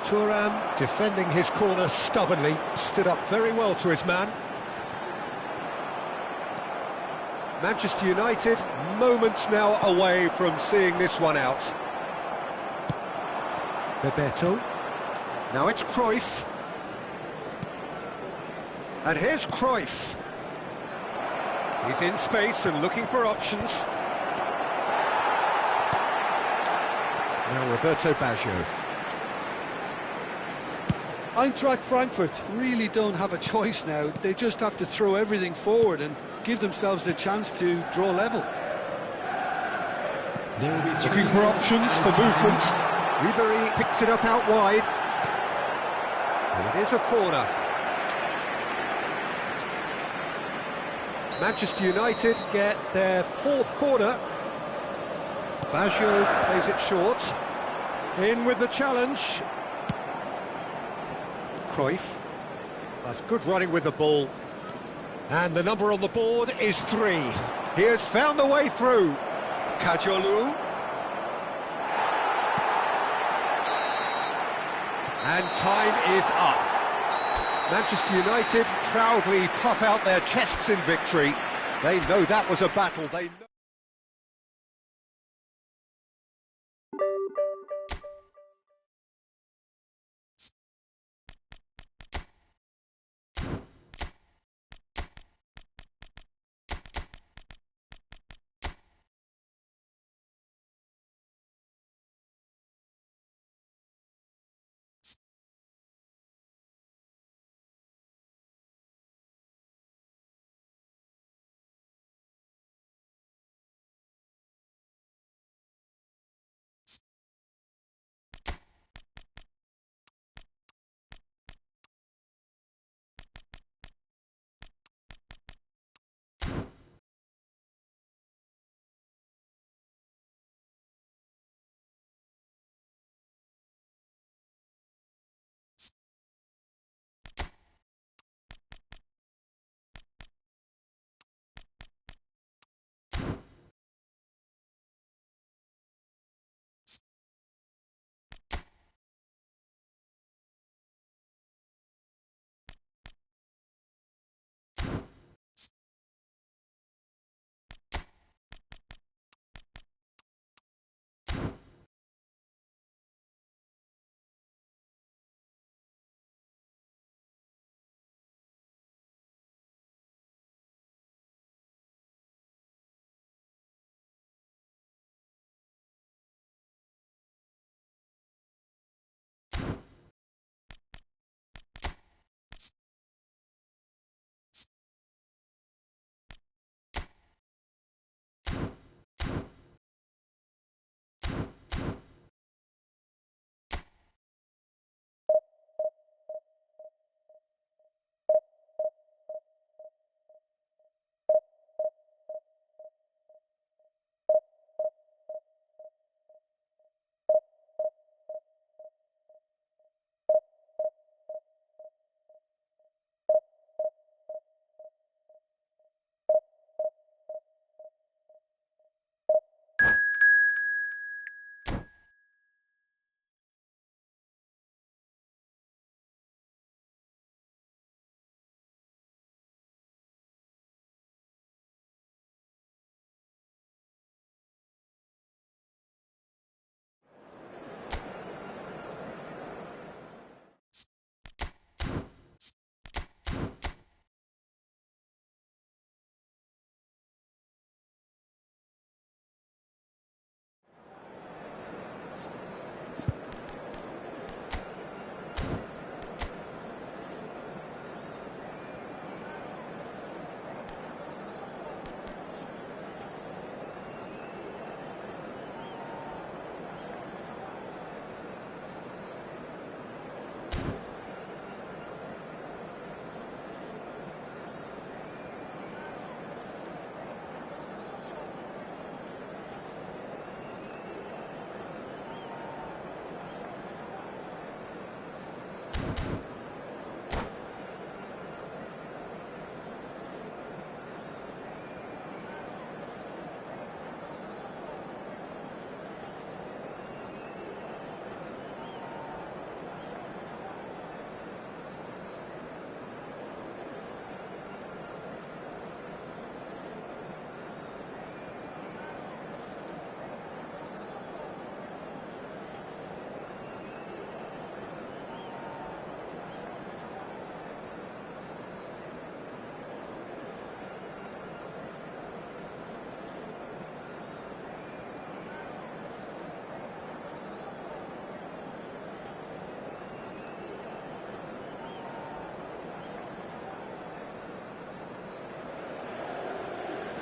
Thuram defending his corner stubbornly, stood up very well to his man. Manchester United, moments now away from seeing this one out. Bebeto. Now it's Cruyff. And here's Cruyff. He's in space and looking for options. Now Roberto Baggio. Eintracht Frankfurt really don't have a choice now. They just have to throw everything forward and give themselves a chance to draw level. There will be Looking for options for movement. Ribéry picks it up out wide. And it is a corner. Manchester United get their fourth corner. Baggio plays it short. In with the challenge. Cruyff. That's good running with the ball. And the number on the board is 3. He has found the way through. Kajolu. And time is up. Manchester United proudly puff out their chests in victory. They know that was a battle. They know.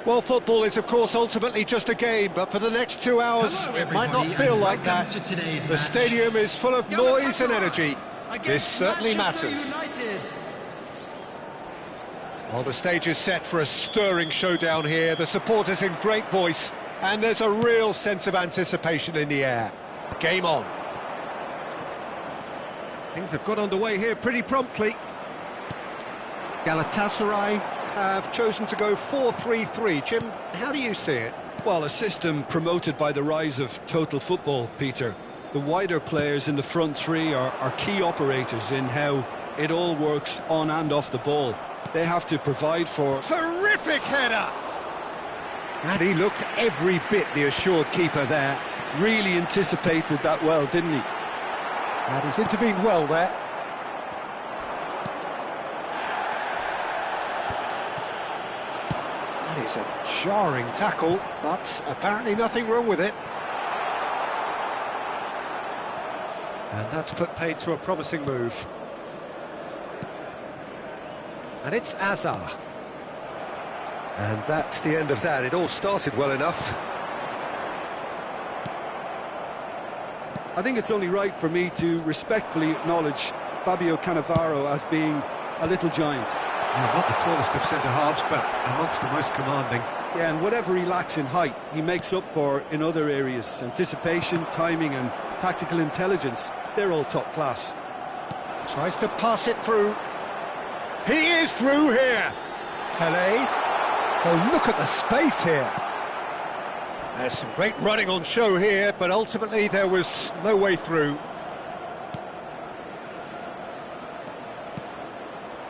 Well, football is, of course, ultimately just a game, but for the next 2 hours, Hello, it might not everybody, feel and like that. welcome to today's The match. stadium is full of noise and energy. This Against certainly Manchester matters. United. Well, the stage is set for a stirring showdown here. The supporters in great voice, and there's a real sense of anticipation in the air. Game on. Things have got underway here pretty promptly. Galatasaray have chosen to go 4-3-3. Jim, how do you see it? Well, a system promoted by the rise of total football, Peter. The wider players in the front three are key operators in how it all works on and off the ball. They have to provide for... Terrific header! And he looked every bit the assured keeper there. Really anticipated that well, didn't he? And he's intervened well there. That is a jarring tackle, but apparently nothing wrong with it. And that's put paid to a promising move. And it's Azar. And that's the end of that. It all started well enough. I think it's only right for me to respectfully acknowledge Fabio Cannavaro as being a little giant. Yeah, not the tallest of centre-halves, but amongst the most commanding. Yeah, and whatever he lacks in height, he makes up for in other areas. Anticipation, timing and tactical intelligence, they're all top class. Tries to pass it through. He is through here. Pelé. Oh, look at the space here. There's some great running on show here, but ultimately there was no way through.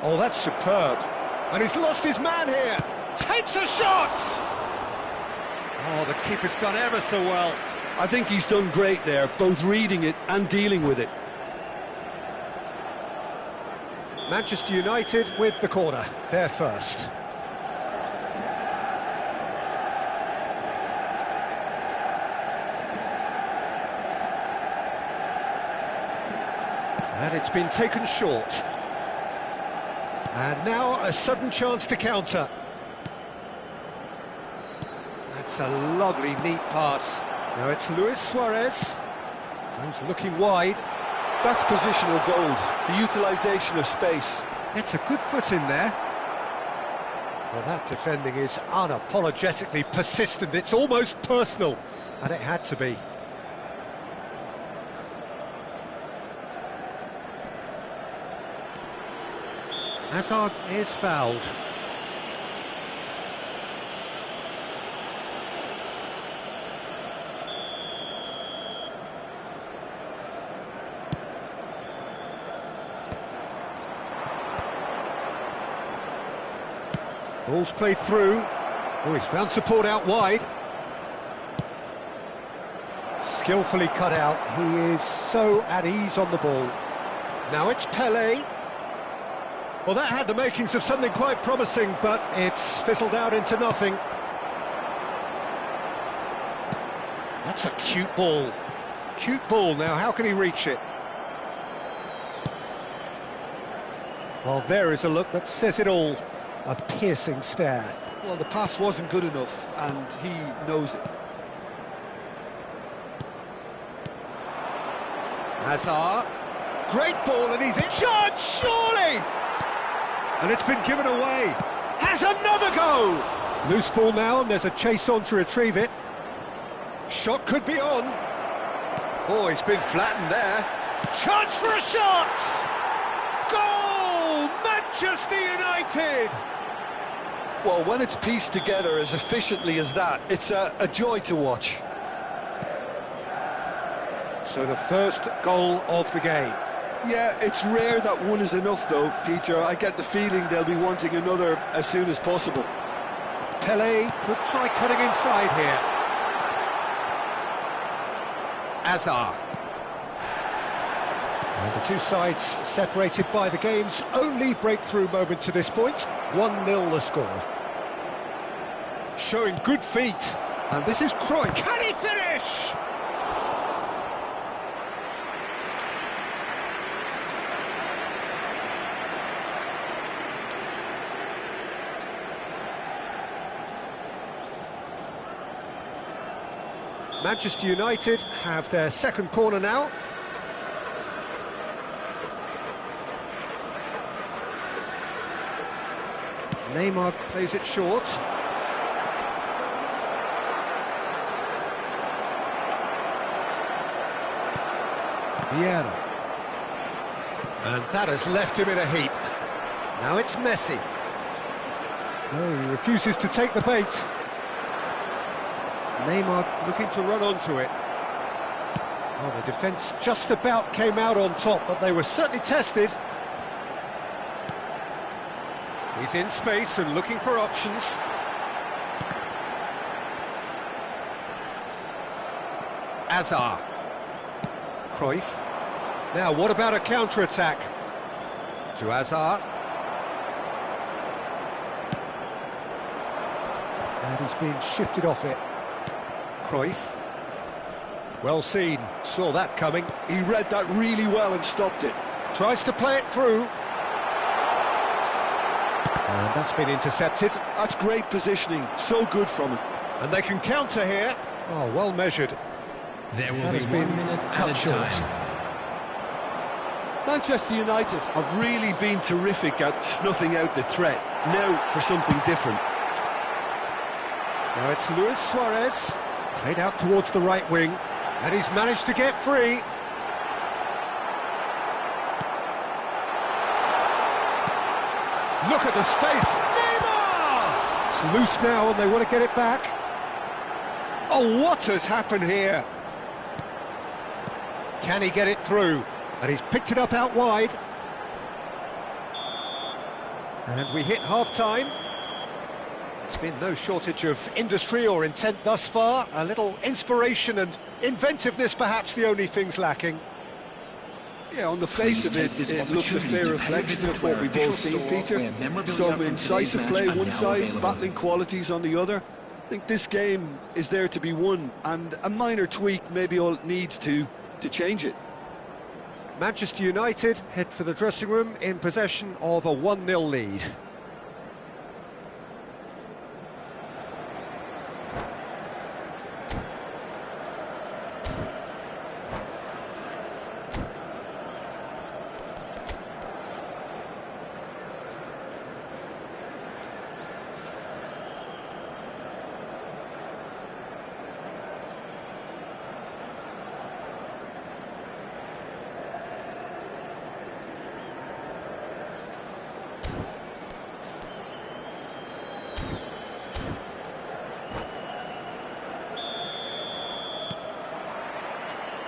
Oh, that's superb. And he's lost his man here. Takes a shot! Oh, the keeper's done ever so well. I think he's done great there, both reading it and dealing with it. Manchester United with the corner. They're first. And it's been taken short. And now a sudden chance to counter. That's a lovely, neat pass. Now it's Luis Suarez. He's looking wide. That's positional gold, the utilisation of space. It's a good foot in there. Well, that defending is unapologetically persistent. It's almost personal, and it had to be. Hazard is fouled. Ball's played through. Oh, he's found support out wide. Skillfully cut out. He is so at ease on the ball. Now it's Pelé. Well, that had the makings of something quite promising, but it's fizzled out into nothing. That's a cute ball. Cute ball. Now, how can he reach it? Well, there is a look that says it all. A piercing stare. Well, the pass wasn't good enough, and he knows it. Hazard. Great ball, and he's in charge, surely! And it's been given away. Has another go! Loose ball now, and there's a chase on to retrieve it. Shot could be on. Oh, he's been flattened there. Chance for a shot! Goal! Manchester United! Well, when it's pieced together as efficiently as that, it's a joy to watch. So the first goal of the game. Yeah, it's rare that one is enough, though, Peter. I get the feeling they'll be wanting another as soon as possible. Pelé could try cutting inside here. Azar. And the two sides separated by the game's only breakthrough moment to this point. 1-0 the score. Showing good feet. And this is Cruyff. Can he finish? Manchester United have their second corner now. Neymar plays it short. Vieira. And that has left him in a heap. Now it's Messi. No, he refuses to take the bait. Neymar looking to run onto it. Well, the defence just about came out on top, but they were certainly tested. He's in space and looking for options. Azar. Cruyff. Now, what about a counter-attack? To Azar. And he's been shifted off it. Cruyff. Well seen, saw that coming. He read that really well and stopped it. Tries to play it through. And that's been intercepted. That's great positioning, so good from him. And they can counter here. Oh, well measured. There will That be has 1 been minute cut added short. time. Manchester United have really been terrific at snuffing out the threat. Now for something different. Now it's Luis Suarez, played out towards the right wing, and he's managed to get free. Look at the space. Neymar! It's loose now and they want to get it back. Oh, what has happened here? Can he get it through? And he's picked it up out wide. And we hit half-time. There's been no shortage of industry or intent thus far. A little inspiration and inventiveness, perhaps the only things lacking. Yeah, on the face of it, it looks a fair reflection of what we've all seen, Peter. Some incisive play one side, battling qualities on the other. I think this game is there to be won, and a minor tweak maybe all it needs to change it. Manchester United head for the dressing room in possession of a 1-0 lead.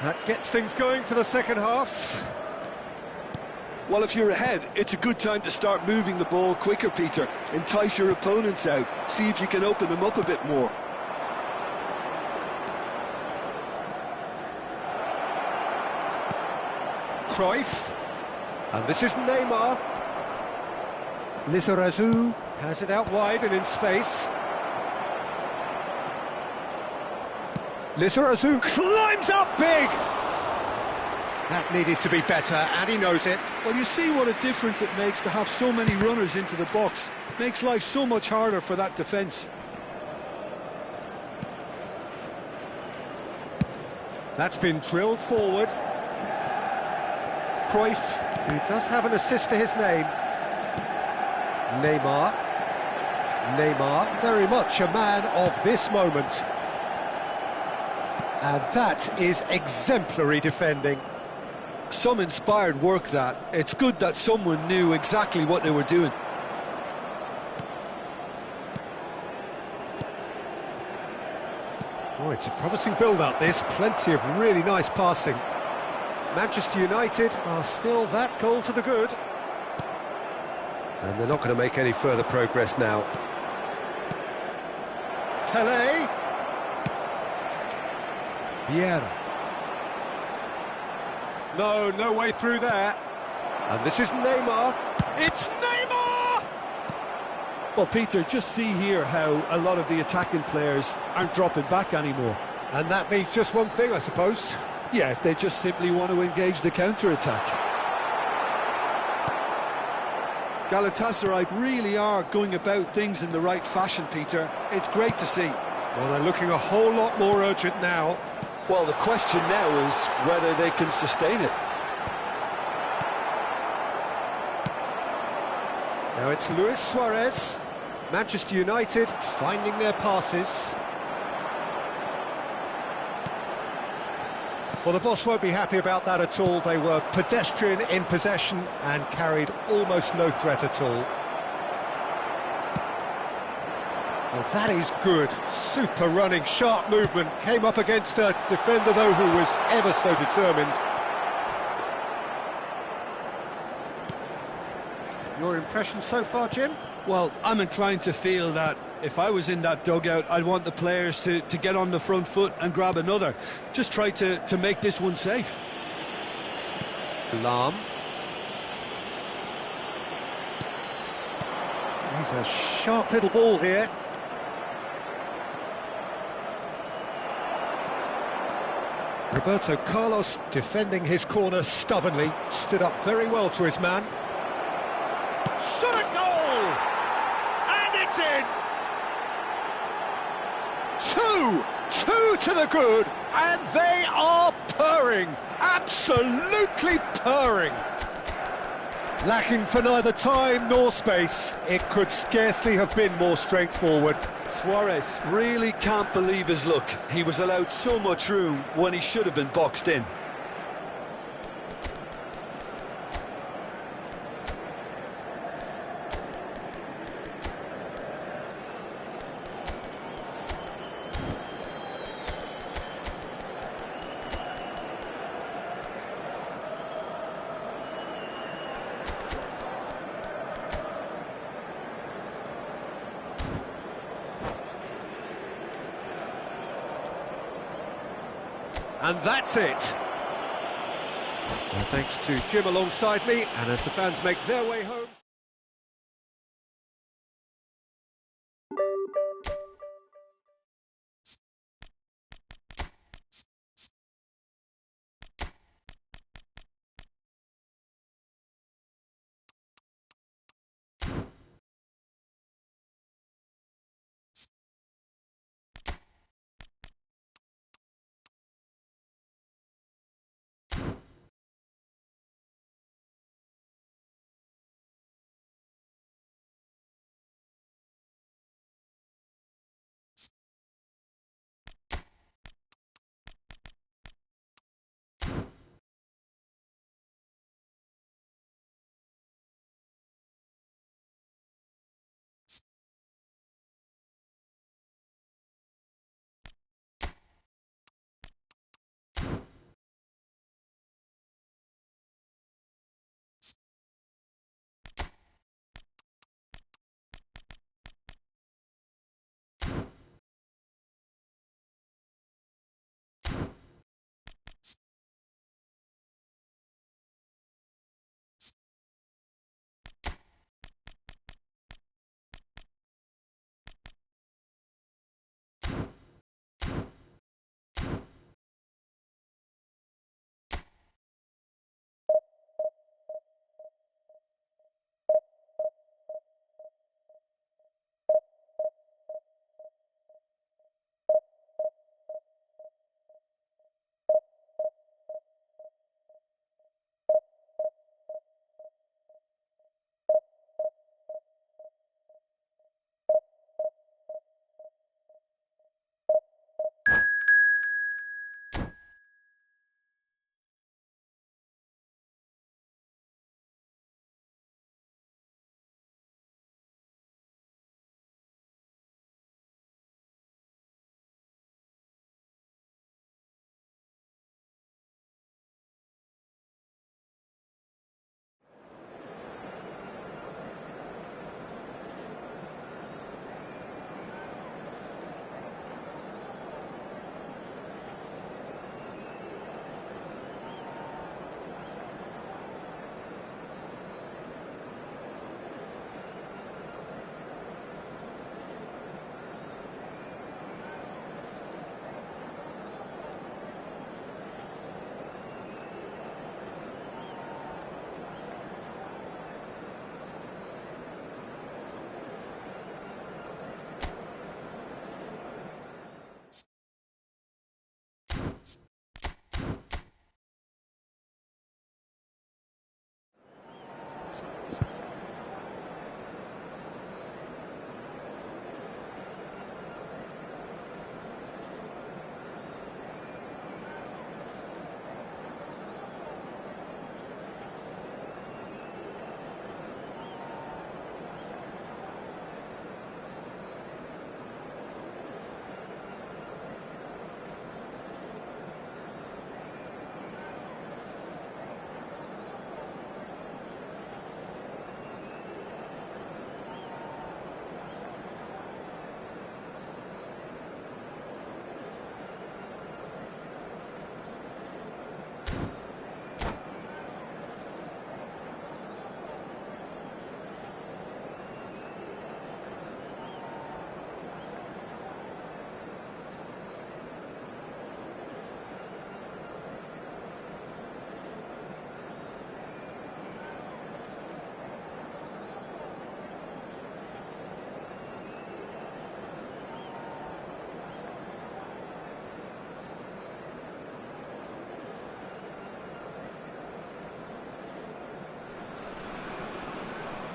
That gets things going for the second half. Well, if you're ahead, it's a good time to start moving the ball quicker, Peter. Entice your opponents out. See if you can open them up a bit more. Cruyff. And this is Neymar. Lizarazu has it out wide and in space. Lizarazu climbs up big! That needed to be better, and he knows it. Well, you see what a difference it makes to have so many runners into the box. Makes life so much harder for that defence. That's been drilled forward. Cruyff, who does have an assist to his name. Neymar. Neymar, very much a man of this moment. And that is exemplary defending. Some inspired work that. It's good that someone knew exactly what they were doing. Oh, it's a promising build-up, this. Plenty of really nice passing. Manchester United are still that goal to the good. And they're not going to make any further progress now. Pele. Vieira. No way through there. And this is Neymar. It's Neymar! Well, Peter, just see here how a lot of the attacking players aren't dropping back anymore. And that means just one thing, I suppose. Yeah, they just simply want to engage the counter-attack. Galatasaray really are going about things in the right fashion, Peter. It's great to see. Well, they're looking a whole lot more urgent now. Well, the question now is whether they can sustain it. Now it's Luis Suarez. Manchester United finding their passes. Well, the boss won't be happy about that at all. They were pedestrian in possession and carried almost no threat at all. Well, that is good. Super running, sharp movement. Came up against a defender, though, who was ever so determined. Your impression so far, Jim? Well, I'm inclined to feel that if I was in that dugout, I'd want the players to get on the front foot and grab another. Just try to make this one safe. Alarm. He's a sharp little ball here. Roberto Carlos defending his corner stubbornly, stood up very well to his man. Shot a goal! And it's in! Two to the good, and they are purring, absolutely purring. Lacking for neither time nor space, it could scarcely have been more straightforward. Suarez really can't believe his luck. He was allowed so much room when he should have been boxed in. And that's it. Well, thanks to Jim alongside me, and as the fans make their way home...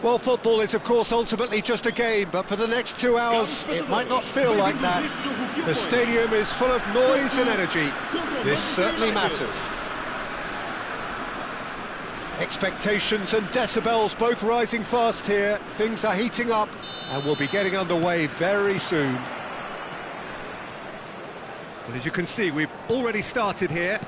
Well, football is, of course, ultimately just a game, but for the next 2 hours, it might not feel like that. The stadium is full of noise and energy. This certainly matters. Expectations and decibels both rising fast here. Things are heating up, and we'll be getting underway very soon. Well, as you can see, we've already started here.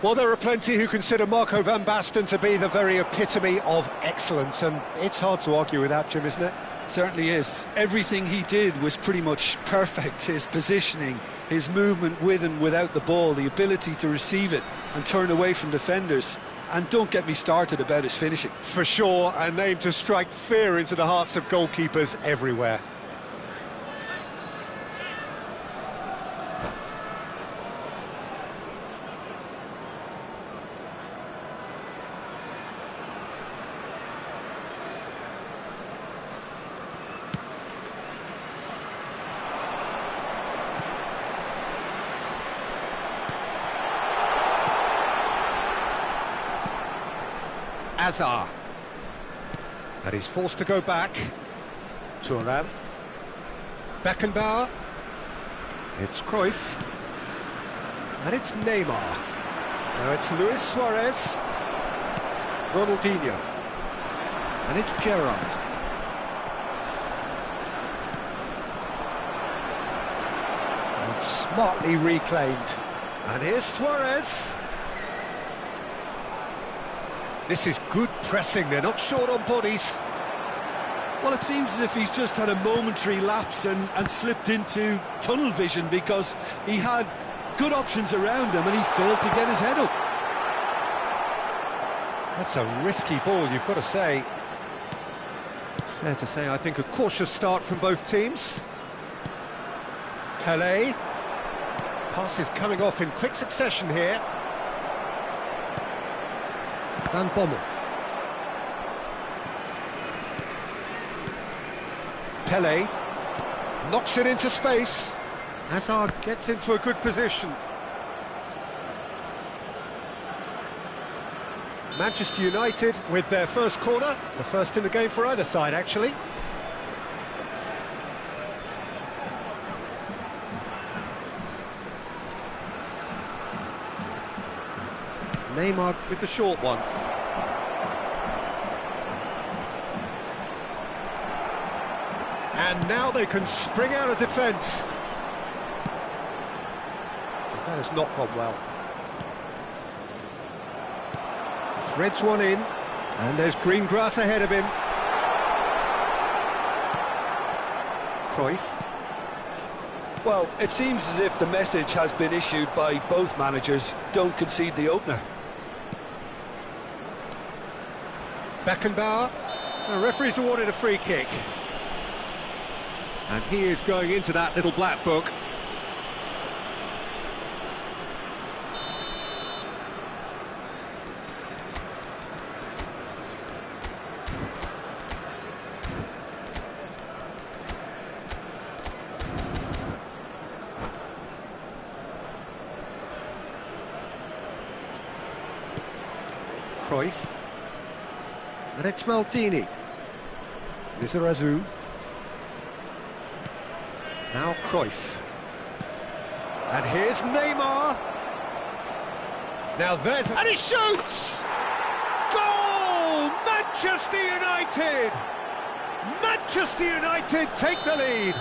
Well, there are plenty who consider Marco van Basten to be the very epitome of excellence, and it's hard to argue with that, Jim, isn't it? Certainly is. Everything he did was pretty much perfect. His positioning, his movement with and without the ball, the ability to receive it and turn away from defenders. And don't get me started about his finishing. For sure, a name to strike fear into the hearts of goalkeepers everywhere. Azar. And he's forced to go back. Thuram. Beckenbauer. It's Cruyff. And it's Neymar. Now it's Luis Suarez. Ronaldinho. And it's Gerrard. And smartly reclaimed. And here's Suarez. This is good pressing, they're not short on bodies. Well, it seems as if he's just had a momentary lapse and slipped into tunnel vision, because he had good options around him and he failed to get his head up. That's a risky ball, you've got to say. Fair to say, I think a cautious start from both teams. Pelé. Passes coming off in quick succession here. Van Bommel. Pelé knocks it into space. Hazard gets into a good position. Manchester United with their first corner, the first in the game for either side, actually. Neymar with the short one. And now they can spring out of defence. That has not gone well. Threads one in, and there's green grass ahead of him. Cruyff. Well, it seems as if the message has been issued by both managers: don't concede the opener. Beckenbauer. The referee's awarded a free kick. And he is going into that little black book. Cruyff. And it's Maldini. Lizarazu. Now Cruyff. And here's Neymar. Now there's... And he shoots! Goal! Manchester United! Manchester United take the lead.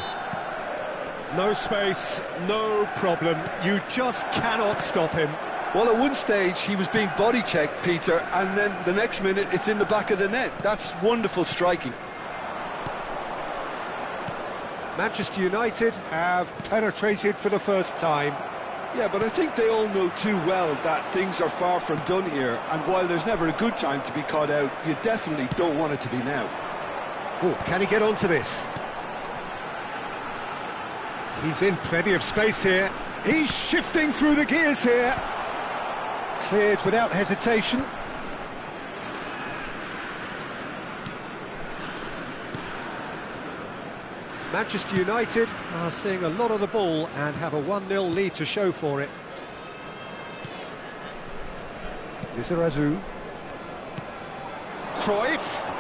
No space, no problem. You just cannot stop him. Well, at one stage he was being body checked, Peter, and then the next minute it's in the back of the net. That's wonderful striking. Manchester United have penetrated for the first time. Yeah, but I think they all know too well that things are far from done here, and while there's never a good time to be caught out, you definitely don't want it to be now. Oh, can he get onto this? He's in plenty of space here. He's shifting through the gears here. Cleared without hesitation. Manchester United are seeing a lot of the ball and have a 1-0 lead to show for it. Lizarazu. Cruyff.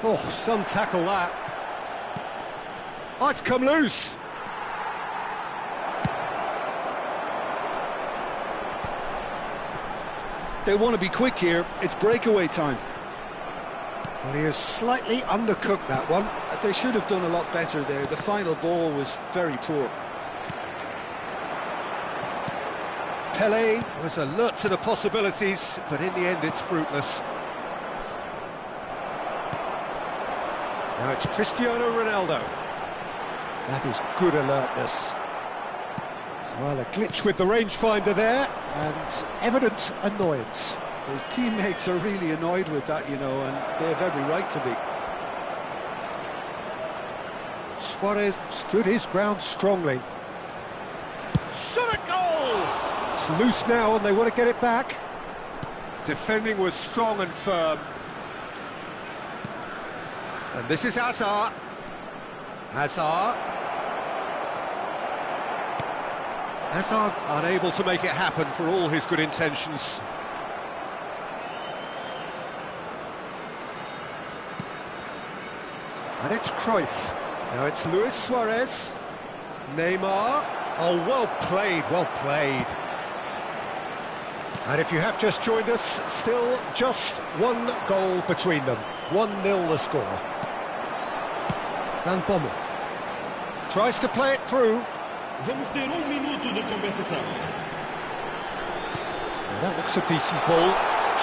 Oh, some tackle that. Oh, it's come loose. They want to be quick here. It's breakaway time. Well, he has slightly undercooked that one. They should have done a lot better there. The final ball was very poor. Pele was alert to the possibilities, but in the end it's fruitless. Now it's Cristiano Ronaldo. That is good alertness. Well, a glitch with the rangefinder there, and evident annoyance. His teammates are really annoyed with that, you know, and they have every right to be. Suarez stood his ground strongly. Shot a goal! It's loose now and they want to get it back. Defending was strong and firm. And this is Hazard. Hazard unable to make it happen for all his good intentions. And it's Cruyff. Now it's Luis Suarez. Neymar. Oh, well played, well played. And if you have just joined us, still just one goal between them. 1-0 the score. Van Bommel tries to play it through. Vamos ter minuto de compensação. Now that looks a decent ball.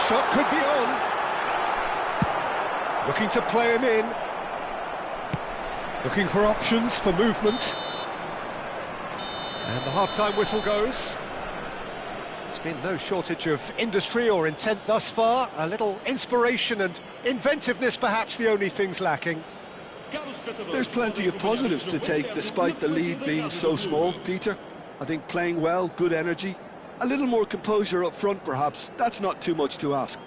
Shot could be on. Looking to play him in. Looking for options for movement. And the half-time whistle goes. There's been no shortage of industry or intent thus far. A little inspiration and inventiveness perhaps the only things lacking. There's plenty of positives to take despite the lead being so small, Peter. I think playing well, good energy, a little more composure up front perhaps, that's not too much to ask.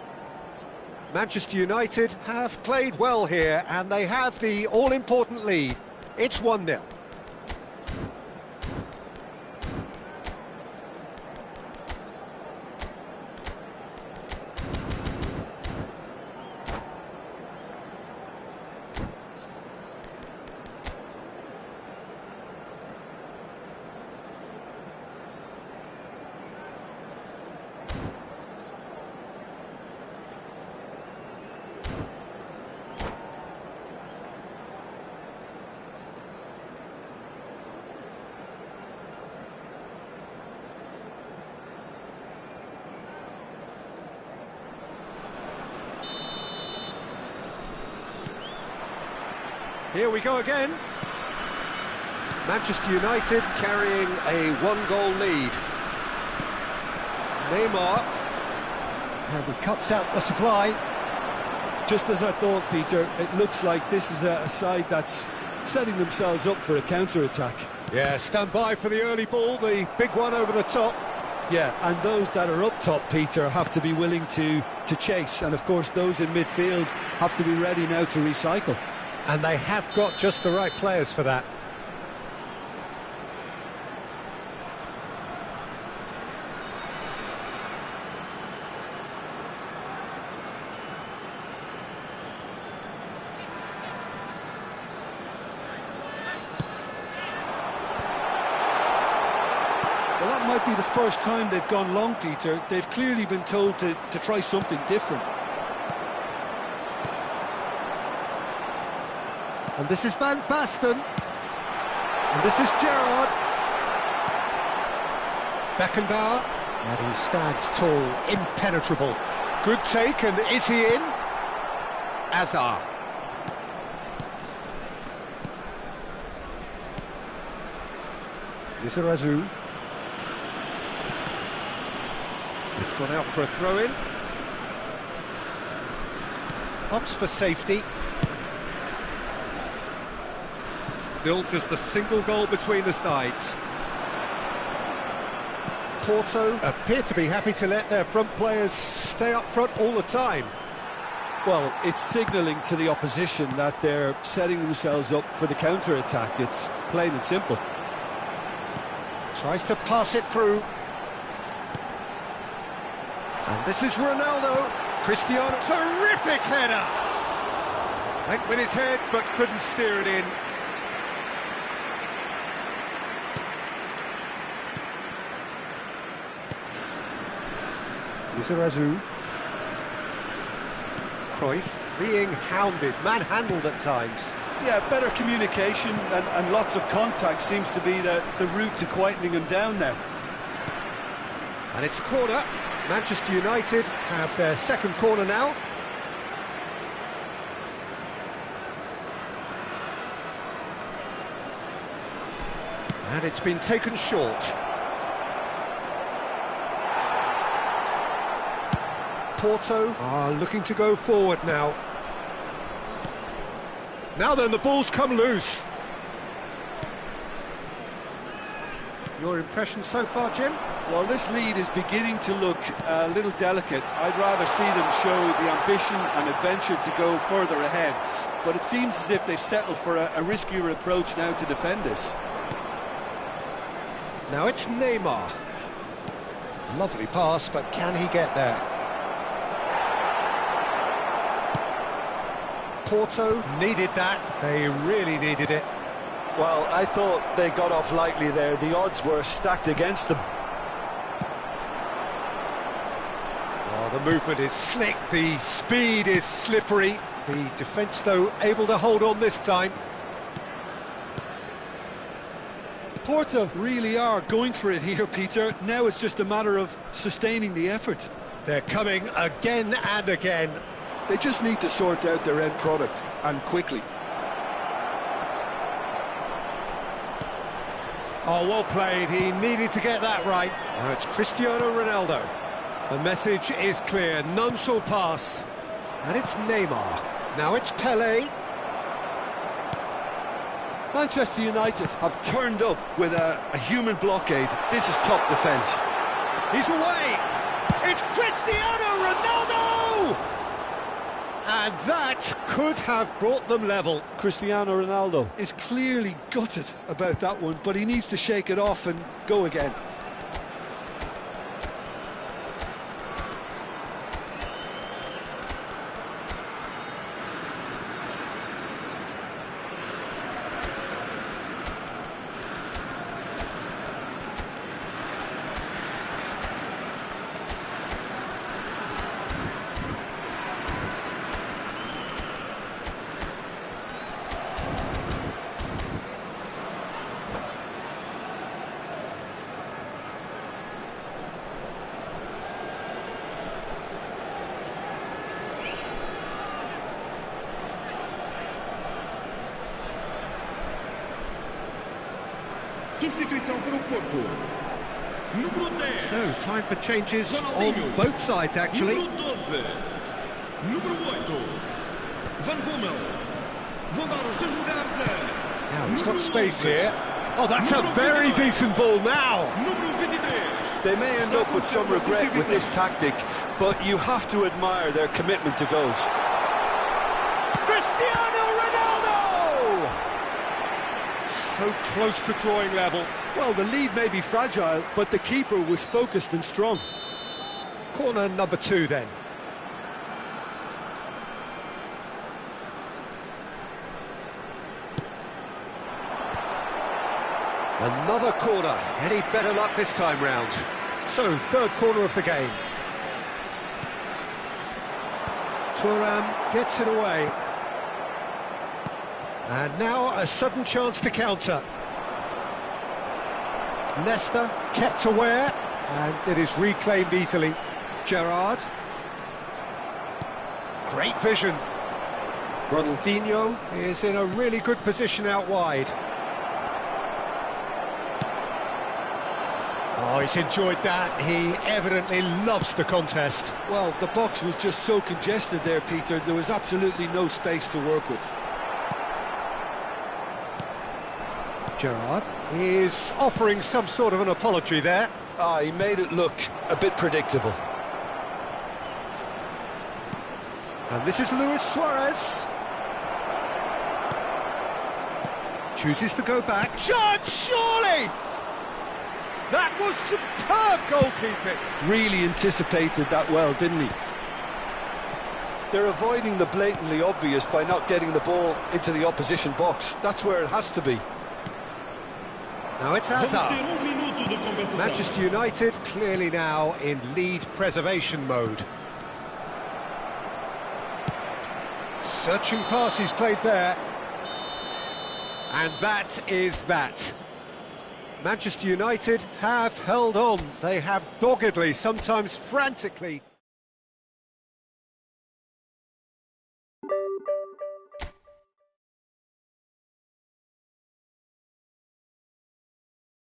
Manchester United have played well here and they have the all-important lead. It's 1-0. Here we go again. Manchester United carrying a one-goal lead. Neymar. And he cuts out the supply. Just as I thought, Peter, it looks like this is a side that's setting themselves up for a counter-attack. Yeah, stand by for the early ball, the big one over the top. Yeah, and those that are up top, Peter, have to be willing to chase. And, of course, those in midfield have to be ready now to recycle. And they have got just the right players for that. Well, that might be the first time they've gone long, Peter. They've clearly been told to try something different. And this is Van Basten. And this is Gerrard. Beckenbauer. And he stands tall, impenetrable. Good take, and is he in? Hazard. Lizarazu. It's gone out for a throw-in. Opts for safety. Still just a single goal between the sides. Porto appear to be happy to let their front players stay up front all the time. Well, it's signalling to the opposition that they're setting themselves up for the counter-attack. It's plain and simple. Tries to pass it through. And this is Ronaldo. Cristiano. Terrific header! Went with his head, but couldn't steer it in. Lizarazu. Cruyff being hounded, manhandled at times. Yeah, better communication and lots of contact seems to be the route to quietening him down now. And it's a corner. Manchester United have their second corner now. And it's been taken short. Porto are looking to go forward now. Now then, the ball's come loose. Your impression so far, Jim? Well, this lead is beginning to look a little delicate. I'd rather see them show the ambition and adventure to go further ahead. But it seems as if they've settled for a riskier approach now to defend this. Now it's Neymar. Lovely pass, but can he get there? Porto needed that. They really needed it. Well, I thought they got off lightly there. The odds were stacked against them. Oh, the movement is slick, the speed is slippery. The defence, though, able to hold on this time. Porto really are going for it here, Peter. Now it's just a matter of sustaining the effort. They're coming again and again. They just need to sort out their end product, and quickly. Oh, well played. He needed to get that right. Now it's Cristiano Ronaldo. The message is clear. None shall pass. And it's Neymar. Now it's Pelé. Manchester United have turned up with a human blockade. This is top defence. He's away. It's Cristiano Ronaldo! And that could have brought them level. Cristiano Ronaldo is clearly gutted about that one, but he needs to shake it off and go again. Substituição para o Porto. Número 10. So, time for changes on both sides, actually. Número 12. Número 8. Van Bommel. Vão dar os seus lugares a... Now, he's got space here. Oh, that's a very decent ball now. Número 23. They may end up with some regret with this tactic, but you have to admire their commitment to goals. Cristiano Ronaldo! So close to drawing level. Well, the lead may be fragile, but the keeper was focused and strong. Corner number 2 then. Another corner. Any better luck this time round? So, third corner of the game. Thuram gets it away. And now a sudden chance to counter. Nesta kept aware, and it is reclaimed easily. Gerrard. Great vision. Ronaldinho is in a really good position out wide. Oh, he's enjoyed that. He evidently loves the contest. Well, the box was just so congested there, Peter. There was absolutely no space to work with. Gerrard is offering some sort of an apology there. He made it look a bit predictable. And this is Luis Suarez. Chooses to go back. Shot, surely! That was superb goalkeeping. Really anticipated that well, didn't he? They're avoiding the blatantly obvious by not getting the ball into the opposition box. That's where it has to be. Now it's Hazard. Manchester United clearly now in lead preservation mode. Searching passes played there. And that is that. Manchester United have held on. They have doggedly, sometimes frantically,